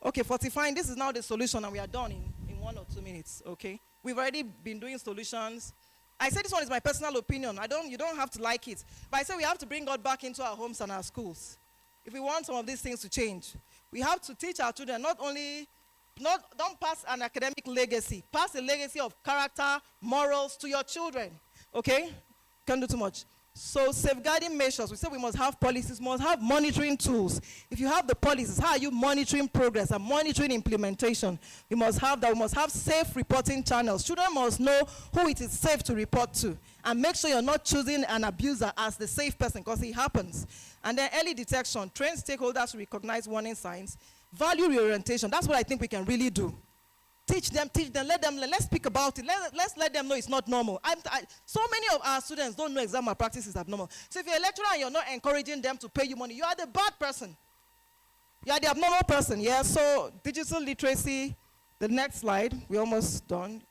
Okay, fortifying, this is now the solution, and we are done in 1 or 2 minutes, okay? We've already been doing solutions. I say this one is my personal opinion. You don't have to like it. But I say we have to bring God back into our homes and our schools. If we want some of these things to change, we have to teach our children don't pass an academic legacy. Pass a legacy of character, morals to your children, okay? Can't do too much. So safeguarding measures, we say we must have policies, must have monitoring tools. If you have the policies, how are you monitoring progress and monitoring implementation? We must have that. We must have safe reporting channels. Children must know who it is safe to report to. And make sure you're not choosing an abuser as the safe person, because it happens. And then early detection, train stakeholders to recognize warning signs. Value reorientation, that's what I think we can really do. Teach them, let's speak about it. Let's let them know it's not normal. So many of our students don't know exam malpractice is abnormal. So if you're a lecturer and you're not encouraging them to pay you money, you are the bad person. You are the abnormal person, yeah? So digital literacy, the next slide, we're almost done.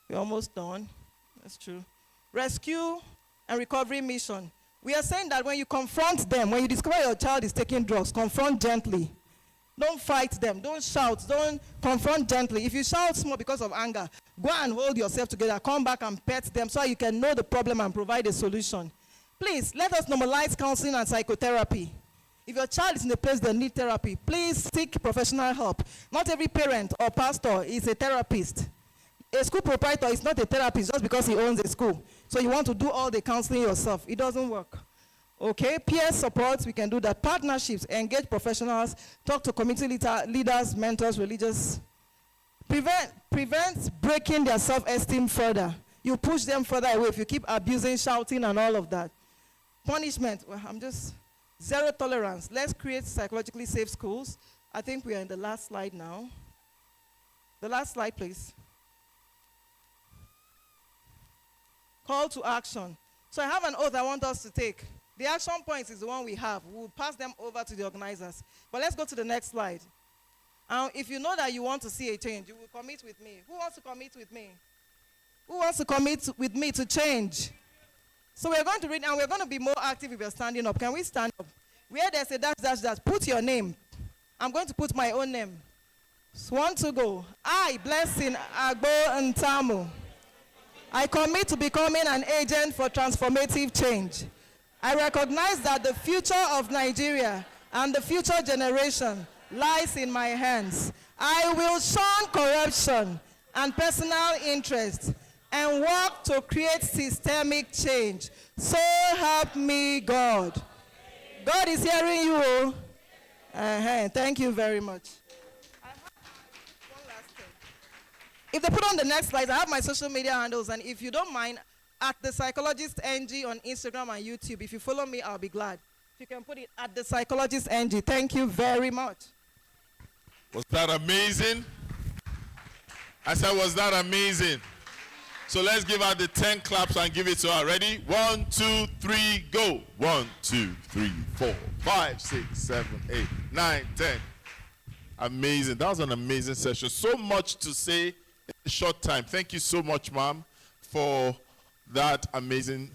That's true. Rescue and recovery mission. We are saying that when you confront them, when you discover your child is taking drugs, confront gently. Don't fight them. Don't shout. Don't confront gently. If you shout small because of anger, go and hold yourself together. Come back and pet them so you can know the problem and provide a solution. Please, let us normalize counseling and psychotherapy. If your child is in a place that needs therapy, please seek professional help. Not every parent or pastor is a therapist. A school proprietor is not a therapist just because he owns a school. So you want to do all the counseling yourself. It doesn't work. Okay, peer support, we can do that. Partnerships, engage professionals, talk to community leaders, mentors, religious. Prevent breaking their self-esteem further. You push them further away if you keep abusing, shouting, and all of that. Punishment, well, zero tolerance. Let's create psychologically safe schools. I think we are in the last slide now. The last slide, please. Call to action. So I have an oath I want us to take. The action points is the one we have. We'll pass them over to the organizers. But let's go to the next slide. If you know that you want to see a change, you will commit with me. Who wants to commit with me? Who wants to commit with me to change? So we're going to read, and we're going to be more active if you're standing up. Can we stand up? Where there's a dash, put your name. I'm going to put my own name. So 1, 2, go. I, Blessing Agbo Ntamu. I commit to becoming an agent for transformative change. I recognize that the future of Nigeria and the future generation lies in my hands. I will shun corruption and personal interest and work to create systemic change. So help me God. God is hearing you. Thank you very much. I have one last thing. If they put on the next slide, I have my social media handles, and if you don't mind, at The Psychologist NG on Instagram and YouTube. If you follow me, I'll be glad. If you can put it at The Psychologist NG. Thank you very much. Was that amazing? I said, was that amazing? So let's give her the 10 claps and give it to her. Ready? 1, 2, 3, go. 1, 2, 3, 4, 5, 6, 7, 8, 9, 10. Amazing. That was an amazing session. So much to say in a short time. Thank you so much, ma'am, for that amazing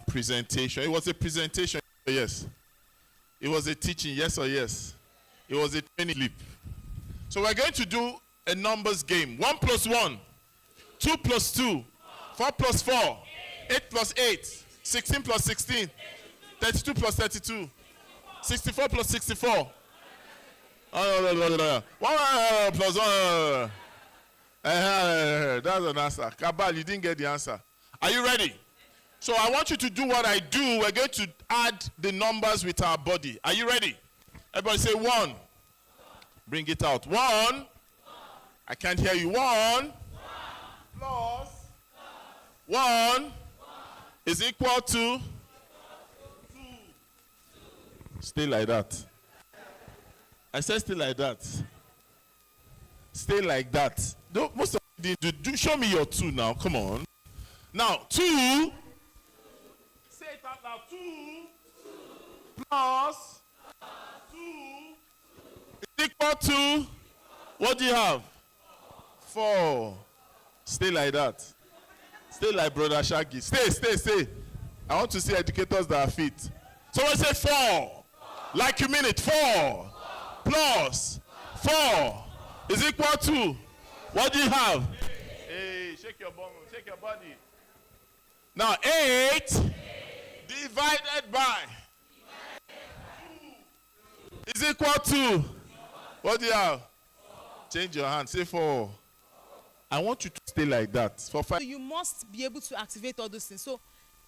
presentation. It was a presentation, yes. It was a teaching, yes or yes. It was a training leap. So we're going to do a numbers game. 1 plus 1, 2 plus 2, 4 plus 4, 8 plus 8, 16 plus 16, 32 plus 32, 64 plus 64. 1 plus 1. That's an answer. Kabal, you didn't get the answer. Are you ready? So I want you to do what I do. We're going to add the numbers with our body. Are you ready? Everybody say 1. Bring it out. 1. I can't hear you. 1 plus 1 is equal to 2. Stay like that. I said stay like that. Stay like that. Most of you did. Show me your 2 now. Come on. Now, 2. Say it out loud. 2 plus 2 is equal to, what do you have? 4. Stay like that. Stay like Brother Shaggy. Stay. I want to see educators that are fit. Someone say 4. Like you mean it. 4 plus 4 is equal to, what do you have? Hey, shake your bum, shake your body. Now 8 divided by 2 is equal to, what do you have? Change your hand, say 4. I want you to stay like that for 5. So you must be able to activate all those things. So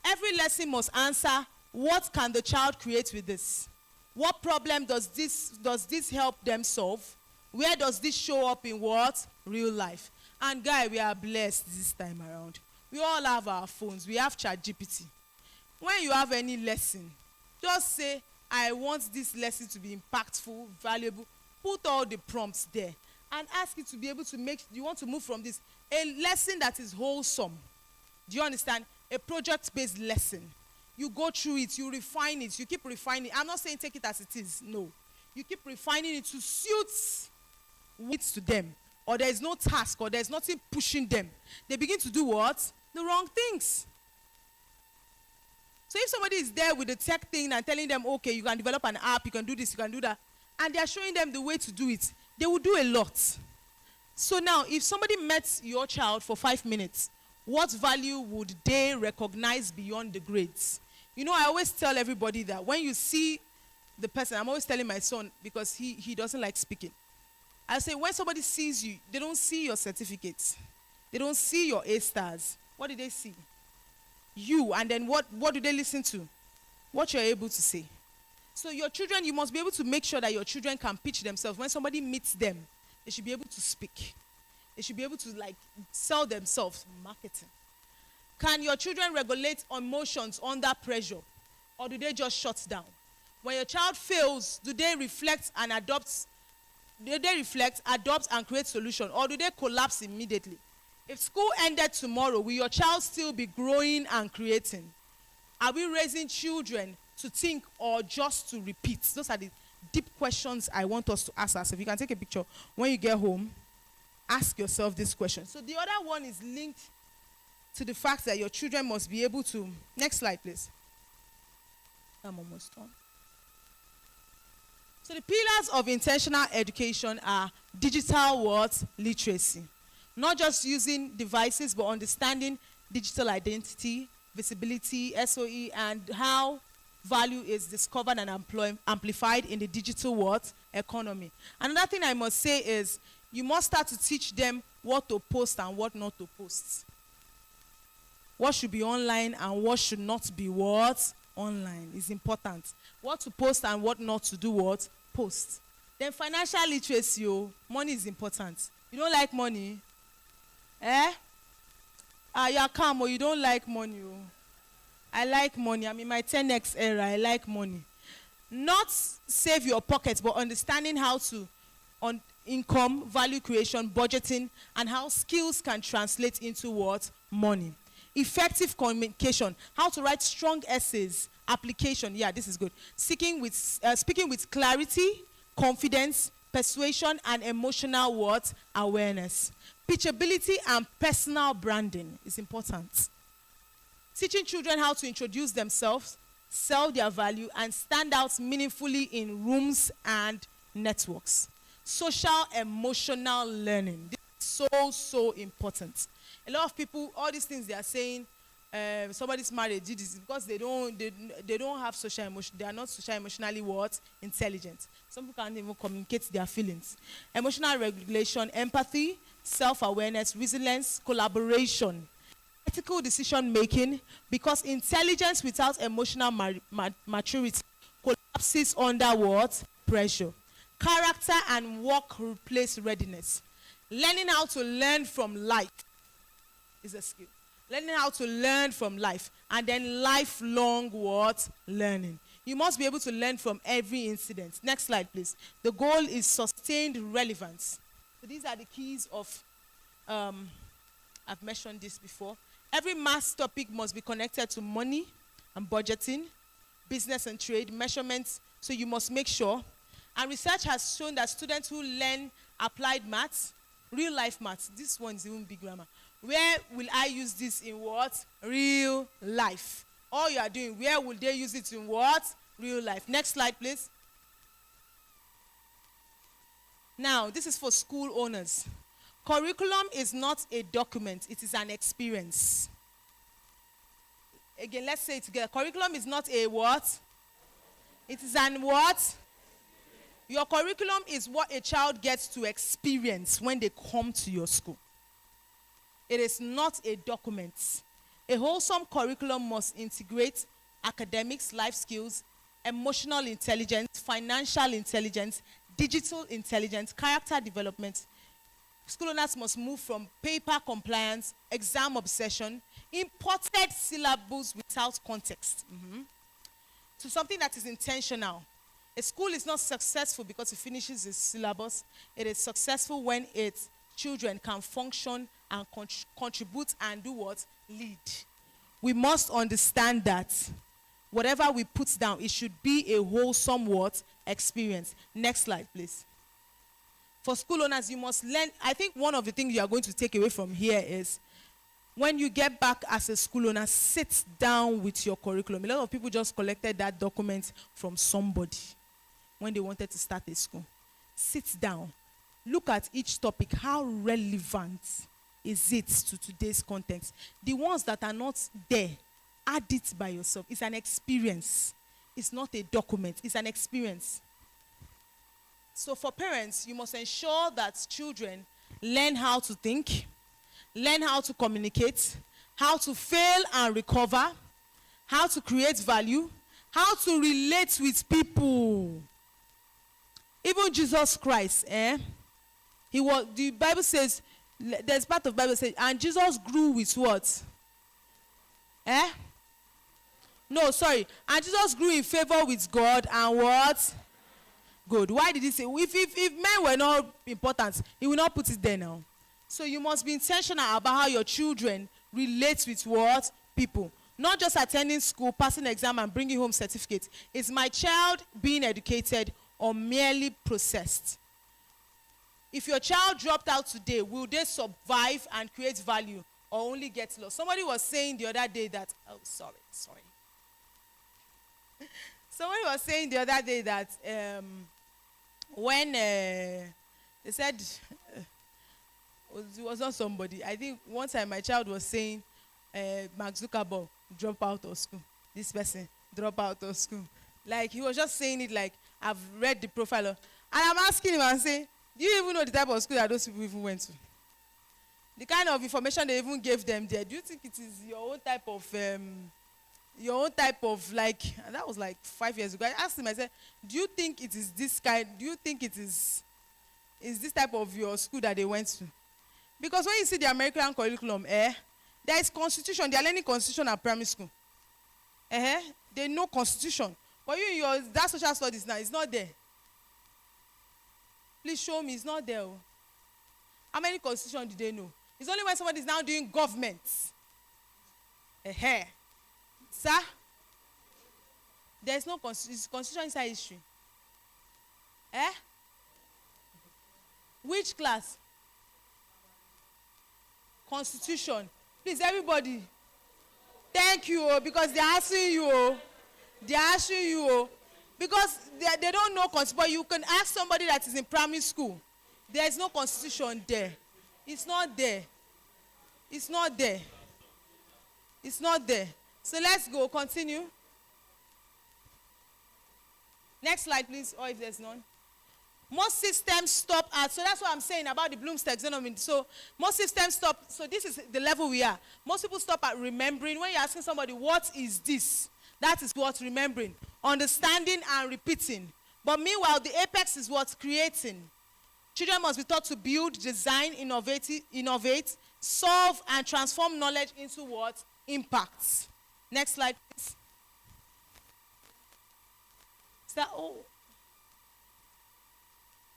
every lesson must answer, what can the child create with this? What problem does this help them solve? Where does this show up in what? Real life. And guy, we are blessed this time around. We all have our phones. We have ChatGPT. When you have any lesson, just say, I want this lesson to be impactful, valuable. Put all the prompts there and ask it to be able to make, you want to move from this, a lesson that is wholesome. Do you understand? A project-based lesson. You go through it, you refine it, you keep refining it. I'm not saying take it as it is, no. You keep refining it to suit it to them. Or there is no task, or there is nothing pushing them. They begin to do what? The wrong things. So if somebody is there with the tech thing and telling them, okay, you can develop an app, you can do this, you can do that, and they are showing them the way to do it, they will do a lot. So now, if somebody met your child for 5 minutes, what value would they recognize beyond the grades? You know, I always tell everybody that when you see the person, I'm always telling my son, because he doesn't like speaking. I say, when somebody sees you, they don't see your certificates. They don't see your A stars. What do they see? You. And then what do they listen to? What you're able to say. So your children, you must be able to make sure that your children can pitch themselves. When somebody meets them, they should be able to speak. They should be able to sell themselves, marketing. Can your children regulate emotions under pressure? Or do they just shut down? When your child fails, do they reflect and adopt? Do they reflect, adopt, and create solution? Or do they collapse immediately? If school ended tomorrow, will your child still be growing and creating? Are we raising children to think or just to repeat? Those are the deep questions I want us to ask ourselves. If you can take a picture when you get home, ask yourself this question. So the other one is linked to the fact that your children must be able to, next slide please. I'm almost done. So the pillars of intentional education are digital what? Literacy. Not just using devices, but understanding digital identity, visibility, SOE, and how value is discovered and amplified in the digital what? Economy. Another thing I must say is, you must start to teach them what to post and what not to post. What should be online and what should not be what? Online is important. What to post and what not to do what? Post. Then financial literacy, money is important. You don't like money? You're calm, or you don't like money. I like money. I'm in my 10x era. I like money. Not save your pockets, but understanding how to on income, value creation, budgeting, and how skills can translate into what? Money. Effective communication, how to write strong essays, application, yeah, this is good. Speaking with clarity, confidence, persuasion, and emotional what? Awareness. Pitchability and personal branding is important. Teaching children how to introduce themselves, sell their value, and stand out meaningfully in rooms and networks. Social emotional learning. This is so important. A lot of people, all these things they are saying, somebody's married, did this because they don't have social emotion. They are not social emotionally what? Intelligent. Some people can't even communicate their feelings. Emotional regulation, empathy, self-awareness, resilience, collaboration, ethical decision making, because intelligence without emotional maturity collapses under what? Pressure. Character and workplace readiness. Learning how to learn from life is a skill. Learning how to learn from life, and then lifelong what? Learning. You must be able to learn from every incident. Next slide, please. The goal is sustained relevance. So these are the keys of, I've mentioned this before. Every math topic must be connected to money and budgeting, business and trade, measurements. So you must make sure. And research has shown that students who learn applied maths, real life maths, this one is even big grammar. Where will I use this in what? Real life. All you are doing, where will they use it in what? Real life. Next slide, please. Now, this is for school owners. Curriculum is not a document, it is an experience. Again, let's say it together. Curriculum is not a what? It is an what? Your curriculum is what a child gets to experience when they come to your school. It is not a document. A wholesome curriculum must integrate academics, life skills, emotional intelligence, financial intelligence, digital intelligence, character development. School owners must move from paper compliance, exam obsession, imported syllables without context, to something that is intentional. A school is not successful because it finishes its syllabus. It is successful when its children can function and contribute and do what? Lead. We must understand that whatever we put down, it should be a wholesome what? Experience. Next slide, please. For school owners, you must learn. I think one of the things you are going to take away from here is when you get back as a school owner, sit down with your curriculum. A lot of people just collected that document from somebody when they wanted to start a school. Sit down. Look at each topic. How relevant is it to today's context? The ones that are not there, add it by yourself. It's an experience. It's not a document. It's an experience. So for parents, you must ensure that children learn how to think, learn how to communicate, how to fail and recover, how to create value, how to relate with people. Even Jesus Christ, the Bible says, there's part of the Bible says, and Jesus grew with what? No, sorry. And Jesus grew in favor with God and what? Good. Why did he say? If men were not important, he will not put it there now. So you must be intentional about how your children relate with what? People. Not just attending school, passing exam, and bringing home certificates. Is my child being educated or merely processed? If your child dropped out today, will they survive and create value or only get lost? Somebody was saying the other day that, sorry. Somebody was saying the other day that when they said, it was not somebody. I think one time my child was saying, Mark Zuckerberg drop out of school. This person drop out of school. Like he was just saying it like, I've read the profile. And I'm asking him and saying, do you even know the type of school that those people even went to? The kind of information they even gave them there. Do you think it is your own type of like, and that was like 5 years ago. I asked him, I said, do you think it is this kind, do you think it is this type of your school that they went to? Because when you see the American curriculum, there is constitution. They are learning constitution at primary school. They know constitution. But that social studies now, it's not there. Please show me, it's not there. How many constitution do they know? It's only when somebody is now doing government. Sir, there is no constitution inside history. Which class? Constitution. Please, everybody. Thank you, because they are asking you. They are asking you. Because they don't know constitution. But you can ask somebody that is in primary school. There is no constitution there. It's not there. It's not there. It's not there. So let's go. Continue. Next slide, please, or if there's none. Most systems stop at, so that's what I'm saying about the Bloom's taxonomy. So most systems stop, so this is the level we are. Most people stop at remembering. When you're asking somebody, what is this? That is what remembering. Understanding and repeating. But meanwhile, the apex is what's creating. Children must be taught to build, design, innovate, solve, and transform knowledge into what? Impacts. Next slide, please.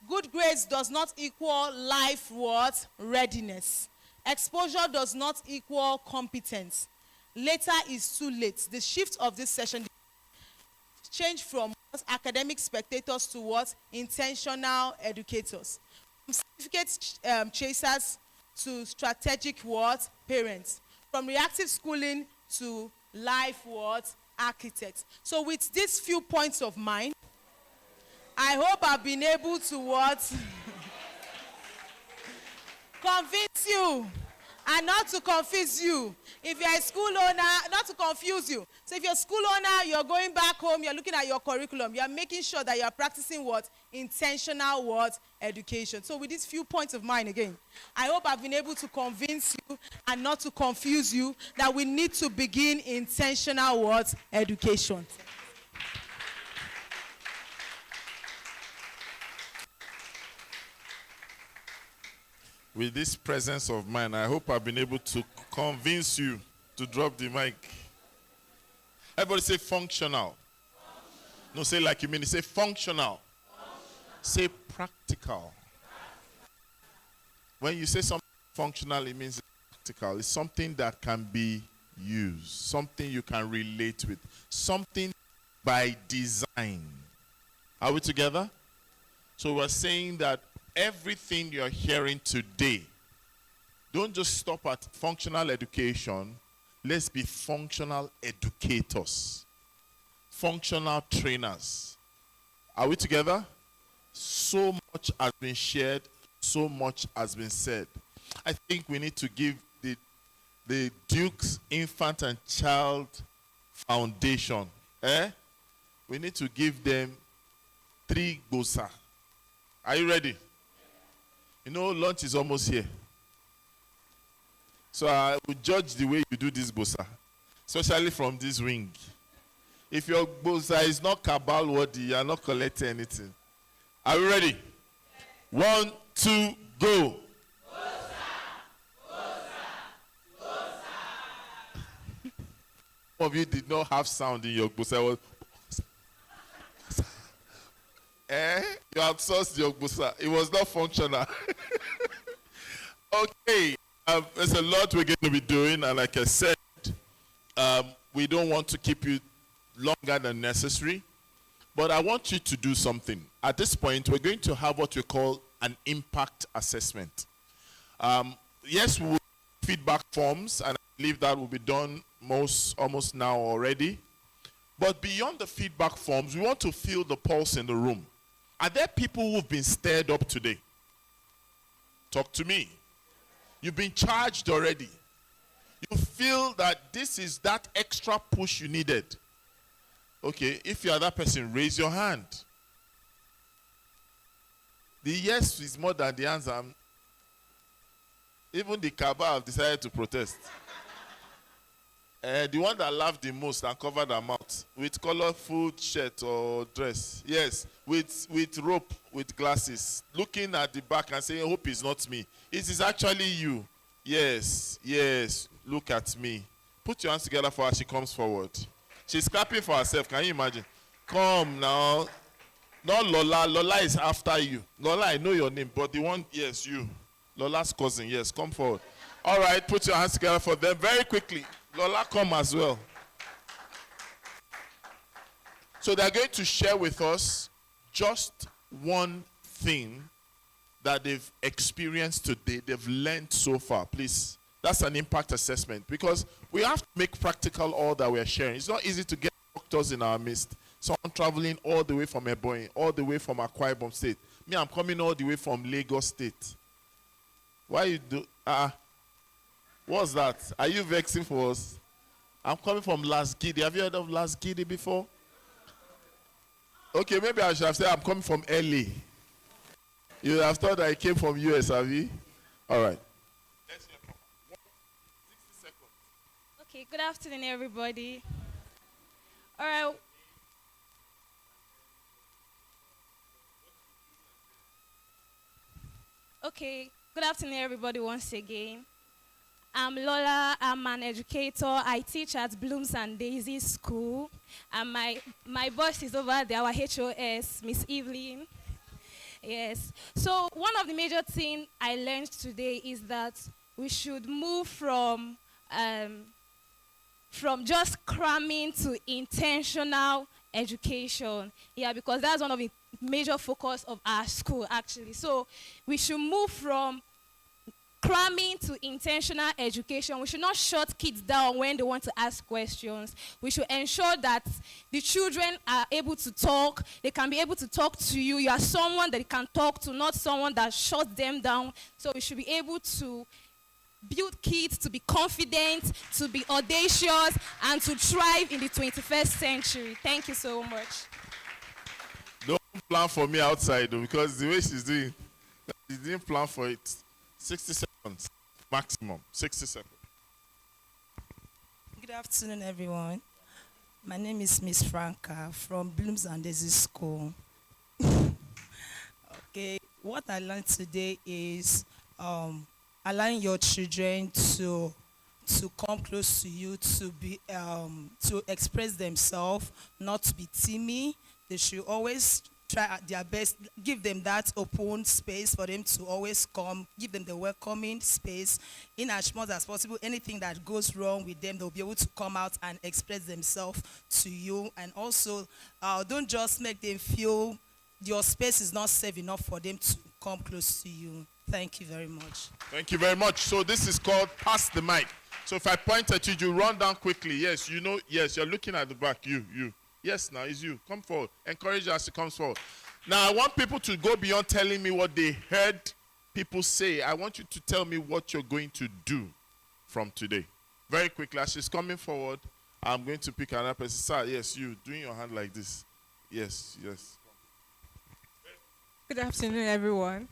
Good grades does not equal life what? Readiness. Exposure does not equal competence. Later is too late. The shift of this session change from academic spectators to what? Intentional educators. From certificate chasers to strategic what? Parents. From reactive schooling to life what? Architects. So with these few points of mine, I hope I've been able to what? convince you and not to confuse you. If you're a school owner, not to confuse you. So if you're a school owner, you're going back home, you're looking at your curriculum, you're making sure that you're practicing what? Intentional what? Education. So with these few points of mine again, I hope I've been able to convince you and not to confuse you that we need to begin intentional what? Education. With this presence of mind, I hope I've been able to convince you to drop the mic. Everybody say functional. No, say like you mean it. Say functional. Say practical. When you say something functional, it means practical. It's something that can be used, something you can relate with, something by design. Are we together? So we're saying that everything you're hearing today, don't just stop at functional education. Let's be functional educators, functional trainers. Are we together? So much has been shared, so much has been said. I think we need to give the Duke's Infant and Child Foundation, we need to give them 3 gosa. Are you ready? You know, lunch is almost here. So I will judge the way you do this bosa, especially from this wing. If your bosa is not cabal worthy, you are not collecting anything. Are you ready? 1, 2, go. Some of you did not have sound in your bosa. You outsourced your bosa. It was not functional. Okay. There's a lot we're going to be doing, and like I said, we don't want to keep you longer than necessary, but I want you to do something. At this point, we're going to have what we call an impact assessment. Yes, we will feedback forms, and I believe that will be done almost now already. But beyond the feedback forms, we want to feel the pulse in the room. Are there people who've been stirred up today? Talk to me. You've been charged already. You feel that this is that extra push you needed. Okay, if you are that person, raise your hand. The yes is more than the answer. Even the Calabar have decided to protest. The one that laughed the most and covered her mouth with colorful shirt or dress. Yes, with rope, with glasses, looking at the back and saying, hope it's not me. It is actually you. Yes, look at me. Put your hands together for her. She comes forward. She's clapping for herself. Can you imagine? Come now. Not Lola. Lola is after you. Lola, I know your name, but the one, yes, you. Lola's cousin, yes, come forward. All right, put your hands together for them very quickly. Lola, come as well. So they're going to share with us just one thing that they've experienced today, they've learned so far. Please, that's an impact assessment, because we have to make practical all that we're sharing. It's not easy to get doctors in our midst. Someone traveling all the way from Ebonyi, all the way from Akwa Ibom State. Me, I'm coming all the way from Lagos State. Why you do? What's that? Are you vexing for us? I'm coming from Las Gidi. Have you heard of Las Gidi before? Okay, maybe I should have said I'm coming from LA. You would have thought I came from US, have you? All right. Let's hear from 60 seconds. Okay, good afternoon, everybody. All right. Okay, good afternoon, everybody, once again. I'm Lola. I'm an educator. I teach at Blooms and Daisy School. And my boss is over there, our HOS, Miss Evelyn. Yes. So one of the major things I learned today is that we should move from just cramming to intentional education. Yeah, because that's one of the major focus of our school, actually. So we should move from cramming to intentional education. We should not shut kids down when they want to ask questions. We should ensure that the children are able to talk. They can be able to talk to you. You are someone that they can talk to, not someone that shuts them down. So we should be able to build kids to be confident, to be audacious, and to thrive in the 21st century. Thank you so much. Don't plan for me outside, though, because the way she's doing, she didn't plan for it. 60 seconds maximum. 60 seconds. Good afternoon, everyone. My name is Miss Franca from Blooms and Daisy School. Okay, what I learned today is allowing your children to come close to you, to express themselves, not to be timid. They should always try their best, give them that open space for them to always come, give them the welcoming space. In as much as possible, anything that goes wrong with them, they'll be able to come out and express themselves to you. And also, don't just make them feel your space is not safe enough for them to come close to you. Thank you very much. Thank you very much. So this is called pass the mic. So if I point at you, you run down quickly. Yes, you know, yes, you're looking at the back. You. Yes, now it's you. Come forward. Encourage her as she comes forward. Now I want people to go beyond telling me what they heard people say. I want you to tell me what you're going to do from today. Very quickly, as she's coming forward, I'm going to pick another person. Sir, yes, you. Doing your hand like this. Yes. Good afternoon, everyone.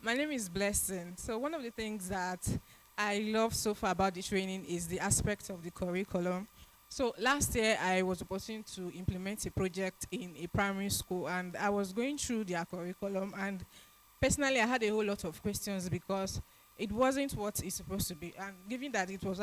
My name is Blessing. So one of the things that I love so far about the training is the aspect of the curriculum. So last year, I was opportunity to implement a project in a primary school, and I was going through their curriculum, and personally, I had a whole lot of questions because it wasn't what it's supposed to be. And given that it was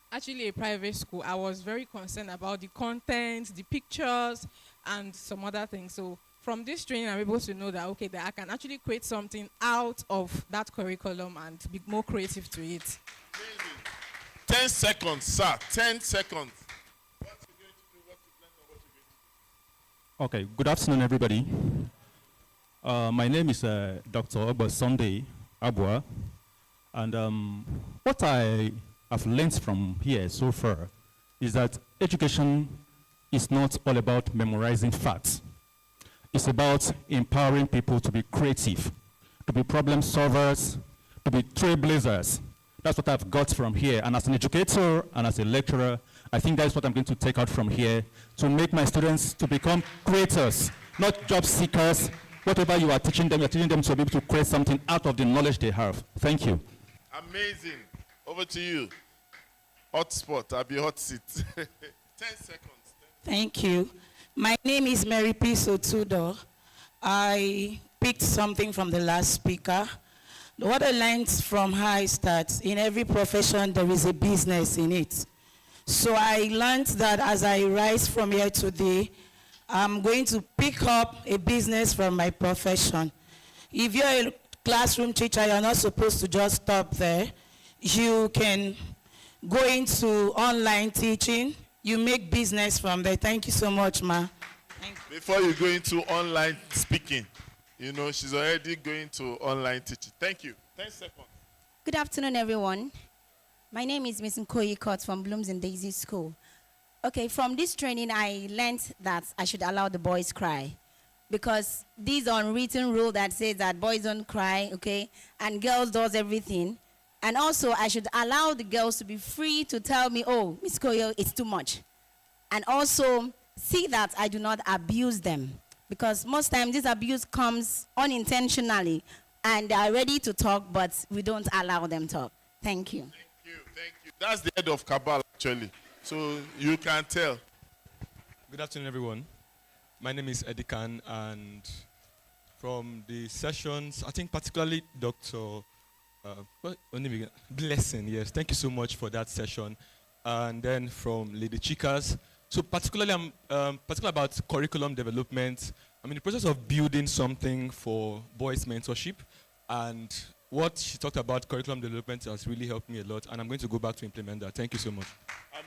actually a private school, I was very concerned about the content, the pictures, and some other things. So from this training, I'm able to know that, okay, that I can actually create something out of that curriculum and be more creative to it. Amazing. 10 seconds, sir. 10 seconds. Okay, good afternoon, everybody. My name is Dr. Ogba Sunday Abua, and what I have learned from here so far is that education is not all about memorizing facts. It's about empowering people to be creative, to be problem solvers, to be trailblazers. That's what I've got from here. And as an educator and as a lecturer, I think that's what I'm going to take out from here, to make my students to become creators, not job seekers. Whatever you are teaching them, you're teaching them to be able to create something out of the knowledge they have. Thank you. Amazing. Over to you. Hot spot. I'll be hot seat. 10 seconds. Thank you. My name is Mary P. Sotudo. I picked something from the last speaker. What I learned from her is that in every profession there is a business in it. So I learned that as I rise from here today, I'm going to pick up a business from my profession. If you're a classroom teacher, you're not supposed to just stop there. You can go into online teaching. You make business from there. Thank you so much, ma. Before you go into online speaking, you know, she's already going to online teaching. Thank you. 10 seconds. Good afternoon, everyone. My name is Miss Nkoyi Kot from Blooms and Daisy School. Okay, from this training, I learned that I should allow the boys cry, because this unwritten rule that says that boys don't cry, okay, and girls does everything. And also, I should allow the girls to be free to tell me, oh, Miss Koyo, it's too much. And also, see that I do not abuse them, because most times this abuse comes unintentionally, and they are ready to talk, but we don't allow them talk. Thank you. Thank you. That's the head of Cabal, actually. So you can tell. Good afternoon, everyone. My name is Eddie Khan, and from the sessions, I think particularly Dr. Blessing, yes, thank you so much for that session. And then from Lady Chicas, so particularly I'm particular about curriculum development. I'm in the process of building something for boys mentorship, and what she talked about curriculum development has really helped me a lot, and I'm going to go back to implement that. Thank you so much.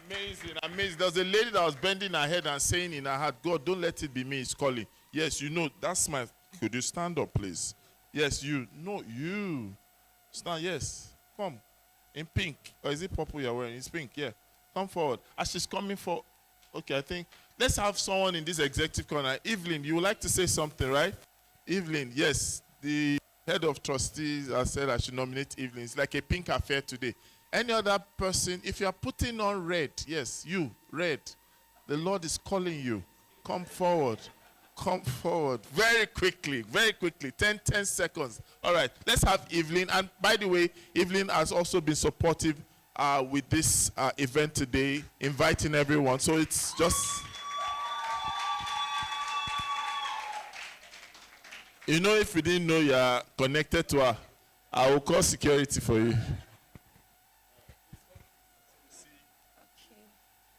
Amazing, amazing. There's a lady that was bending her head and saying in her heart, God, don't let it be me, it's calling. Yes, you know, that's my, could you stand up, please? Yes, you. No, you. Stand, yes. Come. In pink. Or is it purple you're wearing? It's pink, yeah. Come forward. As she's coming for, okay, I think, let's have someone in this executive corner. Evelyn, you would like to say something, right? Evelyn, yes. The head of trustees has said I should nominate Evelyn. It's like a pink affair today. Any other person, if you are putting on red, yes, you, red, the Lord is calling you. Come forward. Come forward. Very quickly, 10 seconds. All right, let's have Evelyn. And by the way, Evelyn has also been supportive with this event today, inviting everyone. So it's just, you know, if you didn't know you are connected to her, I will call security for you.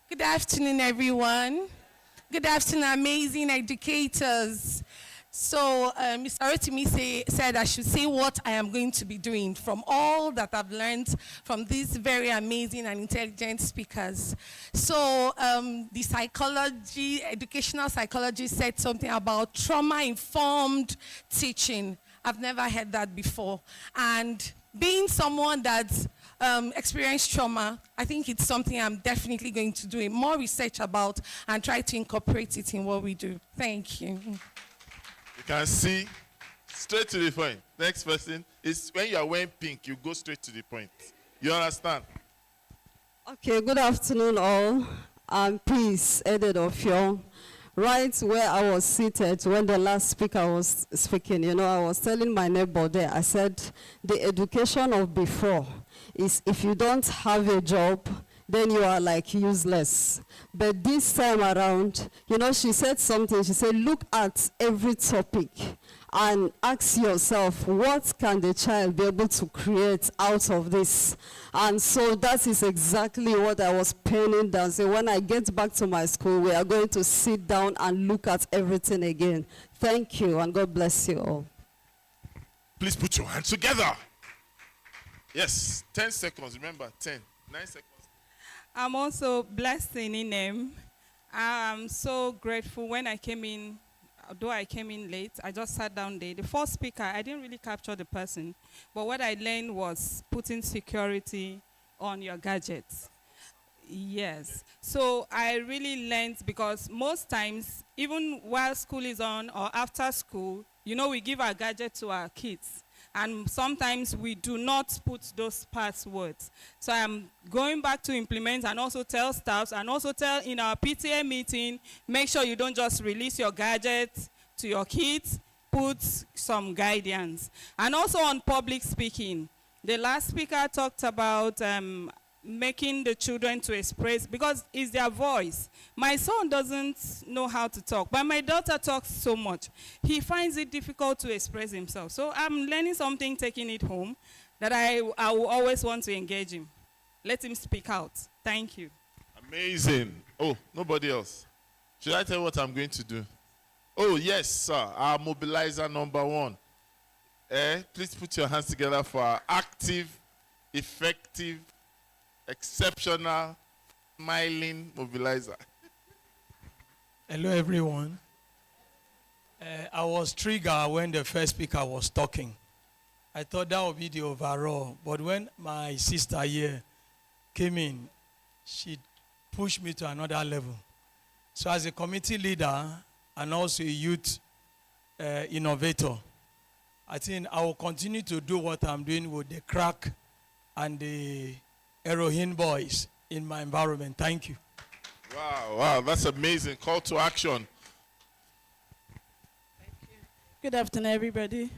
Good afternoon, everyone. Good afternoon, amazing educators. So, Mr. Rotimi said I should say what I am going to be doing from all that I've learned from these very amazing and intelligent speakers. So, the educational psychology said something about trauma-informed teaching. I've never heard that before. And being someone that's experienced trauma, I think it's something I'm definitely going to do more research about and try to incorporate it in what we do. Thank you. You can see, straight to the point. Next person is when you are wearing pink, you go straight to the point. You understand? Okay, good afternoon all. I'm Peace, Edith Ofio. Right where I was seated when the last speaker was speaking, you know, I was telling my neighbor there, I said, the education of before is if you don't have a job, then you are like useless. But this time around, you know, she said something. She said, look at every topic and ask yourself, what can the child be able to create out of this? And so that is exactly what I was penning down. So when I get back to my school, we are going to sit down and look at everything again. Thank you, and God bless you all. Please put your hands together. Yes, 10 seconds. Remember, 10, 9 seconds. I'm also blessed in name. I'm so grateful when I came in, although I came in late, I just sat down there. The first speaker, I didn't really capture the person, but what I learned was putting security on your gadgets. Yes. So I really learned because most times, even while school is on or after school, you know, we give our gadget to our kids. And sometimes we do not put those passwords. So I'm going back to implement and also tell staffs and also tell in our PTA meeting, make sure you don't just release your gadgets to your kids, put some guidance. And also on public speaking, the last speaker talked about making the children to express, because it's their voice. My son doesn't know how to talk, but my daughter talks so much. He finds it difficult to express himself. So I'm learning something, taking it home, that I will always want to engage him. Let him speak out. Thank you. Amazing. Oh, nobody else. Should I tell you what I'm going to do? Oh, yes, sir. Our mobilizer number 1. Please put your hands together for our active, effective, exceptional, smiling mobilizer. Hello, everyone. I was triggered when the first speaker was talking. I thought that would be the overall. But when my sister here came in, she pushed me to another level. So as a committee leader and also a youth innovator, I think I will continue to do what I'm doing with the crack and the Erohin boys in my environment. Thank you. Wow, that's amazing. Call to action. Good afternoon, everybody.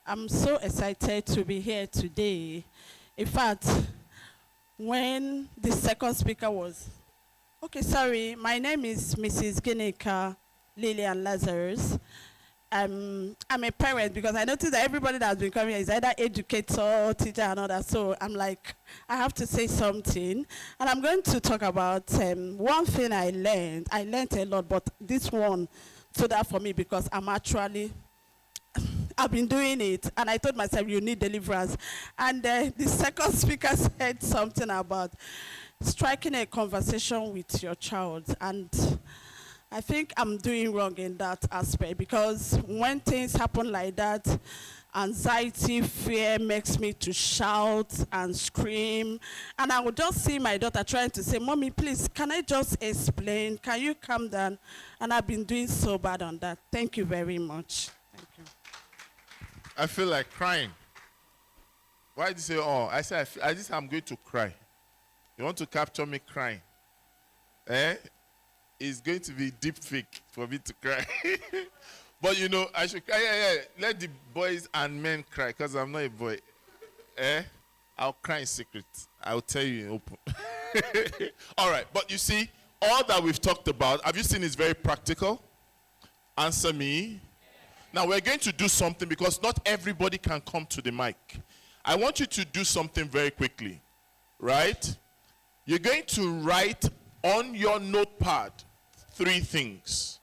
I'm so excited to be here today. In fact, when the second speaker was, my name is Mrs. Gineka Lillian Lazarus. I'm a parent because I noticed that everybody that has been coming here is either educator, teacher, and all that. So I'm like, I have to say something. And I'm going to talk about one thing I learned. I learned a lot, but this one stood out for me because I've been doing it. And I told myself, you need deliverance. And the second speaker said something about striking a conversation with your child. And I think I'm doing wrong in that aspect because when things happen like that, anxiety, fear makes me to shout and scream. And I would just see my daughter trying to say, Mommy, please, can I just explain? Can you calm down? And I've been doing so bad on that. Thank you very much. Thank you. I feel like crying. Why did you say, oh? I said, I just I'm going to cry. You want to capture me crying? It's going to be deep fake for me to cry. But you know, I should cry. Yeah. Let the boys and men cry, because I'm not a boy. I'll cry in secret. I'll tell you in open. All right, but you see, all that we've talked about, have you seen is very practical? Answer me. Now we're going to do something because not everybody can come to the mic. I want you to do something very quickly, right? You're going to write on your notepad 3 things.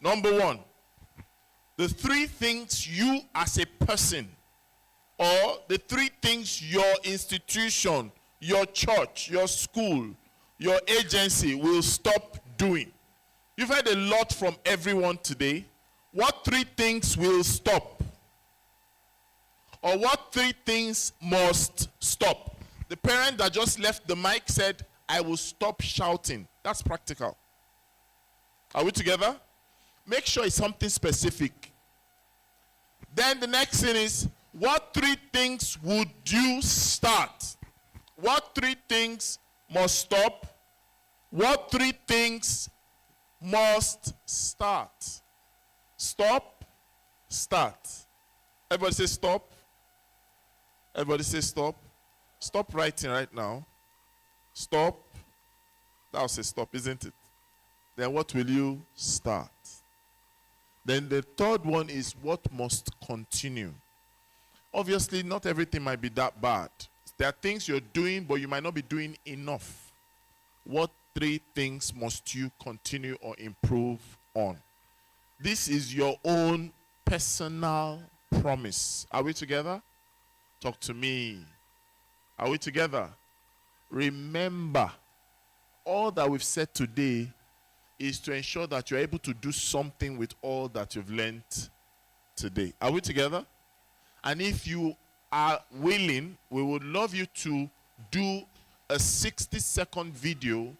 Number 1, the 3 things you as a person, or the 3 things your institution, your church, your school, your agency will stop doing. You've heard a lot from everyone today. What 3 things will stop? Or what 3 things must stop? The parent that just left the mic said, I will stop shouting. That's practical. Are we together? Make sure it's something specific. Then the next thing is, what 3 things would you start? What 3 things must stop? What 3 things must start? Stop, start. Everybody say stop. Everybody say stop. Stop writing right now. Stop. That will say stop, isn't it? Then what will you start? Then the third one is what must continue. Obviously, not everything might be that bad. There are things you're doing, but you might not be doing enough. What 3 things must you continue or improve on? This is your own personal promise. Are we together? Talk to me. Are we together? Remember, all that we've said today is to ensure that you're able to do something with all that you've learned today. Are we together? And if you are willing, we would love you to do a 60-second video,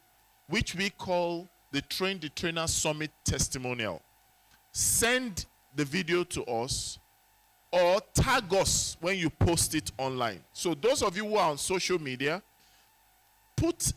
which we call the Train the Trainer Summit Testimonial. Send the video to us or tag us when you post it online. So those of you who are on social media, put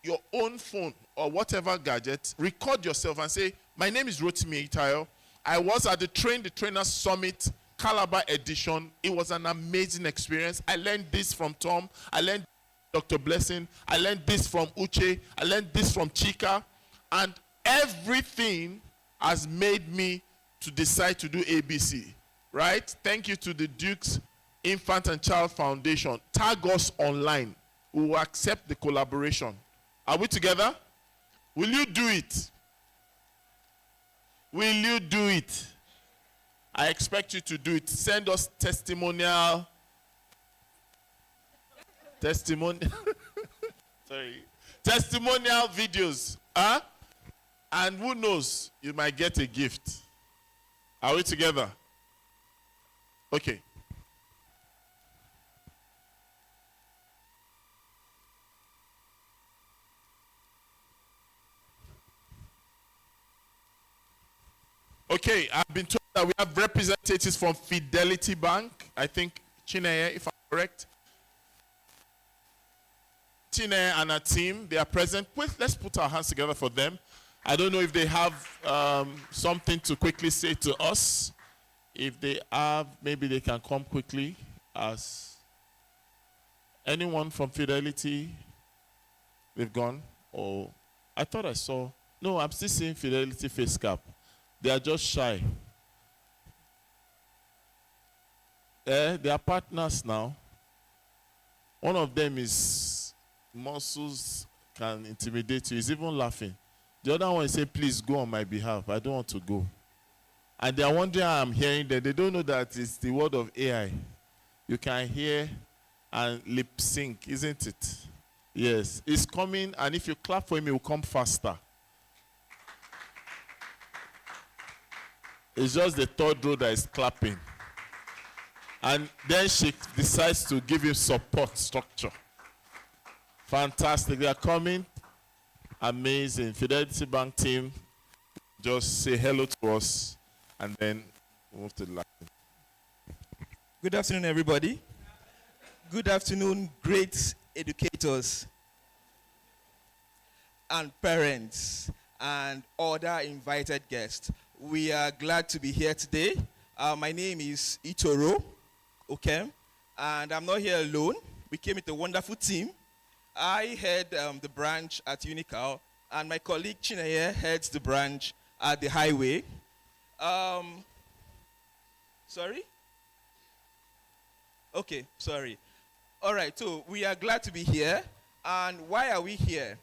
your own phone or whatever gadget, record yourself and say, my name is Rotimi Itayo. I was at the Train the Trainer Summit Calabar edition. It was an amazing experience. I learned this from Tom. I learned Dr. Blessing. I learned this from Uche. I learned this from Chika. And everything has made me to decide to do ABC. Right? Thank you to the Duke's Infant and Child Foundation. Tag us online. We will accept the collaboration. Are we together? Will you do it? Will you do it? I expect you to do it. Send us testimonial. Testimonial videos. Huh? And who knows, you might get a gift. Are we together? Okay. Okay, I've been told that we have representatives from Fidelity Bank. I think Chineye, if I'm correct. Chineye and her team, they are present. Let's put our hands together for them. I don't know if they have something to quickly say to us. If they have, maybe they can come quickly. As anyone from Fidelity, they've gone. Oh, I thought I saw. No, I'm still seeing Fidelity face cap. They are just shy. They are partners now. One of them is muscles can intimidate you. He's even laughing. The other one is saying, please go on my behalf. I don't want to go. And they are wondering how I'm hearing that. They don't know that it's the word of AI. You can hear and lip sync, isn't it? Yes. It's coming, and if you clap for him, it will come faster. It's just the third row that is clapping. And then she decides to give him support structure. Fantastic. They are coming. Amazing. Fidelity Bank team, just say hello to us and then move to the last. Good afternoon, everybody. Good afternoon, great educators and parents and other invited guests. We are glad to be here today. My name is Itoro, okay, and I'm not here alone. We came with a wonderful team. I head the branch at Unical, and my colleague Chineye heads the branch at the highway. Sorry? Okay, sorry. All right, so we are glad to be here. And why are we here?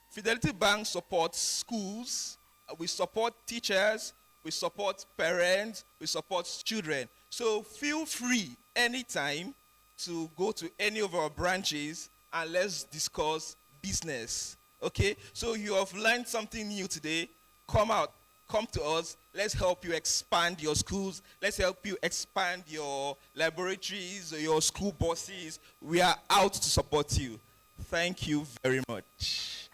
Fidelity Bank supports schools, we support teachers, we support parents, we support children. So feel free anytime to go to any of our branches and let's discuss business. Okay? So you have learned something new today. Come out, come to us. Let's help you expand your schools. Let's help you expand your laboratories, your school buses. We are out to support you. Thank you very much.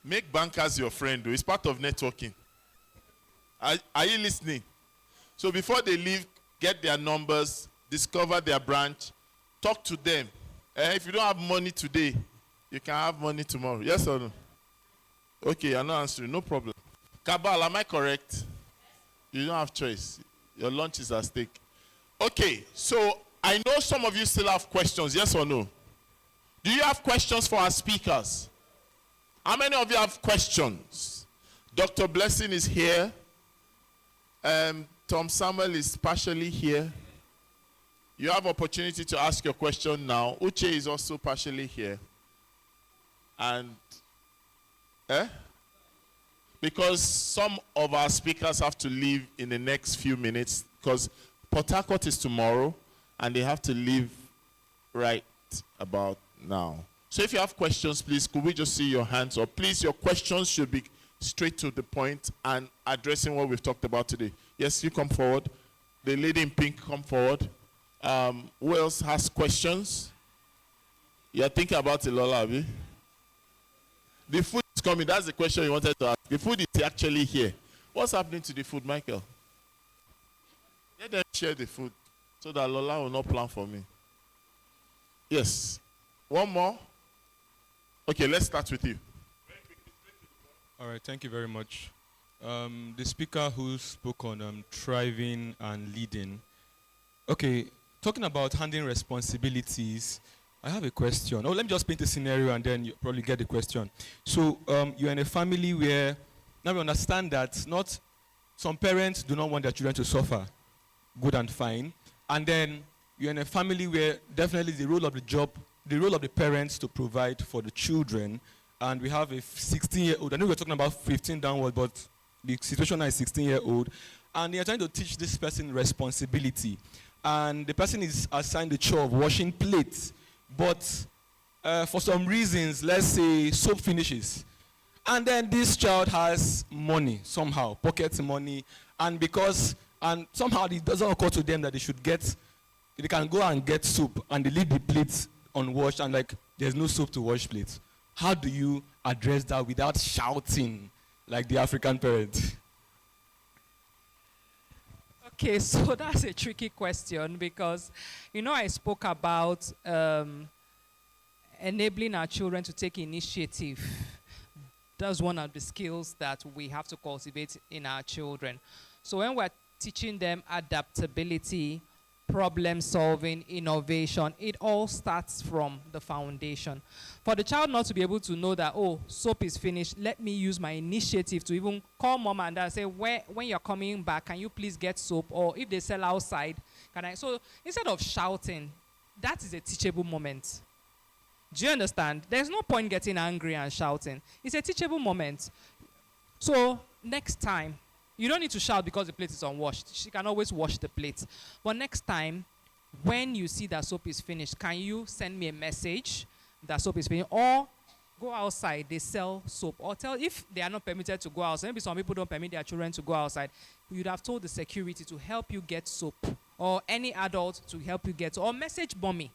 Make bankers your friend, though. It's part of networking. Are you listening? So before they leave, get their numbers, discover their branch, talk to them. If you don't have money today, you can have money tomorrow. Yes or no? Okay, I'm not answering. No problem. Cabal, am I correct? You don't have choice. Your lunch is at stake. Okay, so I know some of you still have questions. Yes or no? Do you have questions for our speakers? How many of you have questions? Dr. Blessing is here. Tom Samuel is partially here. You have opportunity to ask your question now. Uche is also partially here. And because some of our speakers have to leave in the next few minutes because Port Harcourt is tomorrow and they have to leave right about now. So if you have questions, please, could we just see your hands up? Please, your questions should be straight to the point and addressing what we've talked about today. Yes, you come forward. The lady in pink, come forward. Who else has questions? You're thinking about it, Lola, Abi? The food is coming. That's the question you wanted to ask. The food is actually here. What's happening to the food, Michael? Let them share the food so that Lola will not plan for me. Yes. One more. Okay, let's start with you. All right, thank you very much. The speaker who spoke on thriving and leading. Okay, talking about handling responsibilities, I have a question. Oh, let me just paint a scenario and then you probably get the question. So you're in a family where, now we understand that not some parents do not want their children to suffer, good and fine. And then you're in a family where definitely the role of the parents to provide for the children, and we have a 16-year-old. I know we're talking about 15 downward, but the situation now is 16-year-old, and they're trying to teach this person responsibility. And the person is assigned the chore of washing plates, but for some reasons, let's say soap finishes. And then this child has money somehow, pocket money, and somehow it doesn't occur to them that they can go and get soap, and they leave the plates unwashed, and there's no soap to wash plates. How do you address that without shouting like the African parent? Okay, so that's a tricky question because, I spoke about enabling our children to take initiative. That's one of the skills that we have to cultivate in our children. So when we're teaching them adaptability, problem solving, innovation, it all starts from the foundation. For the child not to be able to know that, oh, soap is finished, let me use my initiative to even call mom and dad and say, when you're coming back, can you please get soap? Or if they sell outside, can I? So instead of shouting, that is a teachable moment. Do you understand? There's no point getting angry and shouting. It's a teachable moment. So next time, you don't need to shout because the plate is unwashed. She can always wash the plate. But next time, when you see that soap is finished, can you send me a message that soap is finished? Or go outside, they sell soap. Or tell, if they are not permitted to go outside, maybe some people don't permit their children to go outside, you'd have told the security to help you get soap, or any adult to help you get, or message Mommy.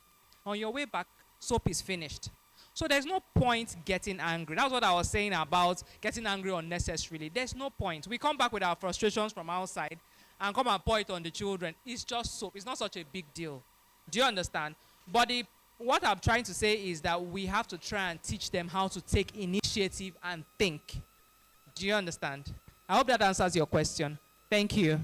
On your way back, soap is finished. So there's no point getting angry. That's what I was saying about getting angry unnecessarily. There's no point. We come back with our frustrations from outside and come and pour it on the children. It's just soap. It's not such a big deal. Do you understand? But what I'm trying to say is that we have to try and teach them how to take initiative and think. Do you understand? I hope that answers your question. Thank you.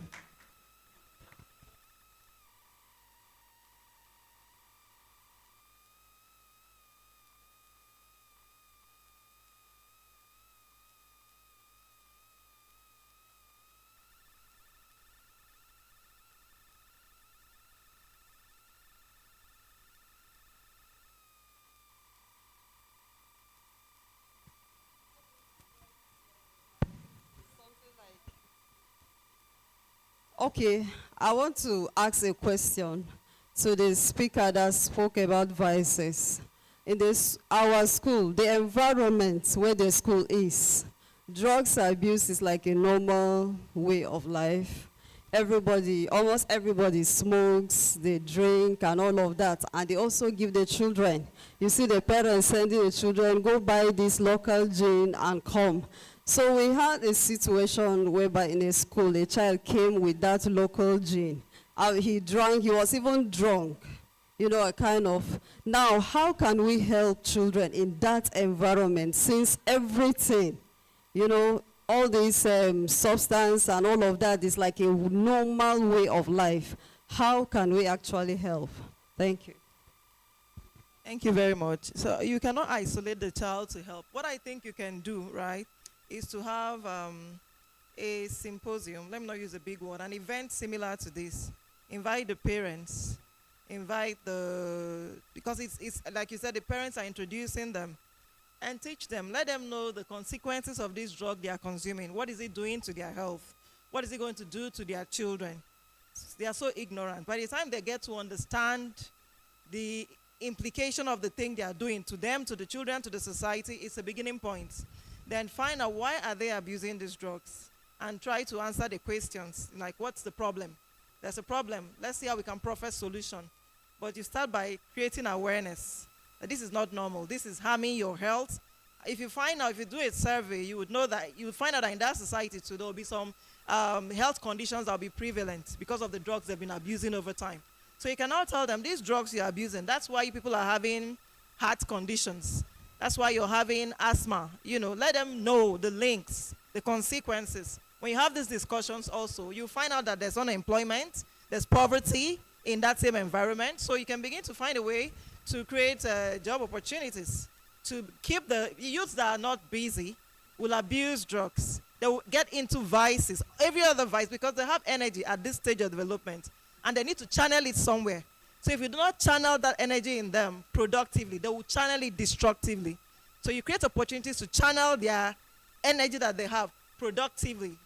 Okay, I want to ask a question to the speaker that spoke about vices. In our school, the environment where the school is, drugs abuse is like a normal way of life. Almost everybody smokes, they drink and all of that, and they also give the children. You see the parents sending the children, go buy this local gin and come. So we had a situation whereby in a school, a child came with that local gin. He drank, he was even drunk, a kind of. Now, how can we help children in that environment, since everything, all this substance and all of that is like a normal way of life? How can we actually help? Thank you. Thank you very much. So you cannot isolate the child to help. What I think you can do, right, is to have a symposium, let me not use a big word, an event similar to this. Invite the parents, because it's like you said, the parents are introducing them, and teach them, let them know the consequences of this drug they are consuming. What is it doing to their health? What is it going to do to their children? They are so ignorant. By the time they get to understand the implication of the thing they are doing to them, to the children, to the society, it's a beginning point. Then find out why are they abusing these drugs and try to answer the questions, like what's the problem? There's a problem. Let's see how we can proffer solution. But you start by creating awareness that this is not normal. This is harming your health. If you do a survey, you would find out that in that society too, there will be some health conditions that will be prevalent because of the drugs they've been abusing over time. So you can now tell them, these drugs you're abusing, that's why people are having heart conditions. That's why you're having asthma. Let them know the links, the consequences. When you have these discussions also, you find out that there's unemployment, there's poverty in that same environment. So you can begin to find a way to create job opportunities, to keep the youths that are not busy will abuse drugs. They will get into vices, every other vice, because they have energy at this stage of development, and they need to channel it somewhere. So if you do not channel that energy in them productively, they will channel it destructively. So you create opportunities to channel their energy that they have productively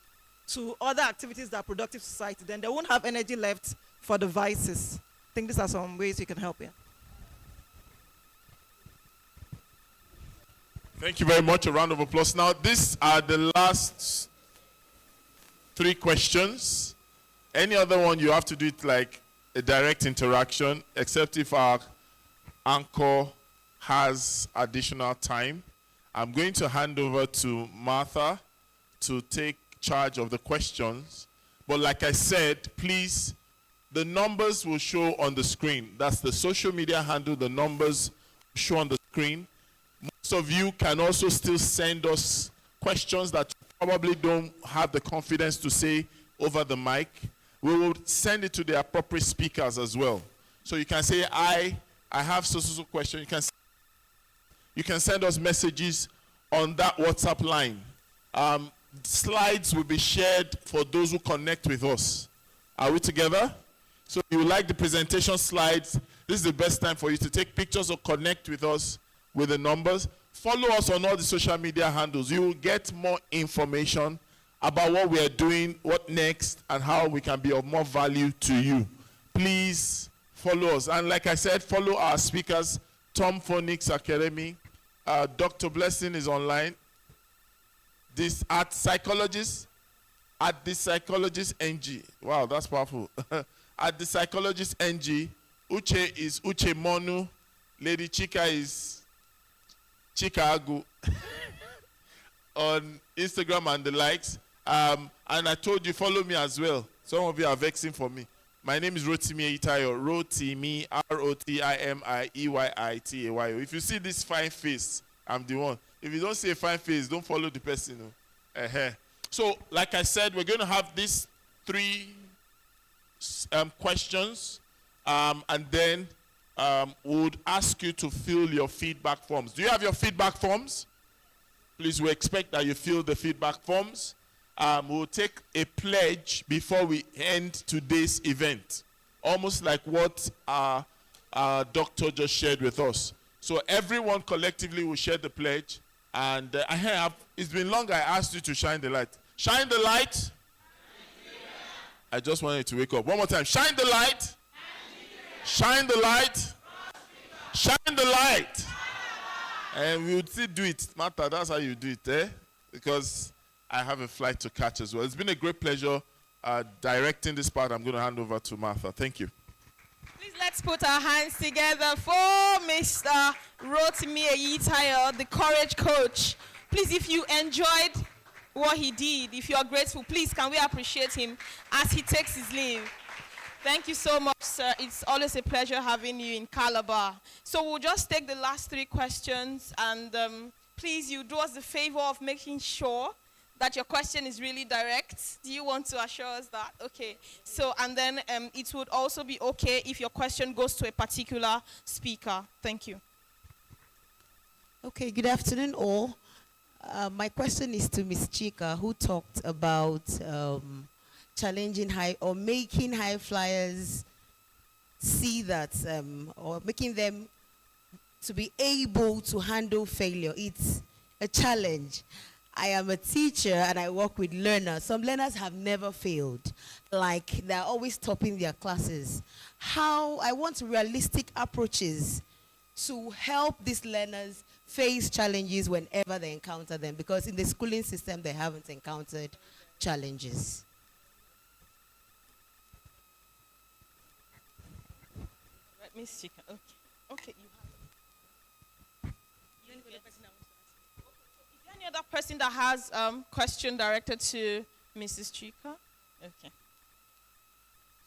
to other activities that are productive society. Then they won't have energy left for the vices. I think these are some ways you can help here. Thank you very much. A round of applause. Now, these are the last 3 questions. Any other one, you have to do it like a direct interaction, except if our anchor has additional time. I'm going to hand over to Martha to take charge of the questions. But like I said, please, the numbers will show on the screen. That's the social media handle. The numbers show on the screen. Most of you can also still send us questions that you probably don't have the confidence to say over the mic. We will send it to the appropriate speakers as well. So you can say, I have so question. You can send us messages on that WhatsApp line. Slides will be shared for those who connect with us. Are we together? So if you like the presentation slides, this is the best time for you to take pictures or connect with us with the numbers. Follow us on all the social media handles. You will get more information about what we are doing, what next, and how we can be of more value to you. Please follow us. And like I said, follow our speakers, Tom Phonics Academy. Dr. Blessing is online. This at psychologist, at the psychologist NG. Wow, that's powerful. At the psychologist NG, Uche is Uche Monu. Lady Chika is Chika Agu on Instagram and the likes. And I told you, follow me as well. Some of you are vexing for me. My name is Rotimi Eitayo. Rotimi, R-O-T-I-M-I-E-Y-I-T-A-Y-O. If you see this fine face, I'm the one. If you don't see a fine face, don't follow the person. So, like I said, we're going to have these 3 questions, and then we would ask you to fill your feedback forms. Do you have your feedback forms? Please, we expect that you fill the feedback forms. We'll take a pledge before we end today's event, almost like what our doctor just shared with us. So everyone collectively will share the pledge. And it's been long I asked you to shine the light. Shine the light. I just wanted to wake up. One more time. Shine the light. Shine the light. Shine the light. And we would still do it. Martha, that's how you do it, Because I have a flight to catch as well. It's been a great pleasure directing this part. I'm going to hand over to Martha. Thank you. Please let's put our hands together for Mr. Rotimi Eitayo, the courage coach. Please, if you enjoyed what he did, if you are grateful, please can we appreciate him as he takes his leave. Thank you so much, sir. It's always a pleasure having you in Calabar. So we'll just take the last 3 questions, and please, you do us the favor of making sure that your question is really direct. Do you want to assure us that? Okay. So, and then it would also be okay if your question goes to a particular speaker. Thank you. Okay, good afternoon all. My question is to Ms. Chika, who talked about challenging making high flyers see that, or making them to be able to handle failure. It's a challenge. I am a teacher and I work with learners. Some learners have never failed. Like, they're always topping their classes. I want realistic approaches to help these learners face challenges whenever they encounter them, because in the schooling system they haven't encountered challenges. Right, Ms. Chika. Okay. Okay, you have any other person that has question directed to Mrs. Chika? Okay.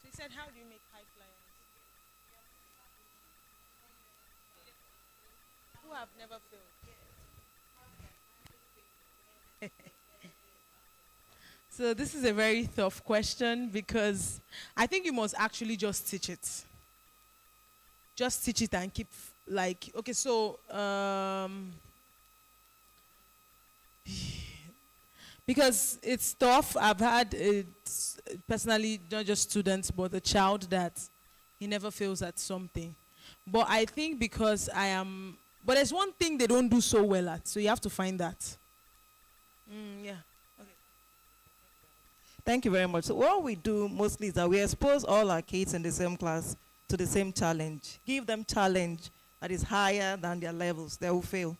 So he said, how do you make high flyers? Who have never failed? So this is a very tough question, because I think you must actually just teach it. Just teach it and keep, like, okay, so because it's tough. I've had personally, not just students, but a child that he never fails at something. But I think because but there's one thing they don't do so well at, so you have to find that. Yeah. Okay. Thank you very much. So what we do mostly is that we expose all our kids in the same class to the same challenge. Give them challenge that is higher than their levels. They will fail.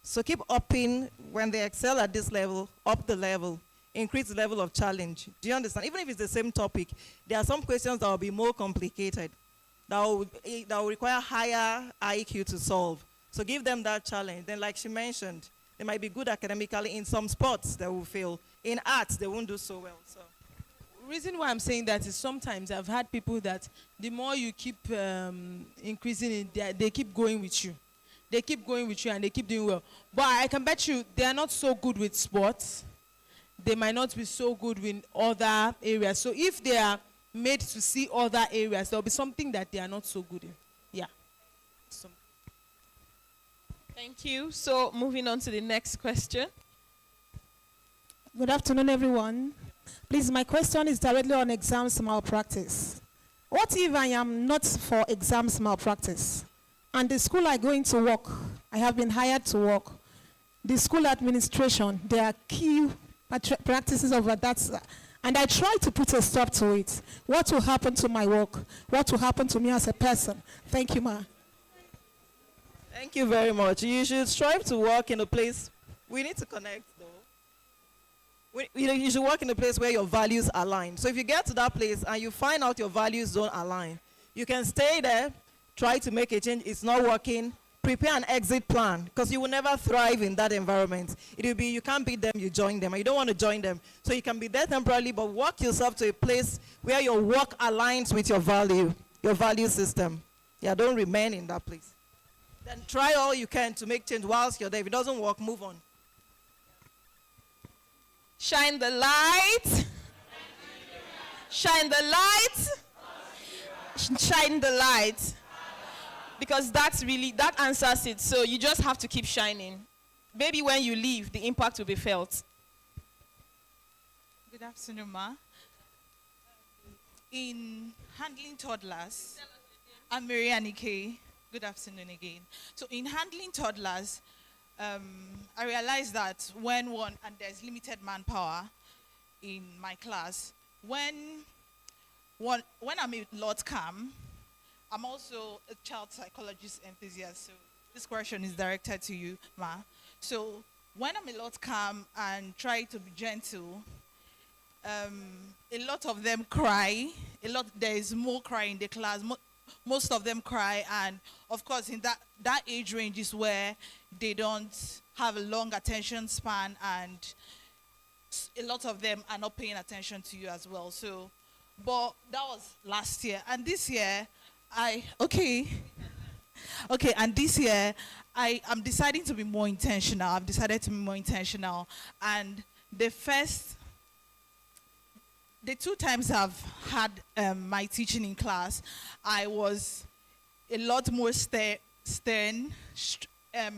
So keep upping. When they excel at this level, up the level, increase the level of challenge. Do you understand? Even if it's the same topic, there are some questions that will be more complicated, that will require higher IQ to solve. So give them that challenge. Then, like she mentioned, they might be good academically. In some sports, they will fail. In arts, they won't do so well. So, reason why I'm saying that is sometimes I've had people that the more you keep increasing it, they keep going with you. They keep going with you and they keep doing well. But I can bet you they are not so good with sports. They might not be so good with other areas. So if they are made to see other areas, there will be something that they are not so good in. Yeah. Thank you. So moving on to the next question. Good afternoon, everyone. Please, my question is directly on exams malpractice. What if I am not for exams malpractice? And the school I go into work, I have been hired to work. The school administration, there are key practices of that. and I try to put a stop to it, what will happen to my work? What will happen to me as a person? Thank you, ma. Thank you very much. You should strive to work in a place. We need to connect, though. You should work in a place where your values align. So if you get to that place and you find out your values don't align, you can stay there, try to make a change. It's not working. Prepare an exit plan, because you will never thrive in that environment. It will be you can't beat them, you join them, and you don't want to join them. So you can be there temporarily, but work yourself to a place where your work aligns with your value system. Yeah, don't remain in that place. Then try all you can to make change whilst you're there. If it doesn't work, move on. Shine the light. Shine the light. Shine the light. Because that answers it. So you just have to keep shining. Maybe when you leave, the impact will be felt. Good afternoon, ma. In handling toddlers, I'm Mary Anike. Good afternoon again. So in handling toddlers, I realized that when there's limited manpower in my class, when I'm a lot calm, I'm also a child psychologist enthusiast. So this question is directed to you, ma. So when I'm a lot calm and try to be gentle, a lot of them cry. There is more crying in the class. Most of them cry, and of course in that age range is where they don't have a long attention span, and a lot of them are not paying attention to you as well. So, but that was last year, and this year and this year I'm deciding to be more intentional. I've decided to be more intentional, and the 2 times I've had my teaching in class, I was a lot more stern,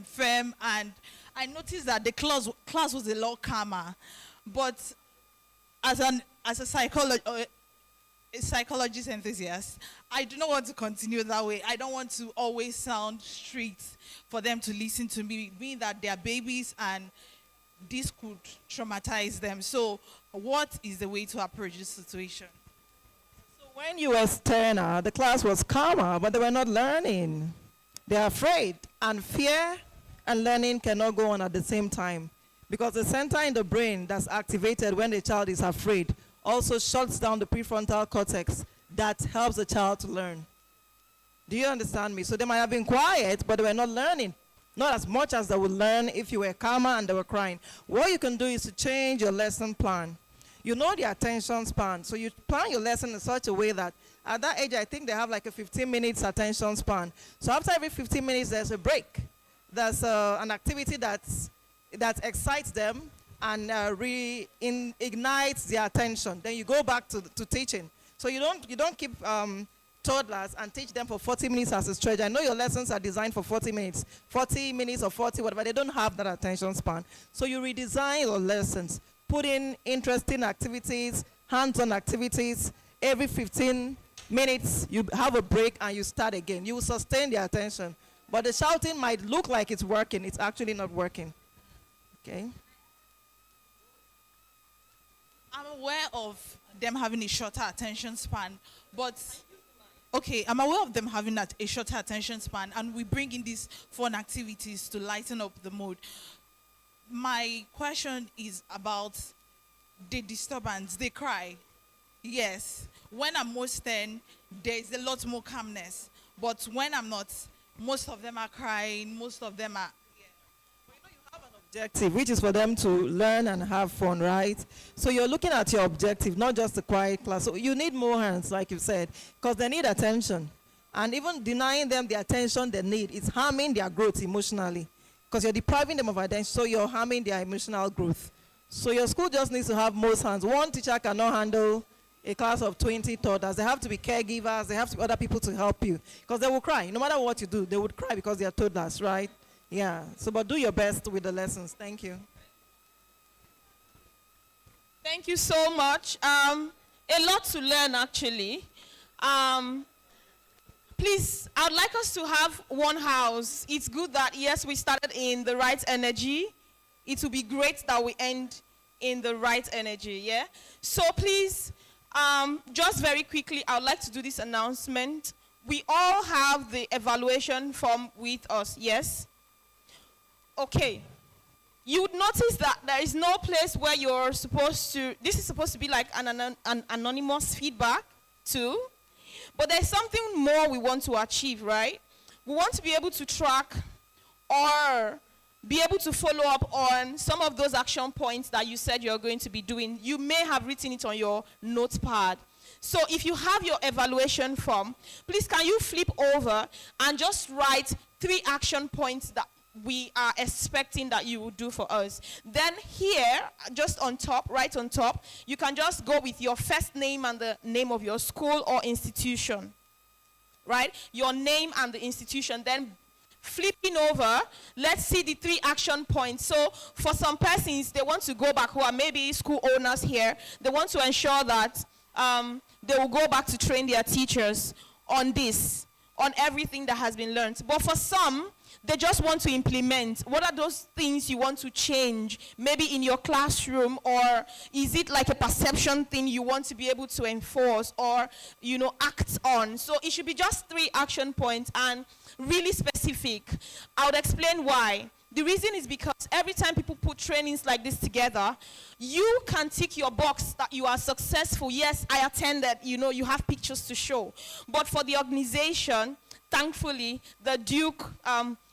firm, and I noticed that the class was a lot calmer. But as a psychologist enthusiast, I do not want to continue that way. I don't want to always sound strict for them to listen to me, being that they are babies and this could traumatize them. So what is the way to approach this situation? So when you were sterner, the class was calmer, but they were not learning. They are afraid, and fear and learning cannot go on at the same time, because the center in the brain that's activated when the child is afraid also shuts down the prefrontal cortex that helps the child to learn. Do you understand me? So they might have been quiet, but they were not learning. Not as much as they would learn if you were calmer and they were crying. What you can do is to change your lesson plan. You know the attention span, so you plan your lesson in such a way that at that age, I think they have like a 15 minutes attention span. So after every 15 minutes, there's a break. There's an activity that excites them and ignites their attention. Then you go back to teaching. So you don't keep toddlers and teach them for 40 minutes as a stretch. I know your lessons are designed for 40 minutes or 40, whatever. They don't have that attention span. So you redesign your lessons. Put in interesting activities, hands-on activities. Every 15 minutes, you have a break and you start again. You will sustain their attention. But the shouting might look like it's working. It's actually not working. Okay? I'm aware of them having a shorter attention span, but I'm aware of them having a shorter attention span, and we bring in these fun activities to lighten up the mood. My question is about the disturbance. They cry. Yes. When I'm more stern, there's a lot more calmness. But when I'm not, most of them are crying, most of them are... Objective, which is for them to learn and have fun, right? So you're looking at your objective, not just a quiet class. So you need more hands, like you said, because they need attention. And even denying them the attention they need, it's harming their growth emotionally, because you're depriving them of attention, so you're harming their emotional growth. So your school just needs to have most hands. One teacher cannot handle a class of 20 toddlers. They have to be caregivers. They have to be other people to help you, because they will cry. No matter what you do, they would cry because they are toddlers, right? Yeah, so but do your best with the lessons. Thank you. Thank you so much. A lot to learn, actually. Please, I'd like us to have one house. It's good that, yes, we started in the right energy. It will be great that we end in the right energy, yeah? So please, just very quickly, I would like to do this announcement. We all have the evaluation form with us, yes? Okay. You would notice that there is no place where you're supposed to, this is supposed to be like an anonymous feedback too. But there's something more we want to achieve, right? We want to be able to track or be able to follow up on some of those action points that you said you're going to be doing. You may have written it on your notepad. So if you have your evaluation form, please can you flip over and just write 3 action points that we are expecting that you will do for us. Then here, just on top, right on top, you can just go with your first name and the name of your school or institution. Right? Your name and the institution. Then flipping over, let's see the 3 action points. So for some persons, they want to go back who are maybe school owners here. They want to ensure that they will go back to train their teachers on this, on everything that has been learned. But for some, they just want to implement. What are those things you want to change? Maybe in your classroom, or is it like a perception thing you want to be able to enforce or, act on? So it should be just 3 action points and really specific. I would explain why. The reason is because every time people put trainings like this together, you can tick your box that you are successful. Yes, I attended, you have pictures to show. But for the organization, thankfully, the Duke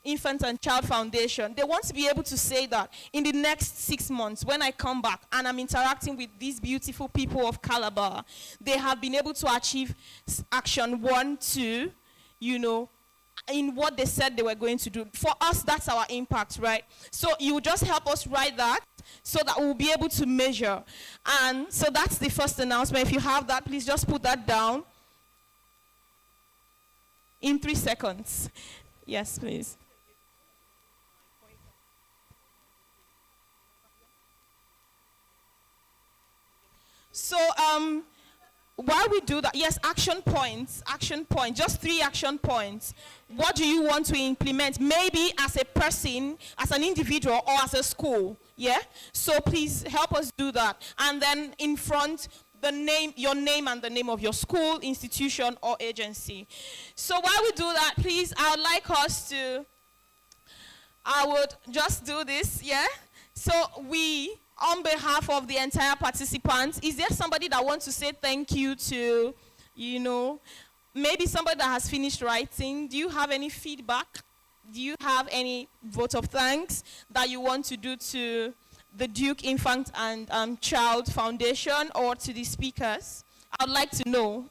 Infant and Child Foundation, they want to be able to say that in the next 6 months, when I come back and I'm interacting with these beautiful people of Calabar, they have been able to achieve action 1, 2, in what they said they were going to do. For us, that's our impact, right? So you just help us write that so that we'll be able to measure. And so that's the first announcement. If you have that, please just put that down in 3 seconds. Yes, please. So, while we do that, yes, action points, just 3 action points. What do you want to implement? Maybe as a person, as an individual, or as a school, yeah? So please help us do that. And then in front, your name and the name of your school, institution, or agency. So while we do that, please, I would just do this, yeah? So on behalf of the entire participants, is there somebody that wants to say thank you to, maybe somebody that has finished writing? Do you have any feedback? Do you have any vote of thanks that you want to do to the Duke Infant and Child Foundation or to the speakers? I would like to know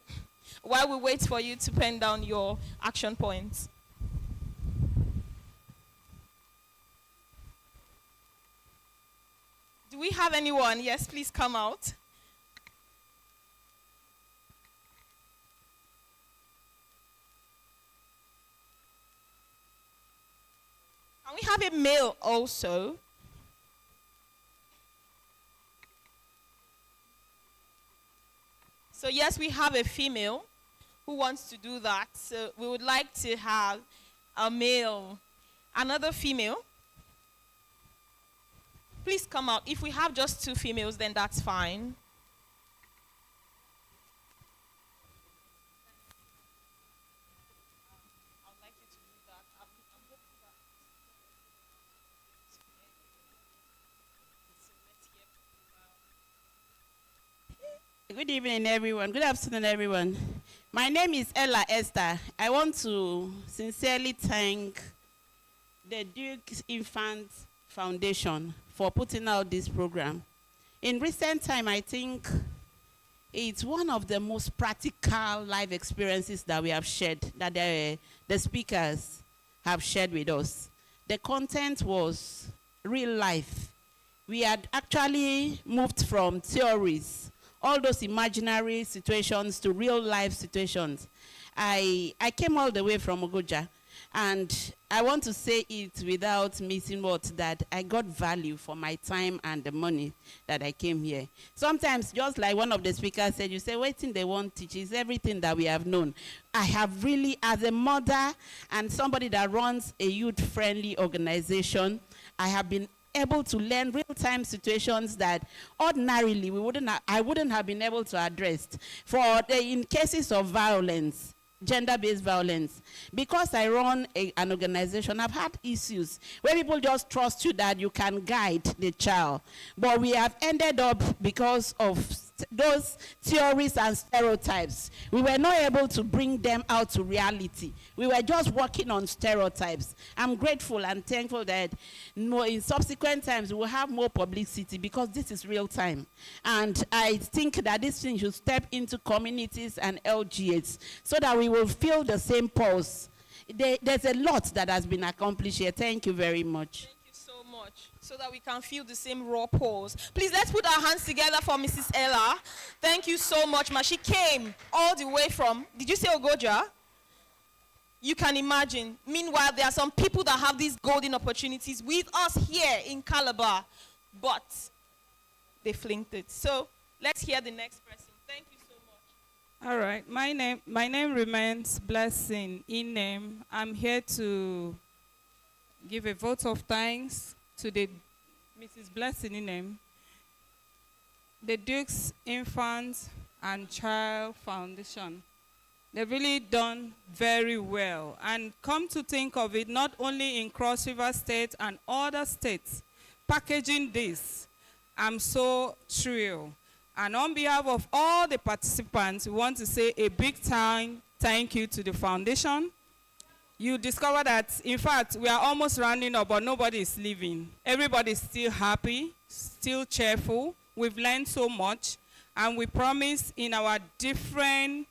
while we wait for you to pen down your action points. Do we have anyone? Yes, please come out. Can we have a male also? So yes, we have a female who wants to do that. So we would like to have a male, another female. Please come out. If we have just 2 females, then that's fine. Good evening, everyone. Good afternoon, everyone. My name is Ella Esther. I want to sincerely thank the Duke Infant Foundation for putting out this program. In recent time, I think it's one of the most practical life experiences that we have shared, that the speakers have shared with us. The content was real life. We had actually moved from theories, all those imaginary situations, to real life situations. I came all the way from Ogoja, and I want to say it without missing words that I got value for my time and the money that I came here. Sometimes, just like one of the speakers said, you say, waiting they won't teach is everything that we have known. I have really, as a mother and somebody that runs a youth-friendly organization, I have been able to learn real-time situations that ordinarily I wouldn't have been able to address. In cases of violence, gender-based violence, because I run an organization, I've had issues where people just trust you that you can guide the child. But we have ended up, because of those theories and stereotypes, we were not able to bring them out to reality. We were just working on stereotypes. I'm grateful and thankful that in subsequent times we will have more publicity, because this is real time. And I think that this thing should step into communities and LGAs so that we will feel the same pulse. There's a lot that has been accomplished here. Thank you very much. So that we can feel the same raw pulse. Please, let's put our hands together for Mrs. Ella. Thank you so much, ma. She came all the way from, did you say Ogoja? You can imagine. Meanwhile, there are some people that have these golden opportunities with us here in Calabar, but they flinked it. So let's hear the next person. Thank you so much. All right. My name remains Blessing Inem. I'm here to give a vote of thanks to the Mrs. Blessing Inem, the Duke's Infant and Child Foundation. They've really done very well. And come to think of it, not only in Cross River State and other states, packaging this, I'm so thrilled. And on behalf of all the participants, we want to say a big thank you to the foundation. You discover that, in fact, we are almost rounding up, but nobody is leaving. Everybody's still happy, still cheerful. We've learned so much, and we promise in our different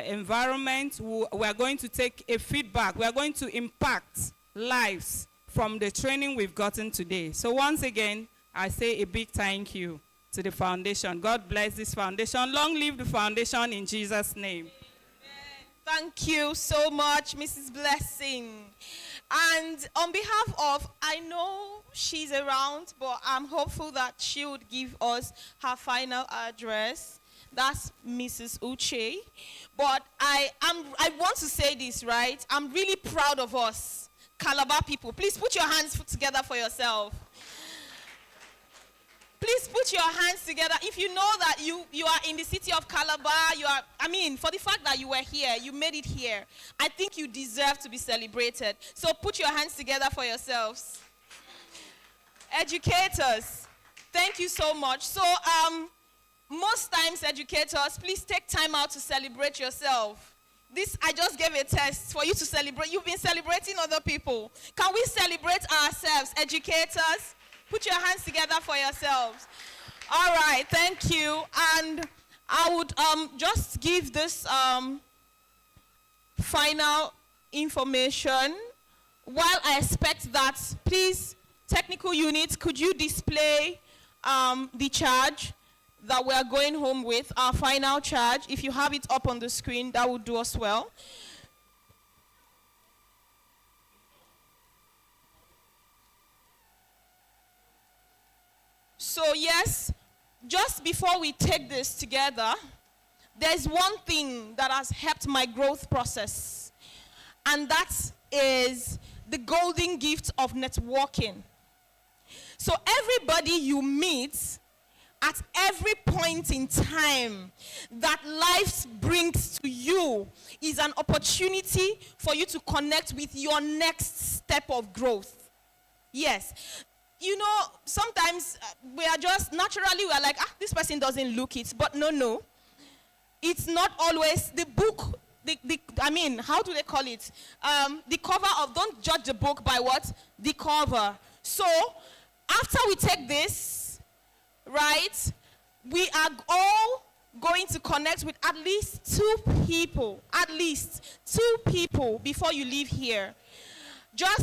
environment, we are going to take a feedback. We are going to impact lives from the training we've gotten today. So once again, I say a big thank you to the foundation. God bless this foundation. Long live the foundation in Jesus' name. Thank you so much, Mrs. Blessing. And on behalf of, I know she's around, but I'm hopeful that she would give us her final address. That's Mrs. Uche. But I want to say this, right? I'm really proud of us, Calabar people. Please put your hands together for yourself. Please put your hands together. If you know that you are in the city of Calabar, for the fact that you were here, you made it here, I think you deserve to be celebrated. So put your hands together for yourselves. Educators, thank you so much. So most times, educators, please take time out to celebrate yourself. I just gave a test for you to celebrate. You've been celebrating other people. Can we celebrate ourselves, educators? Put your hands together for yourselves. All right, thank you. And I would just give this final information. While I expect that, please, technical units, could you display the charge that we are going home with, our final charge? If you have it up on the screen, that would do us well. So yes, just before we take this together, there's one thing that has helped my growth process, and that is the golden gift of networking. So everybody you meet at every point in time that life brings to you is an opportunity for you to connect with your next step of growth. Yes. You know, sometimes we are just, naturally we are like, this person doesn't look it. But no. It's not always the book, how do they call it? The cover of, don't judge the book by what? The cover. So, after we take this, right, we are all going to connect with at least two people before you leave here.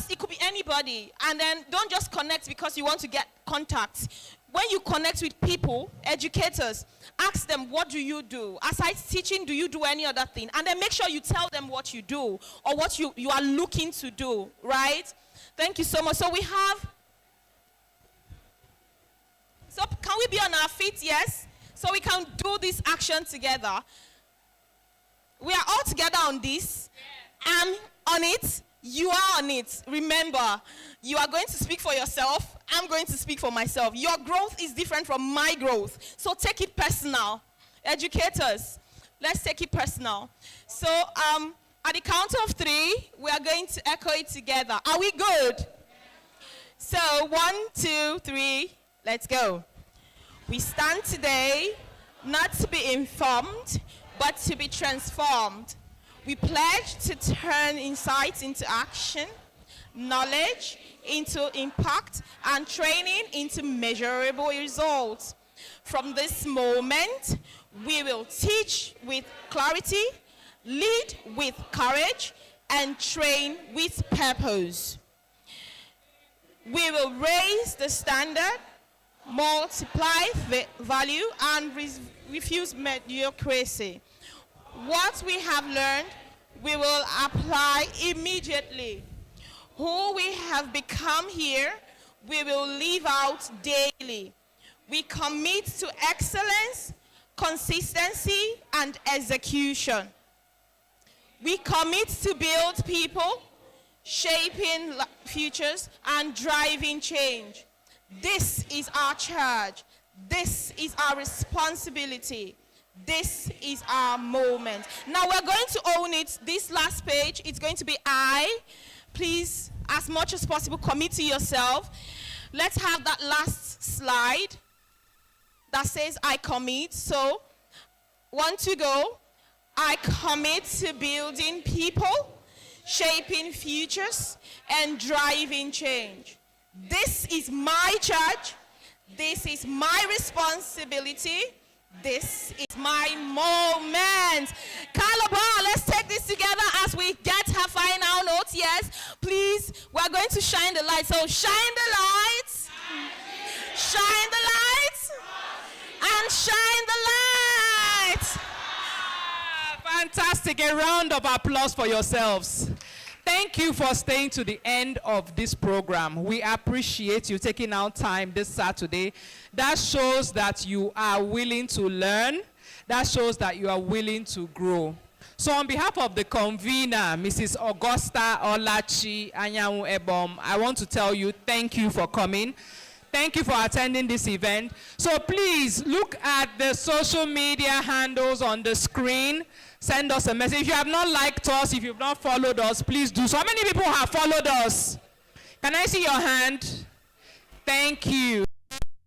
It could be anybody, and then don't just connect because you want to get contacts. When you connect with people, educators, ask them, what do you do? Aside teaching, do you do any other thing? And then make sure you tell them what you do or what you are looking to do, right? Thank you so much. So can we be on our feet? Yes? So we can do this action together. We are all together on this. On it. You are on it. Remember, you are going to speak for yourself. I'm going to speak for myself. Your growth is different from my growth. So take it personal. Educators, let's take it personal. So at the count of 3, we are going to echo it together. Are we good? So 1, 2, 3, let's go. We stand today not to be informed, but to be transformed. We pledge to turn insights into action, knowledge into impact, and training into measurable results. From this moment, we will teach with clarity, lead with courage, and train with purpose. We will raise the standard, multiply the value, and refuse mediocrity. What we have learned, we will apply immediately. Who we have become here, we will live out daily. We commit to excellence, consistency, and execution. We commit to build people, shaping futures, and driving change. This is our charge. This is our responsibility. This is our moment. Now we're going to own it. This last page, it's going to be I. Please, as much as possible, commit to yourself. Let's have that last slide that says I commit. So, 1 to go. I commit to building people, shaping futures, and driving change. This is my charge. This is my responsibility. This is my moment. Calabar, let's take this together as we get her final notes. Yes, please, we're going to shine the light. So shine the lights, shine the lights, and shine the lights. Fantastic. A round of applause for yourselves. Thank you for staying to the end of this program. We appreciate you taking out time this Saturday. That shows that you are willing to learn. That shows that you are willing to grow. So on behalf of the convener, Mrs. Augusta Olachi Anyanwu Ebom, I want to tell you thank you for coming. Thank you for attending this event. So please look at the social media handles on the screen. Send us a message. If you have not liked us, if you've not followed us, please do so. How many people have followed us? Can I see your hand? Thank you.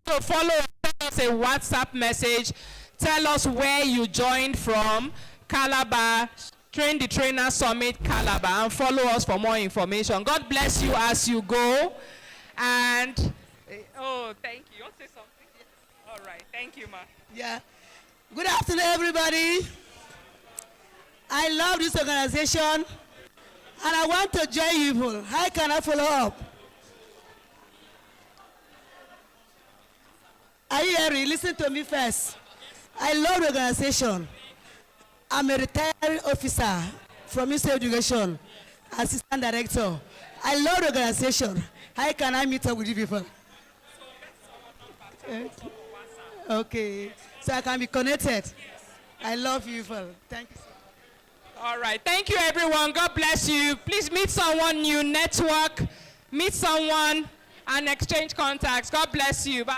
So follow us, send us a WhatsApp message. Tell us where you joined from. Calabar, Train the Trainer Summit, Calabar. And follow us for more information. God bless you as you go. And, oh, thank you. You want to say something? All right. Thank you, ma. Yeah. Good afternoon, everybody. I love this organization, and I want to join you people. How can I follow up? Are you hearing? Listen to me first. I love the organization. I'm a retired officer from Ministry of Education, Assistant Director. I love the organization. How can I meet up with you people? Okay, so I can be connected. I love you people. Thank you. All right. Thank you, everyone. God bless you. Please meet someone new, network, meet someone, and exchange contacts. God bless you. Bye.